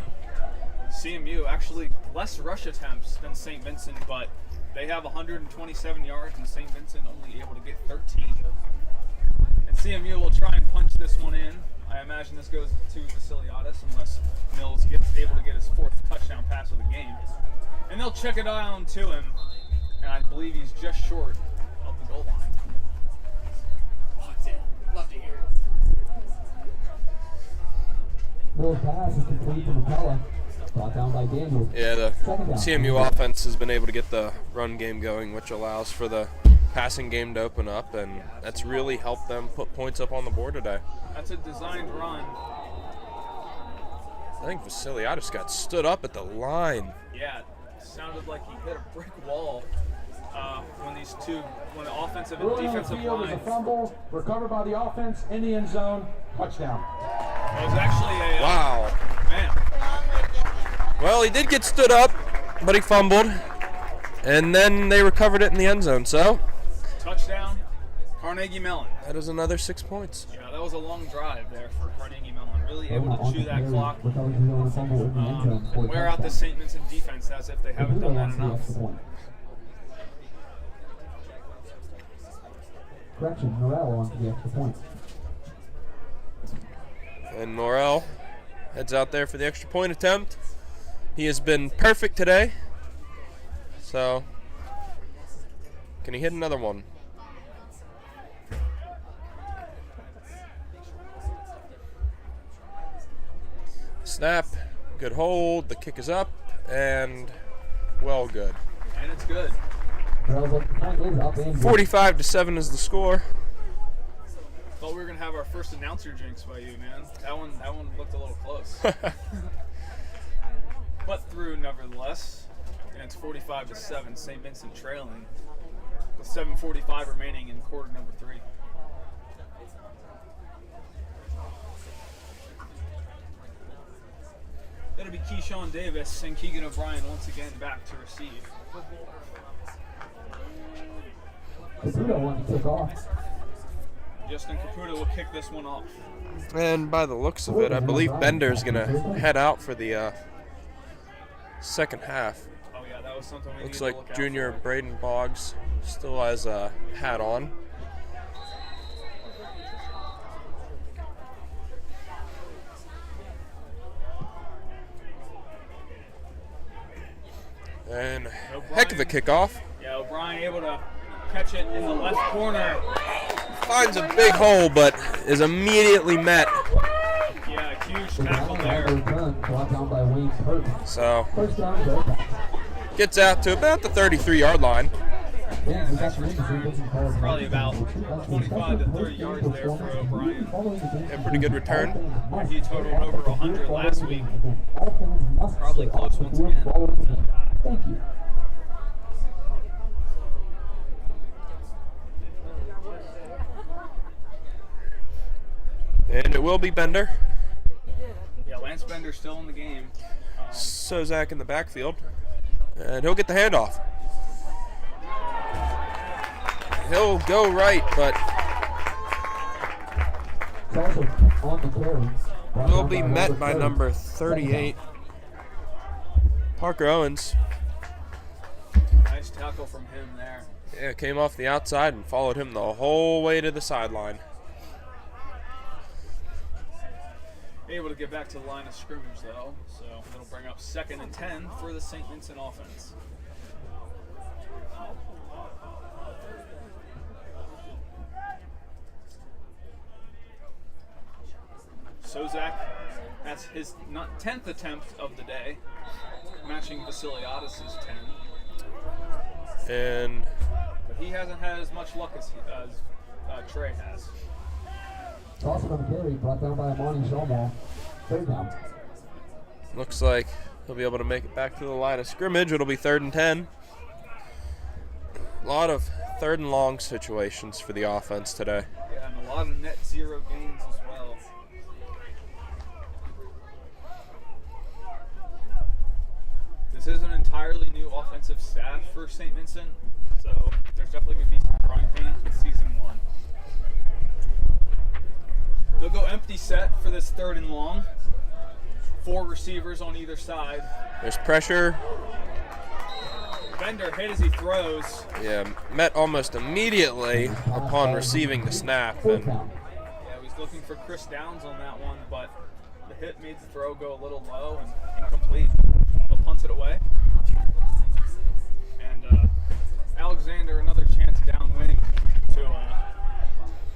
CMU actually less rush attempts than St. Vincent, but they have 127 yards and St. Vincent only able to get 13. And CMU will try and punch this one in. I imagine this goes to Vasiliadis unless Mills gets able to get his 4th touchdown pass of the game. And they'll check it down to him, and I believe he's just short of the goal line. Love to hear it. Mills' pass is complete to McCullough. Brought down by Daniels. yeah, the Second down. CMU offense has been able to get the run game going, which allows for the passing game to open up, and that's really helped them put points up on the board today. That's a designed run. I think Vasiliadis got stood up at the line. Yeah, it sounded like he hit a brick wall when the offensive and Early on the defensive field was a line. fumble, recovered by the offense in the end zone, touchdown. It was actually a Wow. man. Well, he did get stood up, but he fumbled, and then they recovered it in the end zone. So Touchdown, Carnegie Mellon. that is another 6 points. Yeah, that was a long drive there for Carnegie Mellon. Really able to chew that clock and wear out the St. Vincent defense as if they haven't done that enough. Correction, Norell on to the extra point. And Norell heads out there for the extra point attempt. He has been perfect today. So, can he hit another one? Snap, good hold, the kick is up, and well good. And it's good. Norell's extra point is up and good. 45-7 is the score. Thought we were gonna have our first announcer jinx by you, man. That one looked a little close. But through nevertheless, and it's 45-7. St. Vincent trailing with 7:45 remaining in quarter number 3. It'll be Keyshawn Davis and Keegan O'Brien once again back to receive. Caputo wanted to kick off. Justin Caputo will kick this one off. And by the looks of it, I believe Bender's going to head out for the second half. Oh yeah, that was something we Looks needed to like look junior out for. Braden Boggs still has a hat on. And heck of a kickoff. Yeah, O'Brien able to catch it in the left corner. Finds a big hole, but is immediately met. Yeah, huge tackle there. Return brought down by Wayne Pert. So First down, Bearcats. gets out to about the 33-yard line. Probably about 25 to 30 yards there for O'Brien. A pretty good return. He totaled over 100 last week. Probably close once again. Thank you. will be Bender. Yeah, Lance Bender's still in the game. Sozak in the backfield. And he'll get the handoff. He'll go right, but It's also on the carry. will be met by number 38, Parker Owens. Nice tackle from him there. Yeah, came off the outside and followed him the whole way to the sideline. Able to get back to the line of scrimmage, though, so it'll bring up 2nd and 10 for the St. Vincent offense. Sozak, that's his 10th attempt of the day, matching Vasiliadis' 10. And But he hasn't had as much luck as Trey has. Toss on the carry, brought down by Amani Shomwall. 3rd down. looks like he'll be able to make it back to the line of scrimmage. It'll be 3rd and 10. A lot of 3rd and long situations for the offense today. Yeah, and a lot of net zero gains as well. This is an entirely new offensive staff for St. Vincent, so there's definitely going to be some growing pains with season 1. They'll go empty set for this 3rd and long. 4 receivers on either side. There's pressure. Bender hit as he throws. Yeah, met almost immediately upon receiving the snap. And Yeah, he's looking for Chris Downs on that one, but the hit made the throw go a little low and incomplete. He'll punt it away. And Alexander, another chance downwind to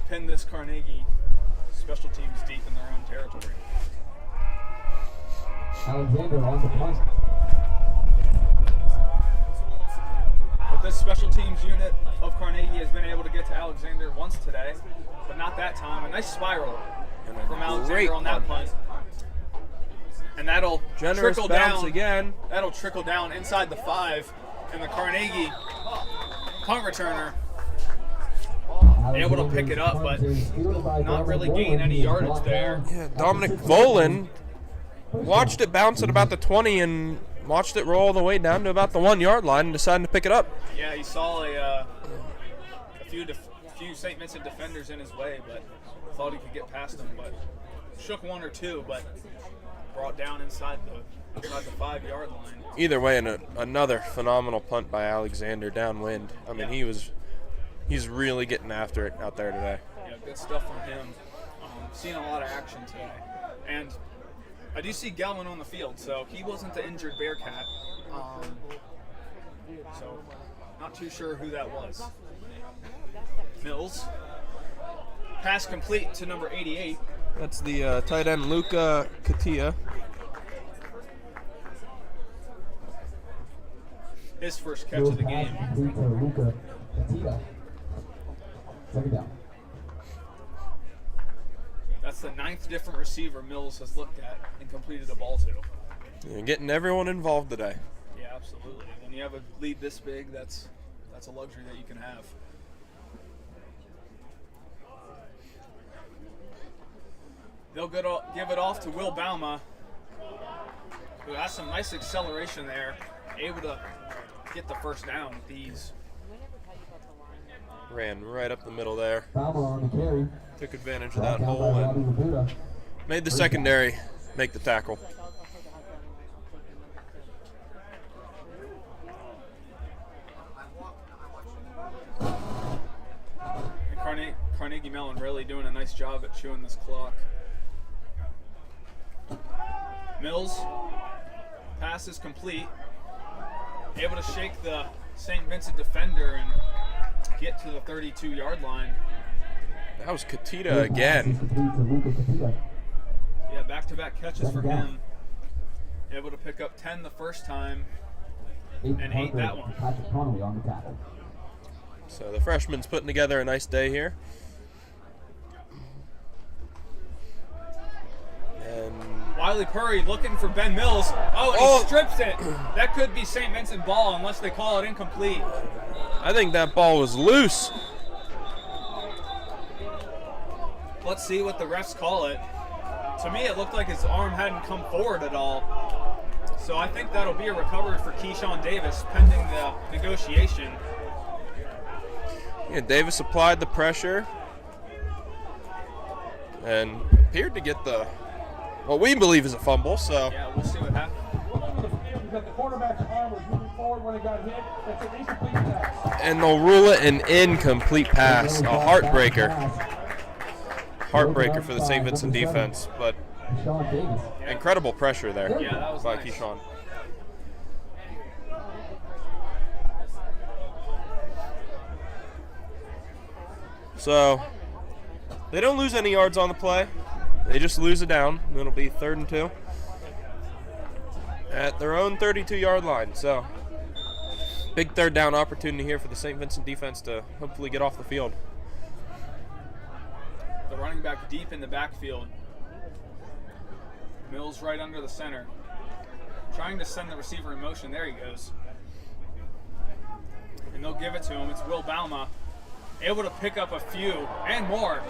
pin this Carnegie special teams deep in their own territory. Alexander on the punt. But this special teams unit of Carnegie has been able to get to Alexander once today, but not that time. A nice spiral And a from great Alexander on that punt. And that'll generous trickle bounce down again. That'll trickle down inside the 5, and the Carnegie punt returner able to pick it up, but not really gain any yardage there. Yeah, Dominic Volan watched it bounce at about the 20 and watched it roll all the way down to about the 1-yard line and decided to pick it up. Yeah, he saw a few St. Vincent defenders in his way, but thought he could get past them, but shook 1 or 2, but brought down inside the 5-yard line. Either way, another phenomenal punt by Alexander downwind. I mean, Yeah. he's really getting after it out there today. Yeah, good stuff from him. Seeing a lot of action today. And I do see Gelman on the field, so he wasn't the injured Bearcat. So not too sure who that was. Mills. Pass complete to number 88. That's the tight end Luca Katia. His first catch of the game. Complete to Luca Petita. 2nd down. That's the 9th different receiver Mills has looked at and completed a ball to. And getting everyone involved today. Yeah, absolutely. When you have a lead this big, that's a luxury that you can have. They'll give it off to Will Bauma, who has some nice acceleration there, able to get the first down with ease. Ran right up the middle there. Palmer on the carry. Took advantage of Brought that down hole by Robbie and Labuda. made the secondary make the tackle. And Carnegie Mellon really doing a nice job at chewing this clock. Mills, pass is complete. Able to shake the St. Vincent defender and get to the 32-yard line. That was Katita again. Complete to Luca Petita. Yeah, back-to-back catches for him. Able to pick up 10 the first time. And 8 that one. Patrick Connolly on the tackle. So the freshman's putting together a nice day here. And Wiley Purry looking for Ben Mills. Oh, he strips it. That could be St. Vincent ball unless they call it incomplete. I think that ball was loose. Let's see what the refs call it. To me, it looked like his arm hadn't come forward at all. So I think that'll be a recovery for Keyshawn Davis pending the negotiation. Yeah, Davis applied the pressure and appeared to get what we believe is a fumble. So Yeah, we'll see what happens. The quarterback's arm was moving forward when it got hit. That's an incomplete pass. and they'll rule it an incomplete pass, a heartbreaker. Heartbreaker for the St. Vincent defense, but Keyshawn Davis. incredible pressure there Yeah, that was by nice. Keyshawn. So they don't lose any yards on the play. They just lose it down. And it'll be 3rd and 2 at their own 32-yard line. So big 3rd down opportunity here for the St. Vincent defense to hopefully get off the field. The running back deep in the backfield. Mills right under the center. Trying to send the receiver in motion. There he goes. And they'll give it to him. It's Will Bauma. Able to pick up a few and more.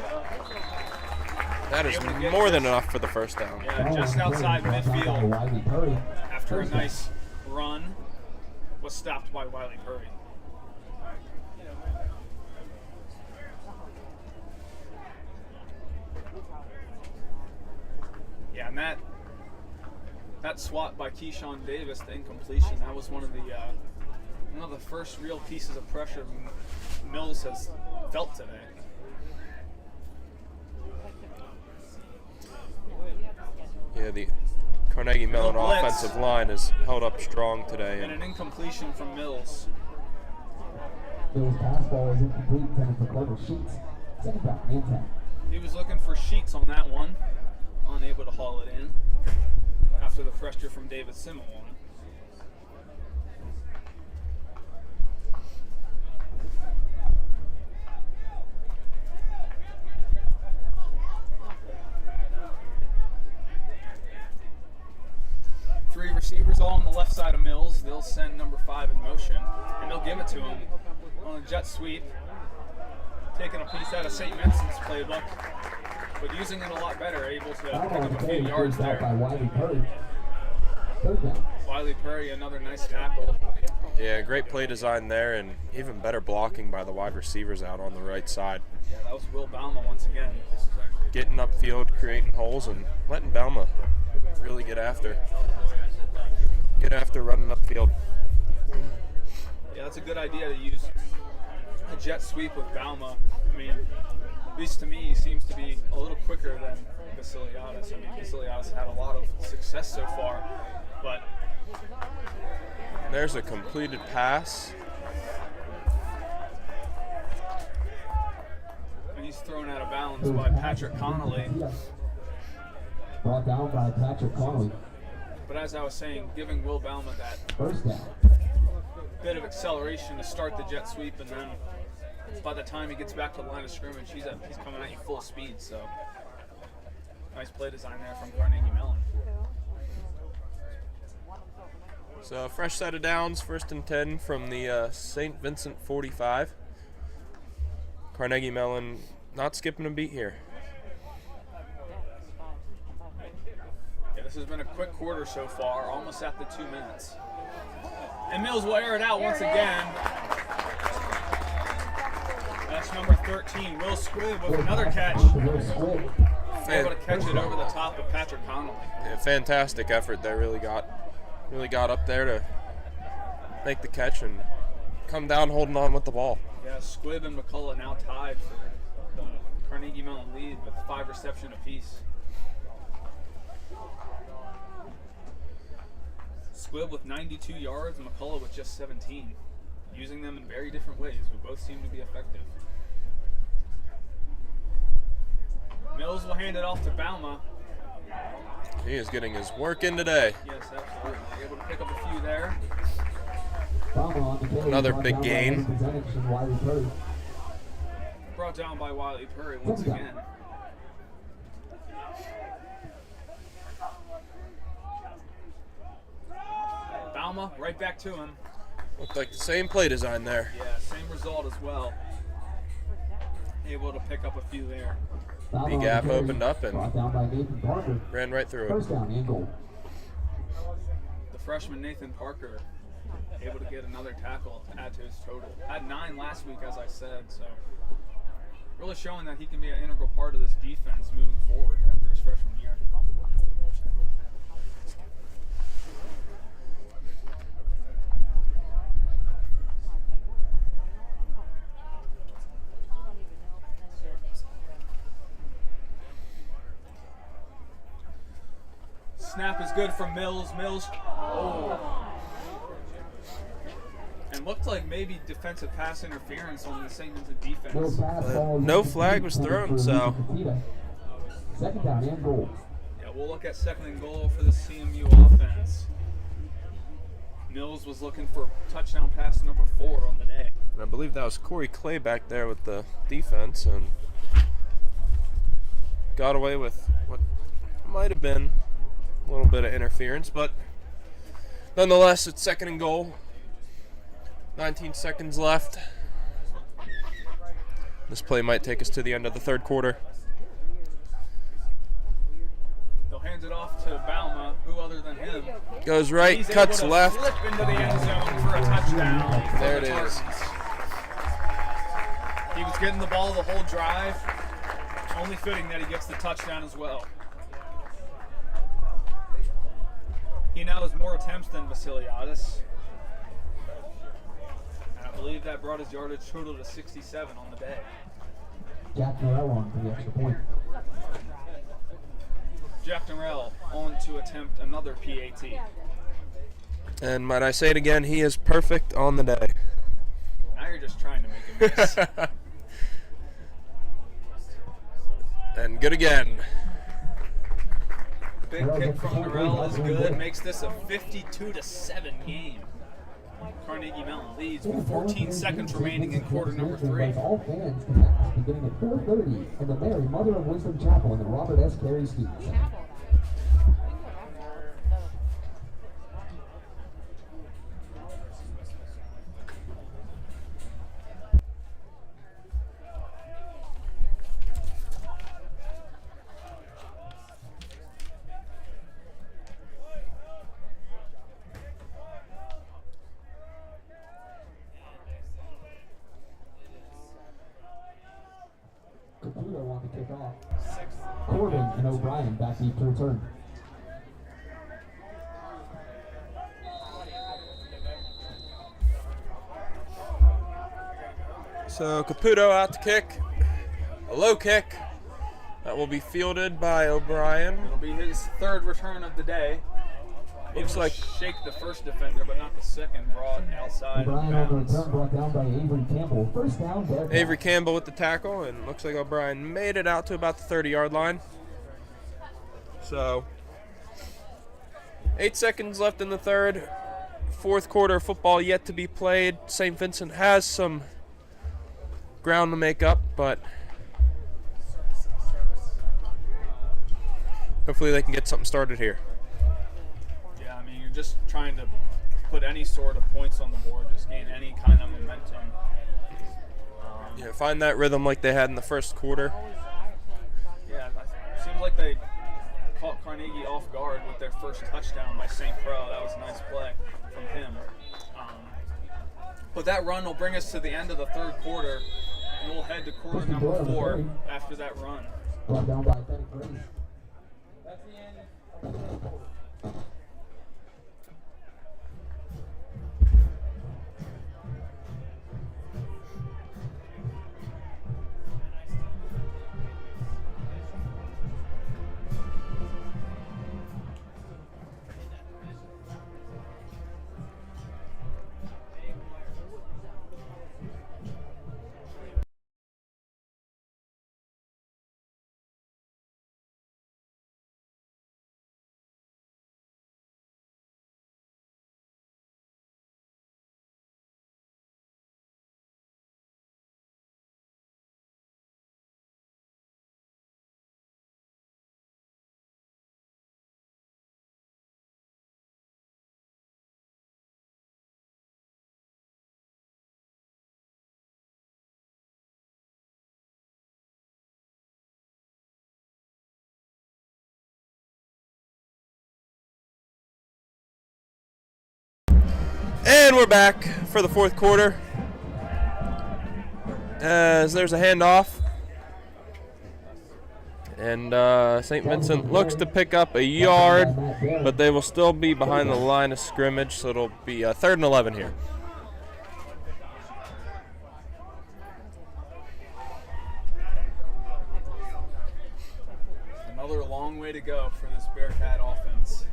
That is more than enough for the first down. Yeah, just outside midfield. Wiley Purdy. After a nice run, was stopped by Wiley Purdy. Yeah, and that swat by Keyshawn Davis, the incompletion, that was one of the first real pieces of pressure Mills has felt today. Yeah, the Carnegie Mellon Blitz. offensive line has held up strong today. And an incompletion from Mills. Mills' pass ball is incomplete, intended for Carter Sheets. Second down, and 10. He was looking for Sheets on that one, unable to haul it in after the pressure from David Simmel on it. Three receivers all on the left side of Mills. They'll send number 5 in motion, and they'll give it to him on a jet sweep, taking a piece out of St. Vincent's playbook, but using it a lot better, able to pick up a few yards By there. Wiley Purdy. 3rd down. Wiley Purdy, another nice tackle. Yeah, great play design there, and even better blocking by the wide receivers out on the right side. Yeah, that was Will Bauma once again. Getting upfield, creating holes, and letting Bauma really get after running upfield. Yeah, that's a good idea to use a jet sweep with Bauma. I mean, at least to me, he seems to be a little quicker than Vasiliadis. I mean, Vasiliadis had a lot of success so far, but There's a completed pass. and he's thrown out of bounds by Patrick Connolly. Brought down by Patrick Connolly. But as I was saying, giving Will Bauma that 1st down. bit of acceleration to start the jet sweep, and then by the time he gets back to the line of scrimmage, he's coming at you full speed. So nice play design there from Carnegie Mellon. So fresh set of downs, 1st and 10 from the St. Vincent 45. Carnegie Mellon not skipping a beat here. Yeah, this has been a quick quarter so far, almost at the 2 minutes. And Mills will air it out once again. That's number 13, Will Squibb with another catch. Will Squibb. Able to catch it over the top of Patrick Connolly. Yeah, fantastic effort there. Really got up there to make the catch and come down holding on with the ball. Yeah, Squibb and McCullough now tied for the Carnegie Mellon lead with 5 receptions apiece. Squibb with 92 yards and McCullough with just 17. Using them in very different ways, but both seem to be effective. Mills will hand it off to Bauma. He is getting his work in today. Yes, absolutely. Able to pick up a few there. Bauma on the carry, Another brought big down by gain. representatives from Wiley Purdy. Brought down by Wiley Purdy once again. Bauma right back to him. Looked like the same play design there. Yeah, same result as well. able to pick up a few there. Foul The on gap carry. opened up and Brought down by Nathan Parker. ran right through it. First down and goal. The freshman Nathan Parker able to get another tackle to add to his total. Had 9 last week, as I said, so really showing that he can be an integral part of this defense moving forward after his freshman year. Snap is good from Mills. And looked like maybe defensive pass interference on the St. Vincent defense. Mills pass ball is no flag was thrown, for so- Nikita. Second down and goal. Yeah, we'll look at second and goal for the CMU offense. Mills was looking for touchdown pass number 4 on the day. And I believe that was Corey Clay back there with the defense and got away with what might have been a little bit of interference, but nonetheless, it's second and goal. 19 seconds left. This play might take us to the end of the third quarter. They'll hand it off to Bauma, who other than him. Goes right, He's cuts able to left. flip into the end zone for a touchdown. for There the it is. Tartans. He was getting the ball the whole drive. Only fitting that he gets the touchdown as well. He now has more attempts than Vasiliadis. And I believe that brought his yardage total to 67 on the day. Jack Norrell on for the extra point. Jack Norrell on to attempt another PAT. And might I say it again, he is perfect on the day. Now you're just trying to make him miss. And good again. Big kick from Norrell is good. Makes this a 52-7 game. Carnegie Mellon leads with 14 seconds remaining in quarter number 3. All fans can pass beginning at 4:30 in the Mary Mother of Wisdom Chapel in the Robert S. Carey students. Caputo on the kickoff. Corbin and O'Brien back deep to return. So Caputo out to kick. A low kick. That will be fielded by O'Brien. It'll be his third return of the day. Looks like Shake the first defender, but not the second. Brought outside of O'Brien on the bounds. return brought down by Avery Campbell. First down, Bearcats. Avery Campbell with the tackle, and looks like O'Brien made it out to about the 30-yard line. So 8 seconds left in the third. Fourth quarter of football yet to be played. St. Vincent has some ground to make up, but hopefully they can get something started here. Yeah, I mean, you're just trying to put any sort of points on the board, just gain any kind of momentum. Yeah, find that rhythm like they had in the first quarter. Yeah, it seems like they caught Carnegie off guard with their first touchdown by St. Croix. That was a nice play from him. But that run will bring us to the end of the third quarter, and we'll head to quarter number 4 after that run. Brought down by Benny Grace. And we're back for the fourth quarter. As there's a handoff. And St. Vincent looks to pick up a yard, but they will still be behind the line of scrimmage, so it'll be 3rd and 11 here. Another long way to go for this Bearcat offense.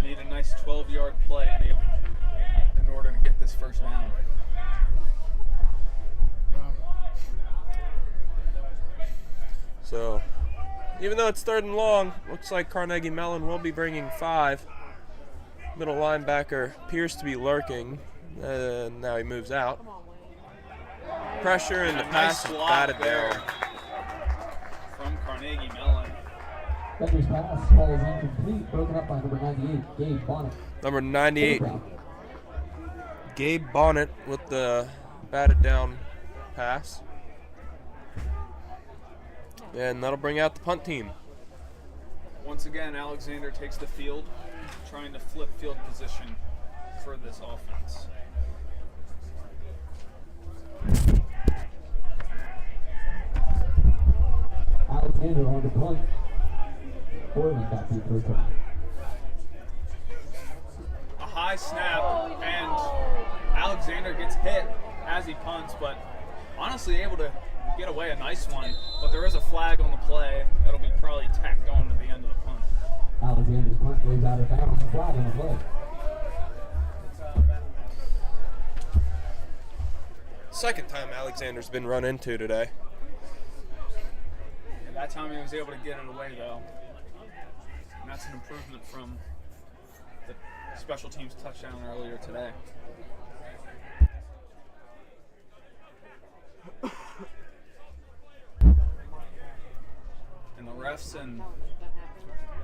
Need a nice 12-yard play in order to get this first down. So, even though it's 3rd and long, looks like Carnegie Mellon will be bringing 5. Middle linebacker appears to be lurking, and now he moves out. Pressure and the pass is batted down. From Carnegie Mellon. Becker's pass falls incomplete, broken up by number 98, Gabe Bonnet. Number 98, Gabe Bonnet with the batted down pass. And that'll bring out the punt team. Once again, Alexander takes the field, trying to flip field position for this offense. Alexander on the punt. Portland got the first down. A high snap, and Alexander gets hit as he punts, but honestly able to get away a nice one. But there is a flag on the play that'll be probably tacked on to the end of the punt. Alexander's punt goes out of bounds. Flag on the play. Second time Alexander's been run into today. And that time he was able to get it away, though. And that's an improvement from the special teams touchdown earlier today. And the refs and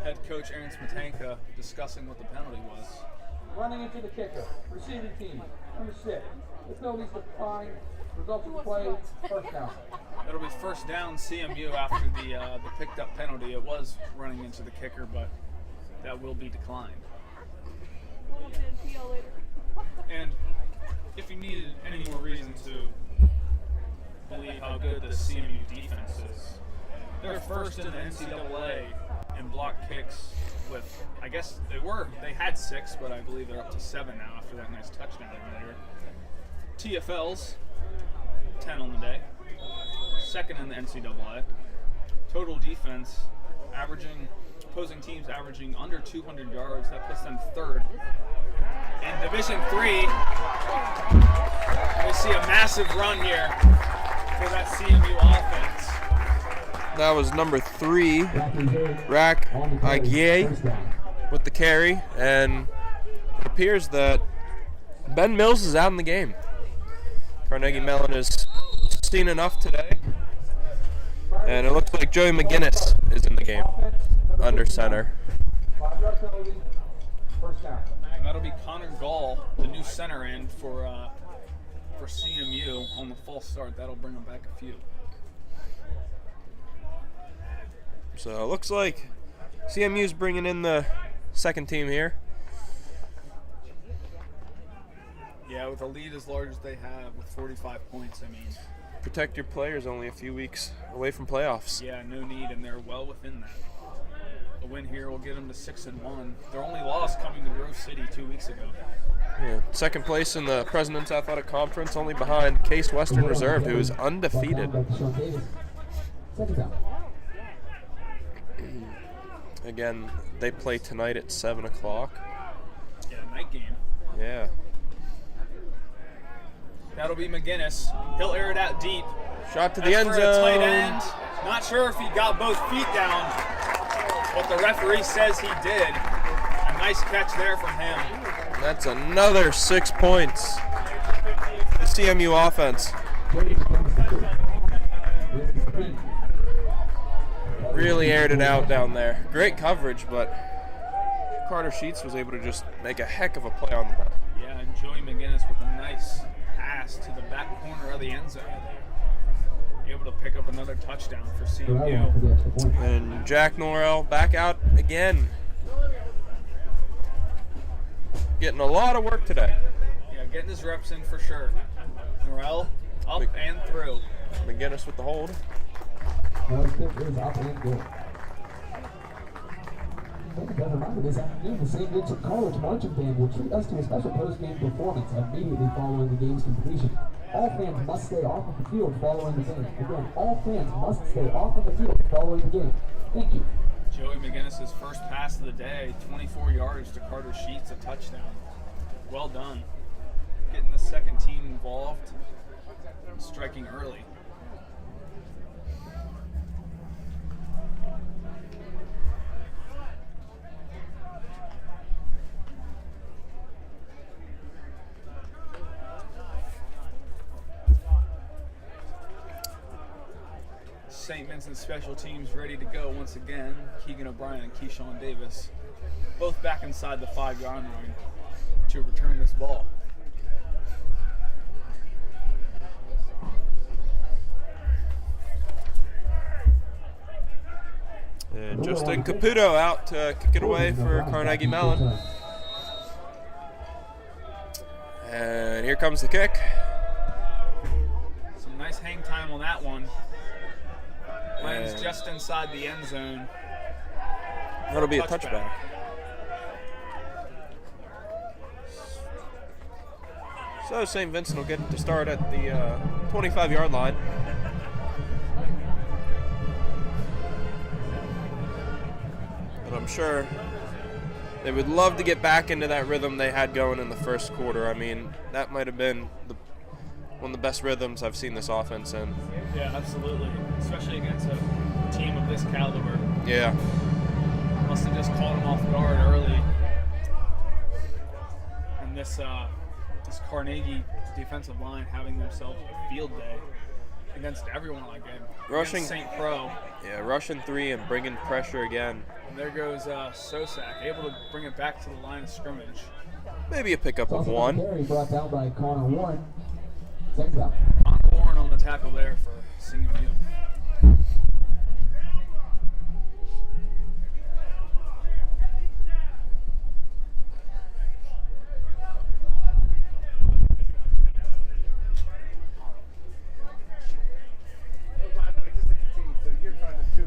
head coach Aaron Smetanka discussing what the penalty was. Running into the kicker. Receiving team. Number 6. The penalties defined. Results of play. First down. It'll be first down CMU after the picked up penalty. It was running into the kicker, but that will be declined. And if you needed any more reason to believe how good the CMU defense is, they're first in the NCAA in block kicks with, I guess they had 6, but I believe they're up to 7 now after that nice touchdown earlier. TFLs, 10 on the day, second in the NCAA. Total defense, opposing teams averaging under 200 yards. That puts them 3rd. In Division III, we see a massive run here for that CMU offense. That was number 3, Rack Aguirre with the carry, and it appears that Ben Mills is out in the game. Carnegie Mellon has seen enough today, and it looks like Joey McGinnis is in the game under center. And that'll be Connor Gall, the new center in for CMU on the false start. That'll bring them back a few. So it looks like CMU's bringing in the second team here. Yeah, with a lead as large as they have, with 45 points, I mean. Protect your players, only a few weeks away from playoffs. Yeah, no need, and they're well within that. A win here will get them to 6-1. Their only loss coming to Grove City 2 weeks ago. Yeah. Second place in the President's Athletic Conference, only behind Case Western Reserve, who is undefeated. Second down. Again, they play tonight at 7 o'clock. Yeah, night game. Yeah. That'll be McGinnis. He'll air it out deep. Shot to the end As for a tight zone. end, not sure if he got both feet down, but the referee says he did. A nice catch there from him. That's another 6 points. The CMU offense really aired it out down there. Great coverage, but Carter Sheets was able to just make a heck of a play on the ball. Yeah, and Joey McGinnis with a nice pass to the back corner of the end zone. Able to pick up another touchdown for CMU. And Jack Norrell back out again. Getting a lot of work today. Yeah, Getting his reps in for sure. Morel, up and through. McGinnis with the hold. Now his kick is up and good. As a reminder, this afternoon, the St. Vincent College Marching Band will treat us to a special post-game performance immediately following the game's completion. All fans must stay off of the field following the game. Again, all fans must stay off of the field following the game. Thank you. Joey McGinnis' first pass of the day, 24 yards to Carter Sheets, a touchdown. Well done. Getting the second team involved, striking early. St. Vincent special teams ready to go once again. Keegan O'Brien and Keyshawn Davis, both back inside the 5-yard line to return this ball. And Justin Caputo out to kick it away for Carnegie Mellon. And here comes the kick. Some nice hang time on that one. Lands just inside the end zone. That'll be a touchback. So St. Vincent will get to start at the 25-yard line. But I'm sure they would love to get back into that rhythm they had going in the first quarter. I mean, that might have been one of the best rhythms I've seen this offense in. Yeah, absolutely. Especially against a team of this caliber. Yeah. Must have just caught them off guard early. And this Carnegie defensive line having themselves a field day against everyone like that. Rushing St. Pro. Yeah, rushing 3 and bringing pressure again. And there goes Sosak, able to bring it back to the line of scrimmage. Maybe a pickup of 1. Carry brought down by Connor Warren. Second down. Connor Warren on the tackle there for CMU.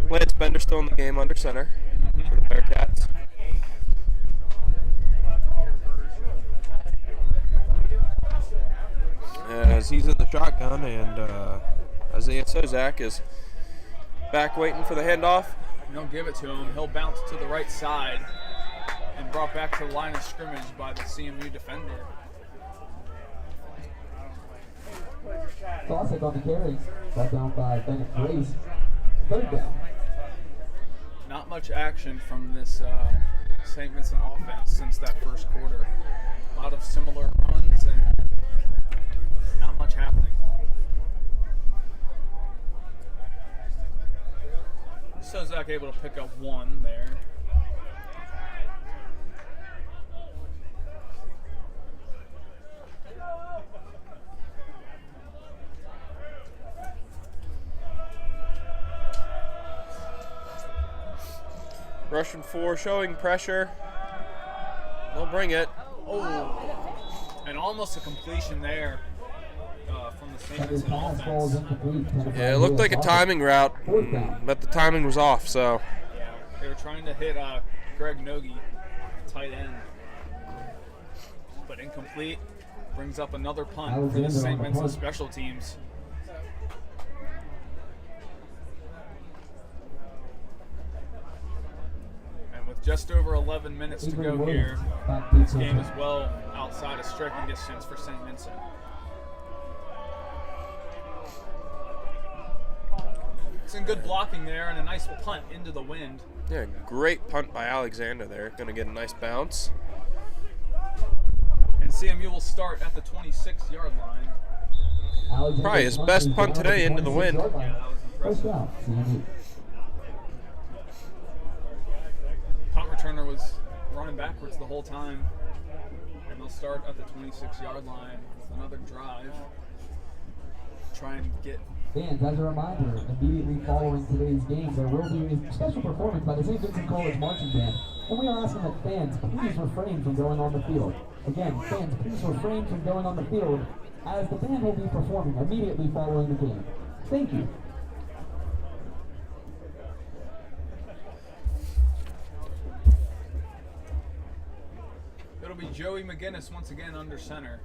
Lance Bender still in the game under center for the Bearcats. As he's in the shotgun, and Isaiah Sozak is back waiting for the handoff. They'll give it to him. He'll bounce to the right side and brought back to the line of scrimmage by the CMU defender. Classic on the carry. Brought down by Bennett Grace. Third down. Not much action from this St. Vincent offense since that first quarter. A lot of similar runs and not much happening. Sozak able to pick up 1 there. Russian 4 showing pressure. They'll bring it. Oh, and almost a completion there from the St. Vincent offense. Yeah, it looked like a timing route, but the timing was off, so. Yeah, they were trying to hit Greg Nogi, tight end. But incomplete. Brings up another punt for the St. Vincent special teams. Just over 11 minutes to go here. This game is well outside of striking distance for St. Vincent. Some good blocking there and a nice punt into the wind. Yeah, great punt by Alexander there. Going to get a nice bounce. And CMU will start at the 26-yard line. Probably his best punt today into the wind. Yeah, that was impressive. Punt returner was running backwards the whole time. And they'll start at the 26-yard line with another drive. Try and get Fans, as a reminder, immediately following today's game, there will be a special performance by the St. Vincent College Marching Band, and we are asking that fans please refrain from going on the field. Again, fans, please refrain from going on the field as the band will be performing immediately following the game. Thank you. It'll be Joey McGinnis once again under center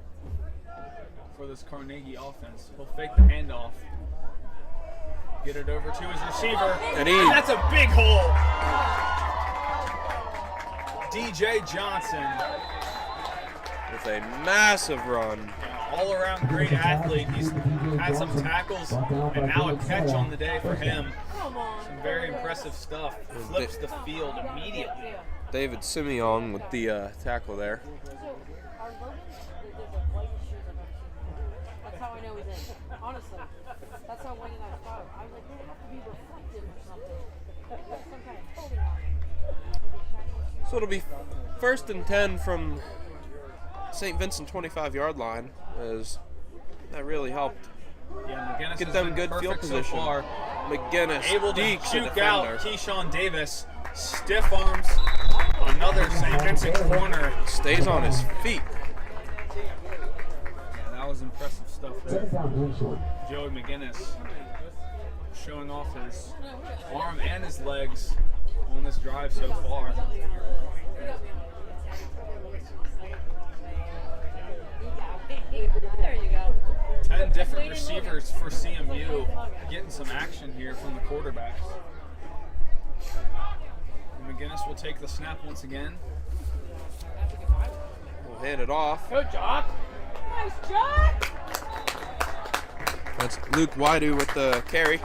for this Carnegie offense. He'll fake the handoff. Get it over to his receiver. And that's a big hole. DJ Johnson. with a massive run. All around great athlete. He's had some tackles and now a catch on the day for him. Some very impressive stuff. Flips the field immediately. David Simeon with the tackle there. That's how I know he's in. Honestly, that's how Wayne and I thought. I was like, they have to be reflective or something. Some kind of coating on it. So it'll be 1st and 10 from St. Vincent 25-yard line, as that really helped Yeah, McGinnis get has them been good perfect field position. So far. McGinnis Able to dekes the juke out defender. Keyshawn Davis. Stiff arms. Another St. Vincent corner. Stays on his feet. Yeah, that was impressive stuff there. Second down, doing short. Joey McGinnis showing off his arm and his legs on this drive so far. There you go. 10 different receivers for CMU getting some action here from the quarterbacks. And McGinnis will take the snap once again. We'll hand it off. Good job. Nice job. That's Luke Waidu with the carry.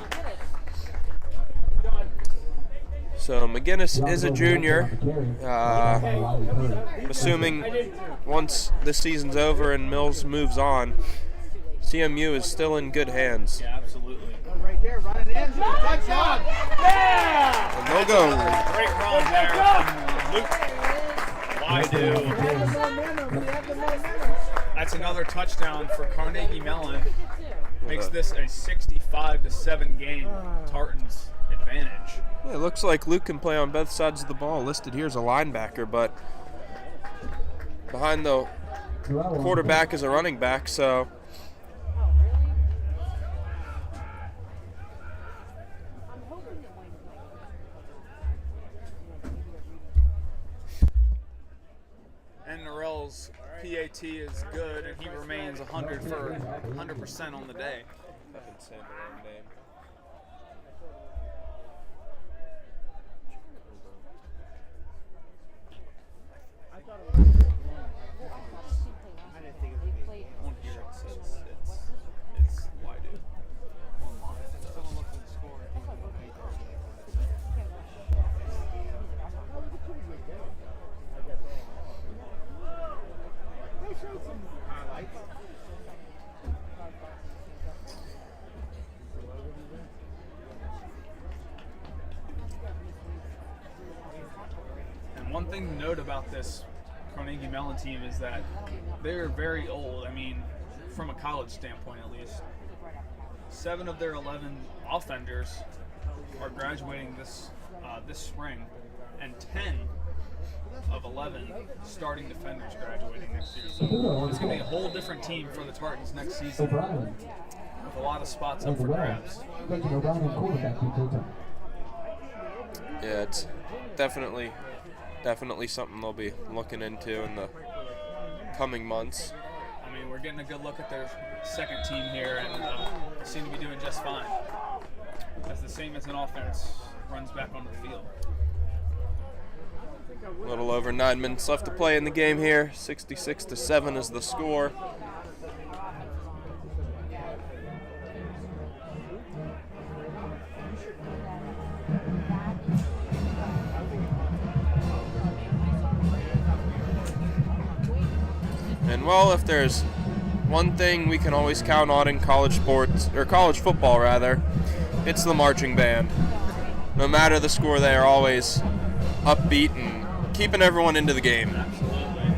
So McGinnis is a junior. I'm assuming once this season's over and Mills moves on, CMU is still in good hands. Yeah, absolutely. Right there, running in. Touchdown! Yeah! And they'll go. Great run there from Luke Waidu. That's another touchdown for Carnegie Mellon. Makes this a 65-7 game. Tartans advantage. Yeah, it looks like Luke can play on both sides of the ball. Listed here as a linebacker, but behind the quarterback is a running back, so And Norell's PAT is good, and he remains 100% on the day. On here it says it's Waidu. Online it does. And one thing to note about this Carnegie Mellon team is that they're very old. I mean, from a college standpoint at least. 7 of their 11 offenders are graduating this spring, and 10 of 11 starting defenders graduating next year. So it's going to be a whole different team for the Tartans next season, O'Brien. with a lot of spots up for grabs. Taking O'Brien and quarterback to full time. yeah, it's definitely something they'll be looking into in the coming months. I mean, we're getting a good look at their second team here, and seem to be doing just fine as the St. Vincent offense runs back onto the field. A little over 9 minutes left to play in the game here. 66-7 is the score. And well, if there's one thing we can always count on in college sports, or college football rather, it's the marching band. No matter the score, they are always upbeat and keeping everyone into the game. Absolutely.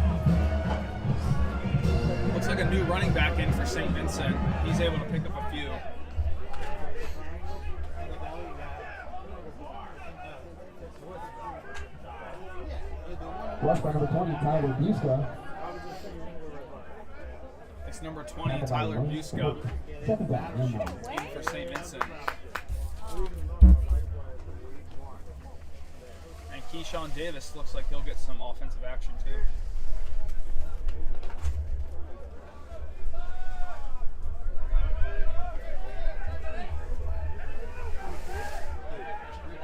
Looks like a new running back in for St. Vincent. He's able to pick up a few. Rushed by number 20, Tyler Buska. It's number 20, Tyler Buska, Second down, and in for St. Vincent. And Keyshawn Davis looks like he'll get some offensive action too.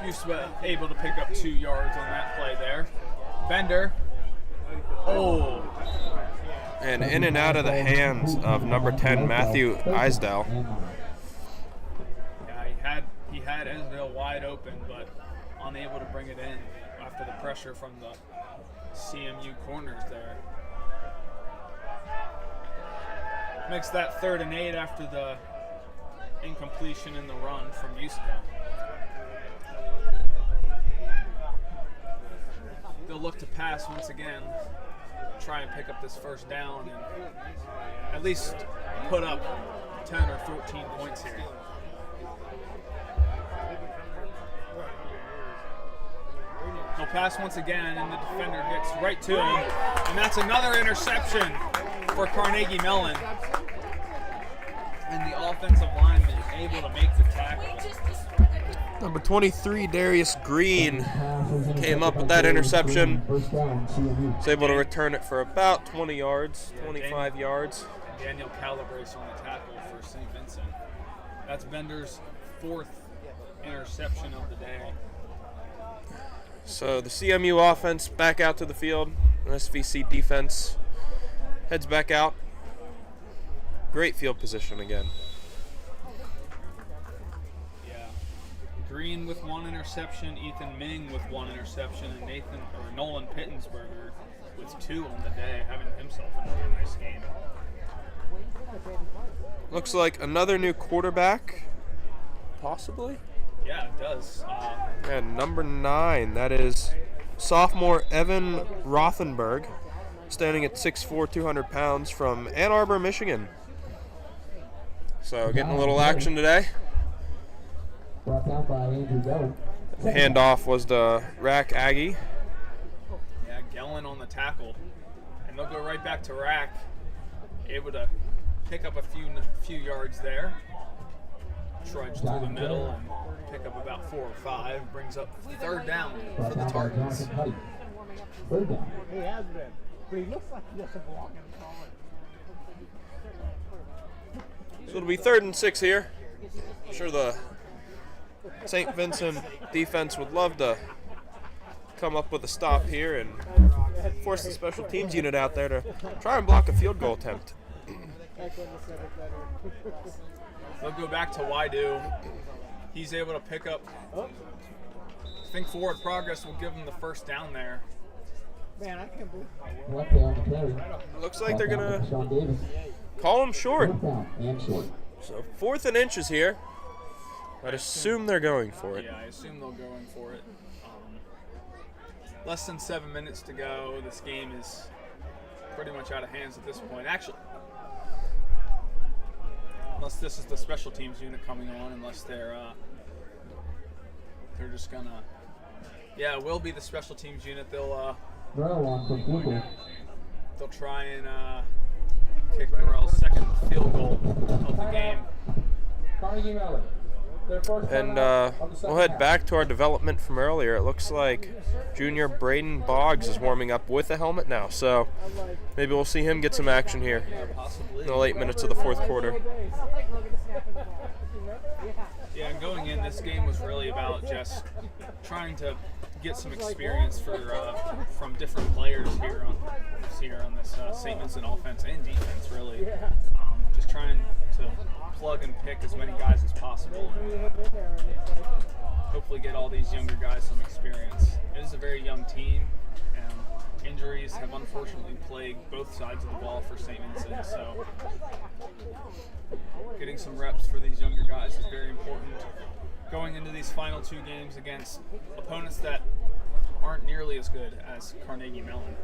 Buska able to pick up 2 yards on that play there. Bender. Oh. And in and out of the hands of number 10, Matthew Isdell. Yeah, he had Isdell wide open, but unable to bring it in after the pressure from the CMU corners there. Makes that 3rd and 8 after the incompletion in the run from Buska. They'll look to pass once again, try and pick up this first down and at least put up 10 or 14 points here. He'll pass once again, and the defender gets right to him, and that's another interception for Carnegie Mellon. And the offensive lineman able to make the tackle. Number 23, Darius Green, came up with that interception. Was able to return it for about 20 yards, 25 yards. Daniel Calabrese on the tackle for St. Vincent. That's Bender's 4th interception of the day. So the CMU offense back out to the field. SVC defense heads back out. Great field position again. Green with 1 interception, Ethan Ming with 1 interception, and Nolan Pittensberger with 2 on the day, having himself another nice game. Looks like another new quarterback, possibly. Yeah, it does. And number 9, that is sophomore Evan Rothenberg, standing at 6'4", 200 pounds from Ann Arbor, Michigan. So getting a little action today. brought down by Andrew Gelly. Handoff was to Rack Aggie. Yeah, Gellin on the tackle. And they'll go right back to Rack. Able to pick up a few yards there. Trudge through the middle and pick up about 4 or 5. Brings up 3rd down for the Tartans. Third down. He has been. But he looks like he doesn't belong in the college. So it'll be 3rd and 6 here. I'm sure the St. Vincent defense would love to come up with a stop here and force the special teams unit out there to try and block a field goal attempt. They'll go back to Waidu. He's able to pick up. I think forward progress will give him the 1st down there. Man, I can't believe Left down to carry. Looks like they're going to Sean Davis. call him short. Fourth down and short. So 4th and inches here. I'd assume they're going for it. Yeah, I assume they'll go in for it. Less than 7 minutes to go. This game is pretty much out of hands at this point. Actually, unless this is the special teams unit coming on, unless they're just gonna. Yeah, it will be the special teams unit. They'll One from Google. they'll try and kick Norrell's 2nd field goal of the game. Carnegie Mellon. And we'll head back to our development from earlier. It looks like junior Braden Boggs is warming up with a helmet now, so maybe we'll see him get some action here in the late minutes of the 4th quarter. Yeah, and going in, this game was really about just trying to get some experience from different players here on this St. Vincent offense and defense, really. Just trying to plug and pick as many guys as possible and hopefully get all these younger guys some experience. It is a very young team, and injuries have unfortunately plagued both sides of the ball for St. Vincent, so getting some reps for these younger guys is very important. Going into these final 2 games against opponents that aren't nearly as good as Carnegie Mellon.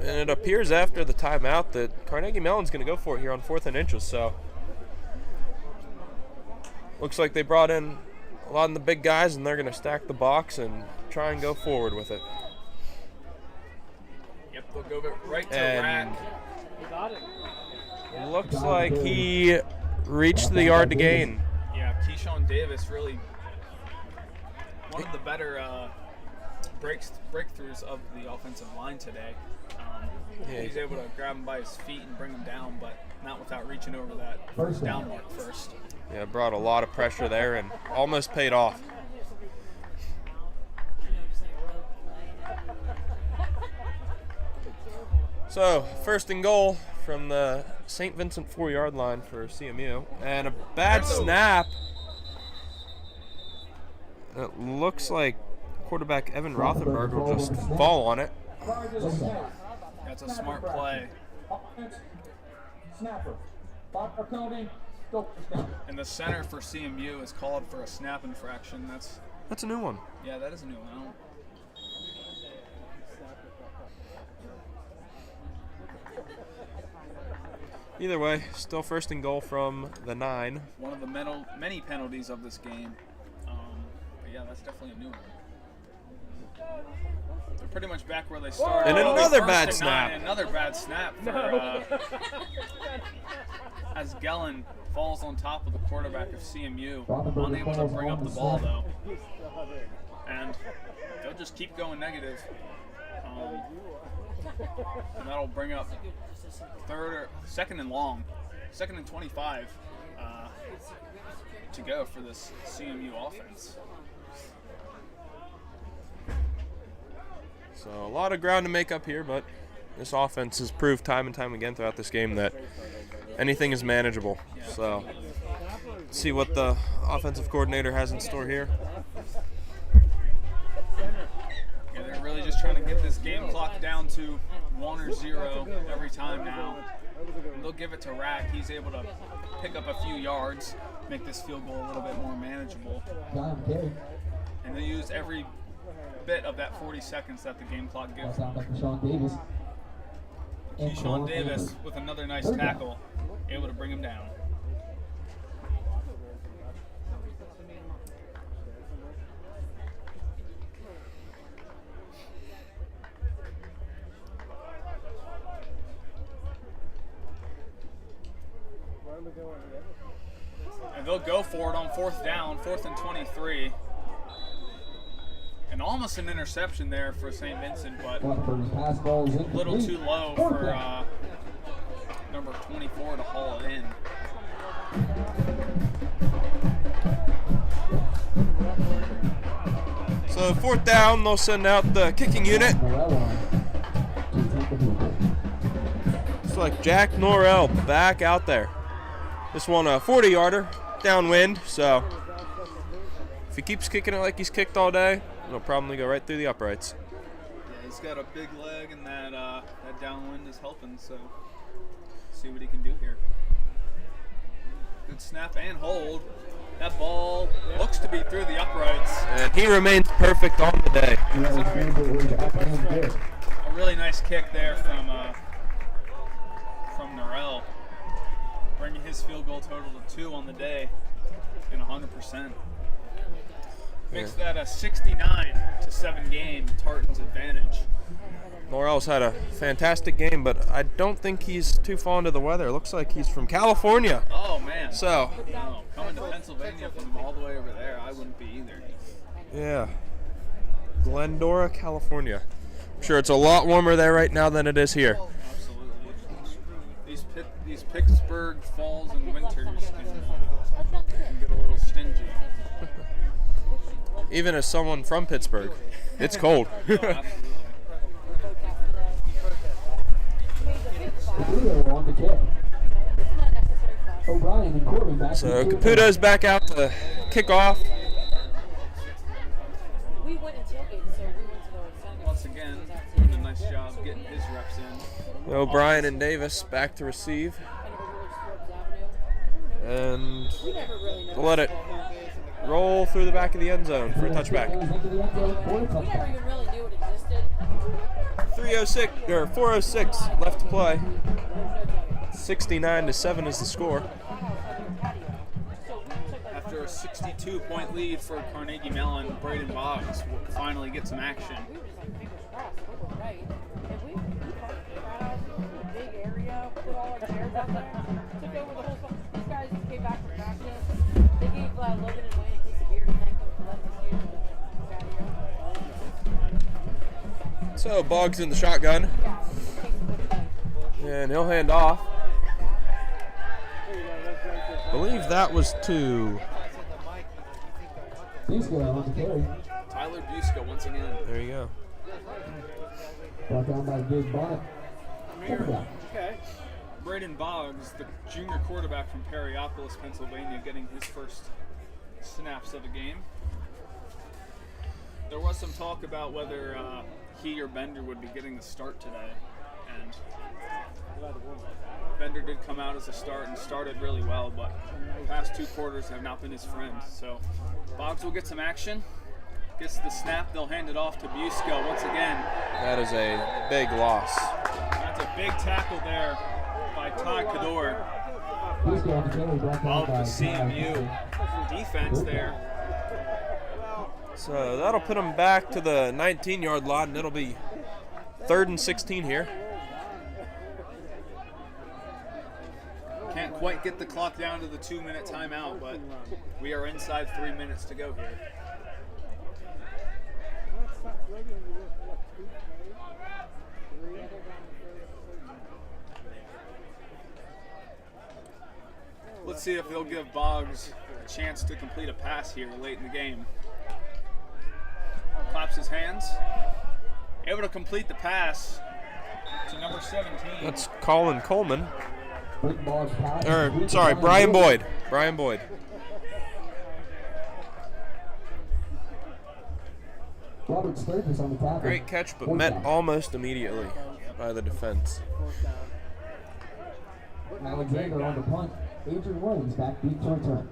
And it appears after the timeout that Carnegie Mellon's going to go for it here on 4th and inches, so looks like they brought in a lot of the big guys and they're going to stack the box and try and go forward with it. They'll go right to And Rack. looks like he reached the yard to gain. Yeah, Keyshawn Davis really one of the better breakthroughs of the offensive line today. He's able to grab him by his feet and bring him down, but not without reaching over that first down mark first. Yeah, brought a lot of pressure there and almost paid off. So, first and goal from the St. Vincent 4-yard line for CMU. And a bad snap. It looks like quarterback Evan Rothenberg will just fall on it. That's a smart play. Snapper. And the center for CMU is called for a snap infraction. That's a new one. Yeah, that is a new one. Either way, still first and goal from the 9. One of the many penalties of this game. But yeah, that's definitely a new one. They're pretty much back where they started. And another bad snap. Another bad snap for, as Gellin falls on top of the quarterback of CMU. Unable to bring up the ball, though. And they'll just keep going negative. And that'll bring up second and long, 2nd and 25 to go for this CMU offense. So a lot of ground to make up here, but this offense has proved time and time again throughout this game that anything is manageable. So let's see what the offensive coordinator has in store here. Yeah, they're really just trying to get this game clock down to 1 or 0 every time now. And they'll give it to Rack. He's able to pick up a few yards, make this field goal a little bit more manageable. And they use every bit of that 40 seconds that the game clock gives them. Keyshawn Davis with another nice tackle, able to bring him down. And they'll go for it on 4th down, 4th and 23. And almost an interception there for St. Vincent, but a little too low for number 24 to haul it in. So 4th down, they'll send out the kicking unit. Looks like Jack Norrell back out there. This one a 40-yarder downwind, so if he keeps kicking it like he's kicked all day, it'll probably go right through the uprights. Yeah, he's got a big leg, and that downwind is helping, so see what he can do here. Good snap and hold. That ball looks to be through the uprights. And he remains perfect on the day. A really nice kick there from Norrell, bringing his field goal total to 2 on the day and 100%. Makes that a 69-7 game, Tartan's advantage. Norrell's had a fantastic game, but I don't think he's too fond of the weather. It looks like he's from California. Oh, man. So, no, coming to Pennsylvania from all the way over there, I wouldn't be either. yeah. Glendora, California. I'm sure it's a lot warmer there right now than it is here. Absolutely. These Pittsburgh falls and winters can get a little stingy. Even as someone from Pittsburgh, it's cold. So Caputo's back out to kick off. Once again, doing a nice job getting his reps in. O'Brien and Davis back to receive. And we'll let it roll through the back of the end zone for a touchback. 4:06 left to play. 69-7 is the score. After a 62-point lead for Carnegie Mellon, Braden Boggs will finally get some action. Took over the whole spot. These guys just came back from practice. They gave Logan and Wayne a case of beer to thank them for letting us use the patio. So Boggs in the shotgun, Yeah, case of beer. and he'll hand off. I believe that was to. Busco on the carry. Tyler Busco once again. There you go. Brought down by Gabe Bonnet. Second down. Okay. Braden Boggs, the junior quarterback from Perryopolis, Pennsylvania, getting his first snaps of the game. There was some talk about whether he or Bender would be getting the start today, and Bender did come out as a start and started really well, but the past 2 quarters have not been his friend. So Boggs will get some action, gets the snap, they'll hand it off to Busco once again. That is a big loss. That's a big tackle there by Todd Cador Busco on the carry. Brought down of by the CMU defense there. So that'll put him back to the 19-yard line, and it'll be 3rd and 16 here. Can't quite get the clock down to the 2-minute timeout, but we are inside 3 minutes to go here. Let's see if they'll give Boggs a chance to complete a pass here late in the game. Claps his hands. Able to complete the pass to number 17. That's Colin Coleman. Quick ball pass. Or, sorry, Brian Boyd. Brian Boyd. Robert Sturgis on the tackle. Great catch, but Fourth met down. almost immediately by the defense. Alexander on the punt. Adrian Williams back deep to return.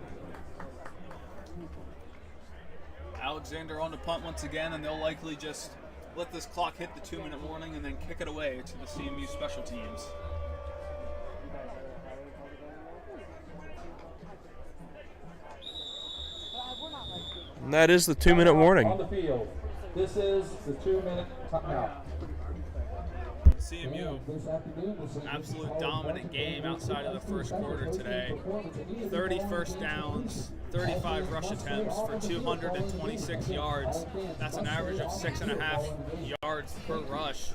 Alexander on the punt once again, and they'll likely just let this clock hit the 2-minute warning and then kick it away to the CMU special teams. And that is the 2-minute On warning. the field. This is the 2-minute timeout. CMU, This afternoon, absolute dominant game outside of the first quarter today. 30 first downs, 35 rush attempts for 226 yards. That's an average of 6.5 yards per rush.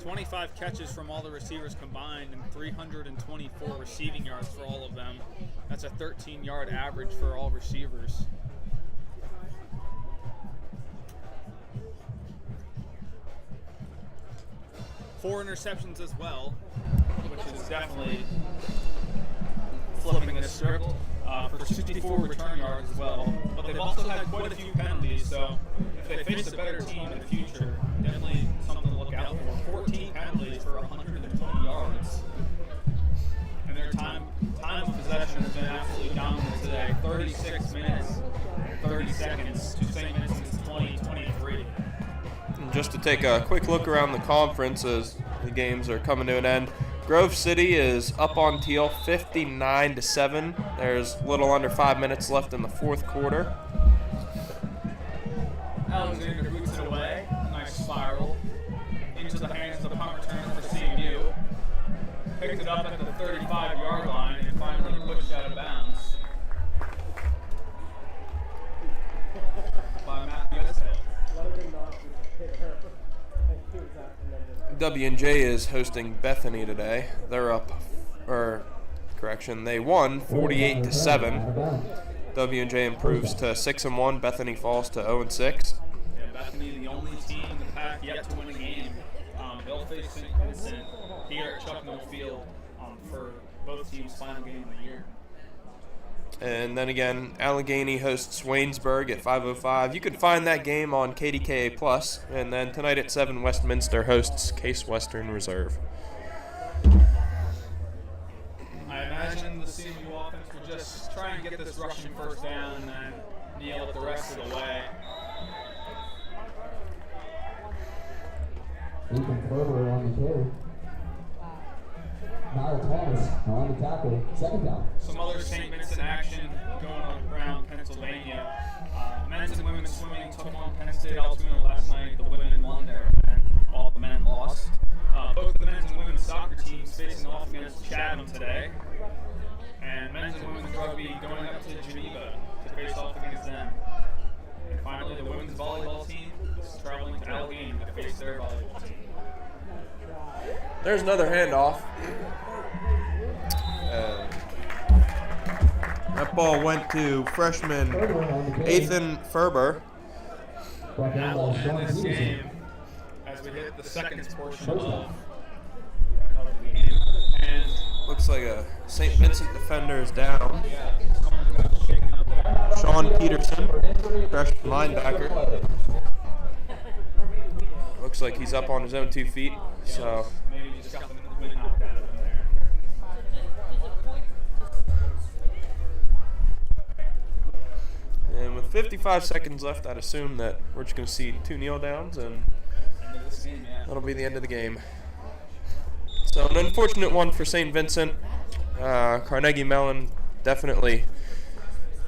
25 catches from all the receivers combined and 324 receiving yards for all of them. That's a 13-yard average for all receivers. Four interceptions as well, which is definitely flipping the script for 64 return yards as well. But they've also had quite a few penalties, so if they face a better team in the future, definitely something to look out for. 14 penalties for 120 yards. And their time of possession has been absolutely dominant today. 36 minutes, 30 seconds, 2 minutes since 2023. Just to take a quick look around the conference as the games are coming to an end. Grove City is up on Teal 59-7. There's a little under 5 minutes left in the fourth quarter. Alexander boots it away. Nice spiral into the hands of the punt returner for CMU. Picked it up at the 35-yard line and finally pushed out of bounds by Matthew Estel. W&J is hosting Bethany today. They're up, they won 48-7. W&J improves to 6-1. Bethany falls to 0-6. Yeah, Bethany, the only team in the pack yet to win a game. They'll face St. Vincent here at Chuck Mill Field for both teams' final game of the year. And then again, Allegheny hosts Waynesburg at 5:05. You can find that game on KDKA Plus. And then tonight at 7, Westminster hosts Case Western Reserve. I imagine the CMU offense will just try and get this rushing first down and then kneel it the rest of the way. Ethan Ferber on the carry. Niall Thomas on the tackle. Second down. Some other St. Vincent action going on around Pennsylvania. Men's and women's swimming took on Penn State Altoona last night. The women won there, and all the men lost. Both the men's and women's soccer teams facing off against Chatham today. And men's and women's rugby going up to Geneva to face off against them. And finally, the women's volleyball team is traveling to Allegheny to face their volleyball team. There's another handoff. That ball went to freshman Ethan Ferber. That will end this game as we hit the second portion of the game. And Looks like a St. Vincent defender is down. Sean Peterson, freshman linebacker. Looks like he's up on his own 2 feet. So maybe just got the wind knocked out of him there. And with 55 seconds left, I'd assume that we're just going to see 2 kneel downs, and that'll be the end of the game. So an unfortunate one for St. Vincent. Carnegie Mellon, definitely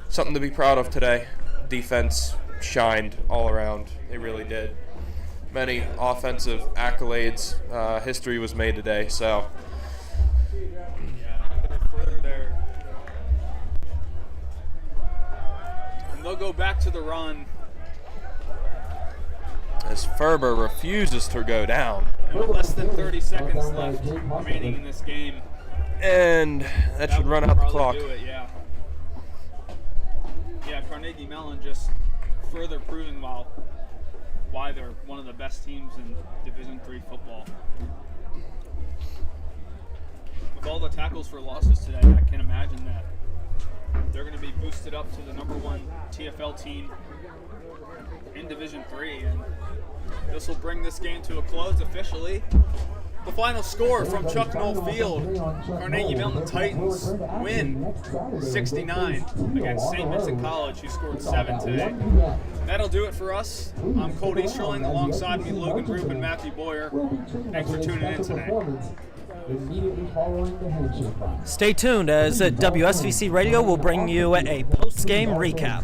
something to be proud of today. Defense shined all around. They really did. Many offensive accolades. History was made today. So And they'll go back to the run. as Ferber refuses to go down. With less than 30 seconds left remaining in this game. And that should run out the clock. Do it, yeah. Yeah, Carnegie Mellon just further proving why they're one of the best teams in Division III football. With all the tackles for losses today, I can imagine that they're going to be boosted up to the #1 TFL team in Division III, and this will bring this game to a close officially. The final score from Chuck Knoll Field: Carnegie Mellon Titans win 69 against St. Vincent College, who scored 7 today. That'll do it for us. I'm Cole Easterling, alongside me Logan Roop and Matthew Boyer. Thanks for tuning in today. Stay tuned as WSVC Radio will bring you a post-game recap.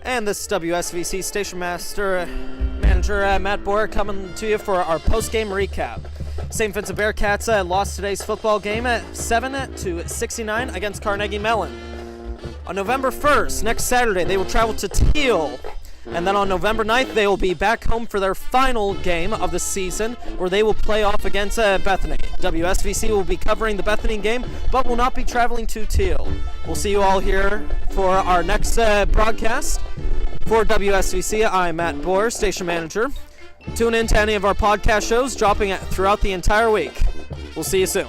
And this is WSVC Station Manager Matt Boyer coming to you for our post-game recap. St. Vincent Bearcats lost today's football game at 7-69 against Carnegie Mellon. On November 1st, next Saturday, they will travel to Teal. And then on November 9th, they will be back home for their final game of the season, where they will play off against Bethany. WSVC will be covering the Bethany game, but will not be traveling to Teal. We'll see you all here for our next broadcast. For WSVC, I'm Matt Boyer, Station Manager. Tune in to any of our podcast shows dropping throughout the entire week. We'll see you soon.